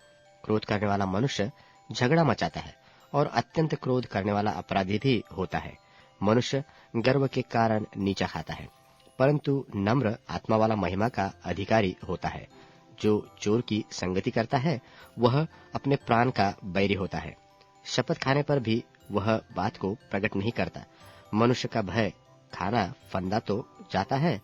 क्रोध करने वाला मनुष्य झगड़ा मचाता है, और अत्यंत क्रोध करने वाला अपराधी भी होता है। मनुष्य गर्व के कारण नीचा खाता है, परंतु नम्र आत्मा वाला महिमा का अधिकारी होता है। जो चोर की संगति करता है वह अपने प्राण का बैरी होता है। शपथ खाने पर भी वह बात को प्रकट नहीं करता। मनुष्य का भय खाना फंदा तो जाता है,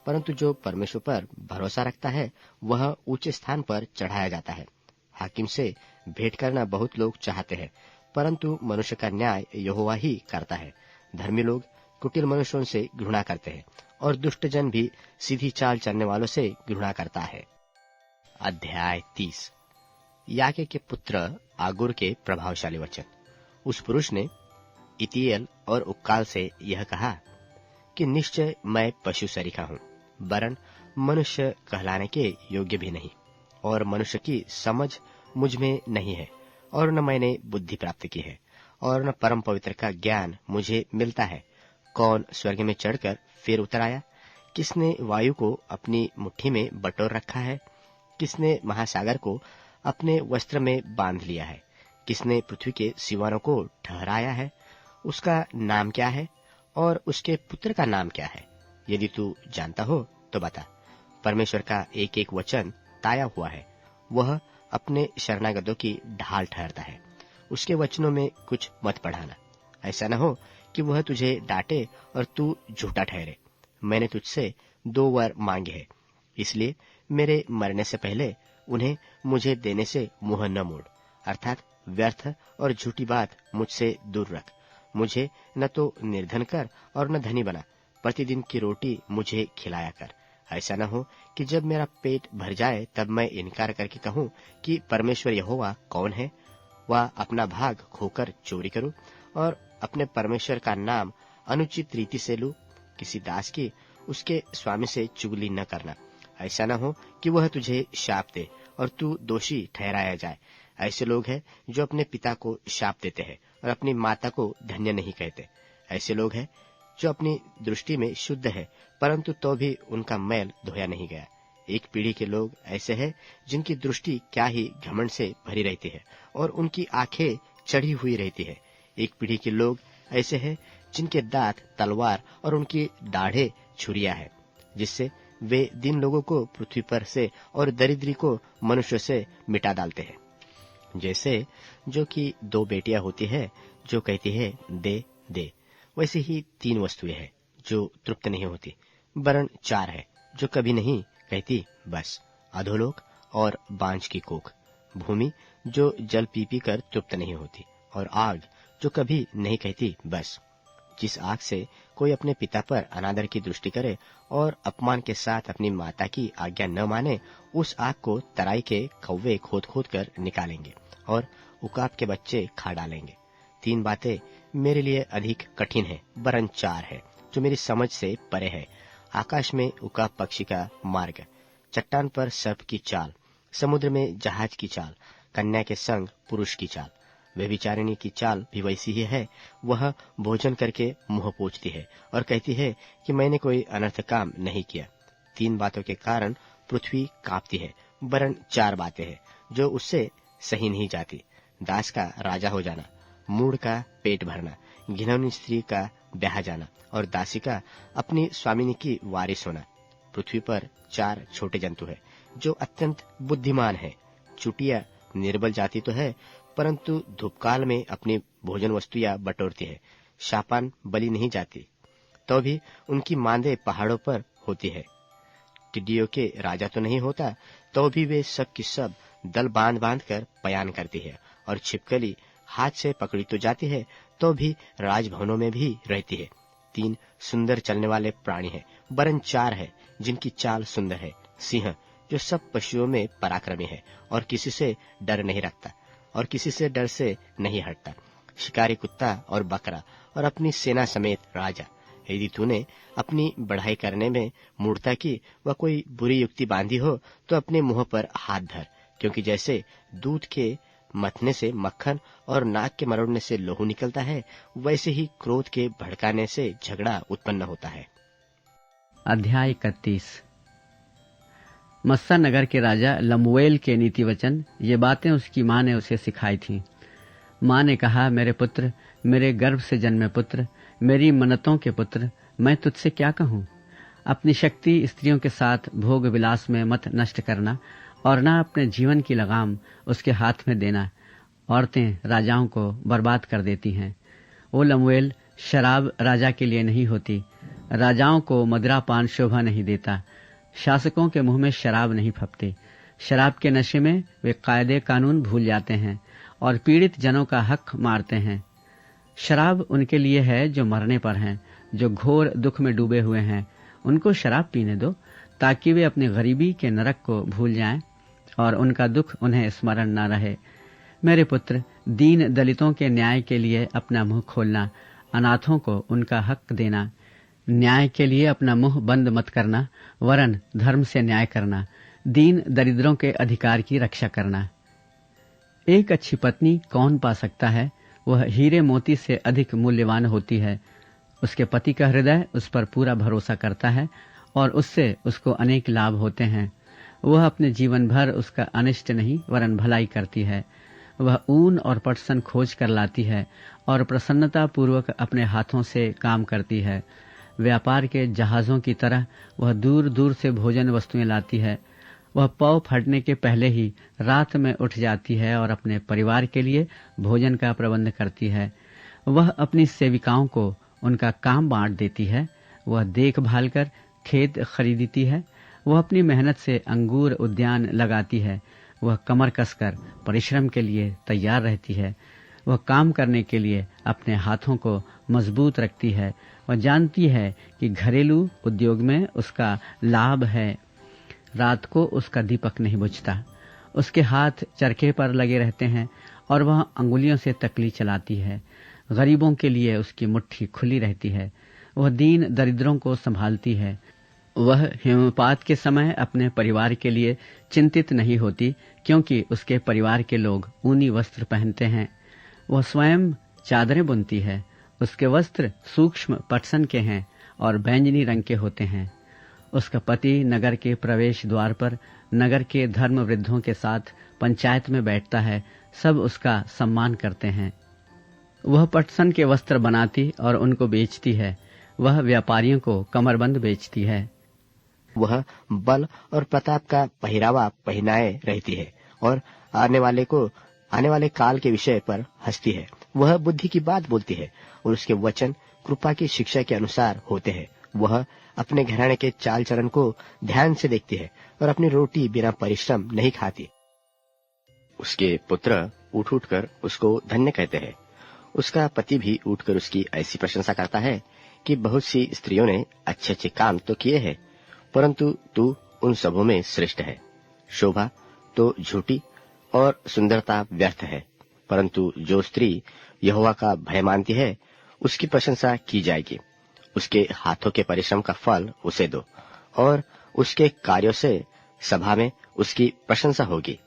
परंतु जो परमेश्वर पर भरोसा रखता है वह ऊंचे स्थान पर चढ़ाया जाता है। हाकिम से भेंट करना बहुत लोग चाहते हैं, परंतु मनुष्य का न्याय यहोवा ही करता है। धर्मी लोग कुटिल मनुष्यों से घृणा करते हैं, और दुष्ट जन भी सीधी चाल चलने वालों से घृणा करता है। अध्याय 30। याके के पुत्र आगुर के प्रभावशाली वचन। उस पुरुष ने इतिएल और उक्काल से यह कहा कि निश्चय मैं पशु सरीखा हूँ, वरन मनुष्य कहलाने के योग्य भी नहीं, और मनुष्य की समझ मुझ में नहीं है, और न मैंने बुद्धि प्राप्त की है, और न परम पवित्र का ज्ञान मुझे मिलता है। कौन स्वर्ग में चढ़कर फिर उतर आया? किसने वायु को अपनी मुट्ठी में बटोर रखा है? किसने महासागर को अपने वस्त्र में बांध लिया है? किसने पृथ्वी के सिवानों को ठहराया है? उसका नाम क्या है और उसके पुत्र का नाम क्या है? यदि तू जानता हो तो बता। परमेश्वर का एक एक वचन ताया हुआ है, वह अपने शरणागतों की ढाल ठहरता है। उसके वचनों में कुछ मत पढ़ाना, ऐसा न हो कि वह तुझे डांटे और तू झूठा ठहरे। मैंने तुझसे 2 वर मांगे हैं, इसलिए मेरे मरने से पहले उन्हें मुझे देने से मुंह न मोड़, अर्थात व्यर्थ और झूठी बात मुझसे दूर रख। मुझे न तो निर्धन कर और न धनी बना, प्रतिदिन की रोटी मुझे खिलाया कर। ऐसा न हो कि जब मेरा पेट भर जाए तब मैं इनकार करके कहूँ कि परमेश्वर यहोवा कौन है, वह अपना भाग खोकर चोरी करूं और अपने परमेश्वर का नाम अनुचित रीति से लूं। किसी दास की उसके स्वामी से चुगली न करना, ऐसा न हो कि वह तुझे शाप दे और तू दोषी ठहराया जाए। ऐसे लोग हैं जो अपने पिता को शाप देते हैं और अपनी माता को धन्य नहीं कहते। ऐसे लोग हैं जो अपनी दृष्टि में शुद्ध है, परंतु तो भी उनका मैल धोया नहीं गया। एक पीढ़ी के लोग ऐसे हैं जिनकी दृष्टि क्या ही घमंड से भरी रहती है और उनकी आंखें चढ़ी हुई रहती है। एक पीढ़ी के लोग ऐसे हैं जिनके दांत तलवार और उनकी दाढ़ें छुरियां है, जिससे वे दीन लोगों को पृथ्वी पर से और दरिद्री को मनुष्य से मिटा डालते हैं। जैसे जो कि 2 बेटियां होती है जो कहती है दे दे, वैसे ही 3 वस्तुएं हैं जो तृप्त नहीं होती, वरन 4 है जो कभी नहीं कहती बस, अधोलोक और बांझ की कोख, भूमि जो जल पी पी कर तृप्त नहीं होती, और आग जो कभी नहीं कहती बस। जिस आग से कोई अपने पिता पर अनादर की दृष्टि करे और अपमान के साथ अपनी माता की आज्ञा न माने, उस आग को तराई के कौवे खोद खोद कर निकालेंगे और उकाब के बच्चे खा डालेंगे। 3 बातें मेरे लिए अधिक कठिन है, वरन 4 है जो मेरी समझ से परे है। आकाश में उकाब पक्षी का मार्ग, चट्टान पर सर्प की चाल, समुद्र में जहाज की चाल, कन्या के संग पुरुष की चाल। व्यभिचारिणी की चाल भी वैसी ही है। वह भोजन करके मुंह पोंछती है और कहती है कि मैंने कोई अनर्थ काम नहीं किया। 3 बातों के कारण पृथ्वी कांपती है, वरन 4 बातें हैं जो उससे सही नहीं जाती। दास का राजा हो जाना, मूढ़ का पेट भरना, घिनौनी स्त्री का ब्याह जाना और दासी का अपनी स्वामिनी की वारिस होना। पृथ्वी पर 4 छोटे जंतु है जो अत्यंत बुद्धिमान है। चुटिया निर्बल जाति तो है, परंतु धूपकाल में अपनी भोजन वस्तुएं बटोरती है। शापान बलि नहीं जाती, तो भी उनकी मांदे पहाड़ों पर होती है। टिड्डियों के राजा तो नहीं होता, तो भी वे सब की सब दल बांध बांध कर पयान करती है। और छिपकली हाथ से पकड़ी तो जाती है, तो भी राजभवनों में भी रहती है। 3 सुंदर चलने वाले प्राणी है, वरन 4 है जिनकी चाल सुंदर है। सिंह जो सब पशुओं में पराक्रमी है और किसी से डर नहीं रखता और किसी से डर से नहीं हटता। शिकारी कुत्ता और बकरा और अपनी सेना समेत राजा। यदि तूने अपनी बढ़ाई करने में मूर्खता की व कोई बुरी युक्ति बांधी हो, तो अपने मुंह पर हाथ धर, क्योंकि जैसे दूध के मथने से मक्खन और नाक के मरोड़ने से लोहू निकलता है, वैसे ही क्रोध के भड़काने से झगड़ा उत्पन्न होता है। अध्याय 31। मस्सा नगर के राजा लमुएल के नीति वचन, ये बातें उसकी माँ ने उसे सिखाई थीं। माँ ने कहा, मेरे पुत्र, मेरे गर्भ से जन्मे पुत्र, मेरी मन्नतों के पुत्र, मैं तुझसे क्या कहूँ? अपनी शक्ति स्त्रियों के साथ भोग विलास में मत नष्ट करना और न अपने जीवन की लगाम उसके हाथ में देना। औरतें राजाओं को बर्बाद कर देती हैं। ओ लमुएल, शराब राजा के लिए नहीं होती। राजाओं को मदिरापान शोभा नहीं देता। शासकों के मुंह में शराब नहीं फपती। शराब के नशे में वे कायदे कानून भूल जाते हैं और पीड़ित जनों का हक मारते हैं। शराब उनके लिए है जो मरने पर हैं, जो घोर दुख में डूबे हुए हैं। उनको शराब पीने दो, ताकि वे अपनी गरीबी के नरक को भूल जाएं और उनका दुख उन्हें स्मरण न रहे। मेरे पुत्र, दीन दलितों के न्याय के लिए अपना मुंह खोलना, अनाथों को उनका हक देना। न्याय के लिए अपना मुंह बंद मत करना, वरन धर्म से न्याय करना, दीन दरिद्रों के अधिकार की रक्षा करना। एक अच्छी पत्नी कौन पा सकता है? वह हीरे मोती से अधिक मूल्यवान होती है। उसके पति का हृदय उस पर पूरा भरोसा करता है और उससे उसको अनेक लाभ होते हैं। वह अपने जीवन भर उसका अनिष्ट नहीं वरन भलाई करती है। वह ऊन और पटसन खोज कर लाती है और प्रसन्नता पूर्वक अपने हाथों से काम करती है। व्यापार के जहाजों की तरह वह दूर दूर से भोजन वस्तुएं लाती है। वह पौ फटने के पहले ही रात में उठ जाती है और अपने परिवार के लिए भोजन का प्रबंध करती है। वह अपनी सेविकाओं को उनका काम बांट देती है। वह देखभाल कर खेत खरीदती है। वह अपनी मेहनत से अंगूर उद्यान लगाती है। वह कमर कसकर परिश्रम के लिए तैयार रहती है। वह काम करने के लिए अपने हाथों को मजबूत रखती है। वह जानती है कि घरेलू उद्योग में उसका लाभ है। रात को उसका दीपक नहीं बुझता। उसके हाथ चरखे पर लगे रहते हैं और वह अंगुलियों से तकली चलाती है। गरीबों के लिए उसकी मुट्ठी खुली रहती है। वह दीन दरिद्रों को संभालती है। वह हिमपात के समय अपने परिवार के लिए चिंतित नहीं होती, क्योंकि उसके परिवार के लोग ऊनी वस्त्र पहनते हैं। वह स्वयं चादरें बुनती है। उसके वस्त्र सूक्ष्म पटसन के हैं और बैंगनी रंग के होते हैं। उसका पति नगर के प्रवेश द्वार पर नगर के धर्म वृद्धों के साथ पंचायत में बैठता है। सब उसका सम्मान करते हैं। वह पटसन के वस्त्र बनाती और उनको बेचती है। वह व्यापारियों को कमरबंद बेचती है। वह बल और प्रताप का पहरावा पहनाए रहती है और आने वाले काल के विषय पर हंसती है। वह बुद्धि की बात बोलती है और उसके वचन कृपा की शिक्षा के अनुसार होते हैं। वह अपने घराने के चाल चलन को ध्यान से देखती है और अपनी रोटी बिना परिश्रम नहीं खाती। उसके पुत्र उठ उठकर उसको धन्य कहते हैं। उसका पति भी उठकर उसकी ऐसी प्रशंसा करता है कि बहुत सी स्त्रियों ने अच्छे अच्छे काम तो किए हैं, परंतु तू उन सबों में श्रेष्ठ है। शोभा तो झूठी और सुंदरता व्यर्थ है, परंतु जो स्त्री यहोवा का भय मानती है उसकी प्रशंसा की जाएगी। उसके हाथों के परिश्रम का फल उसे दो और उसके कार्यों से सभा में उसकी प्रशंसा होगी।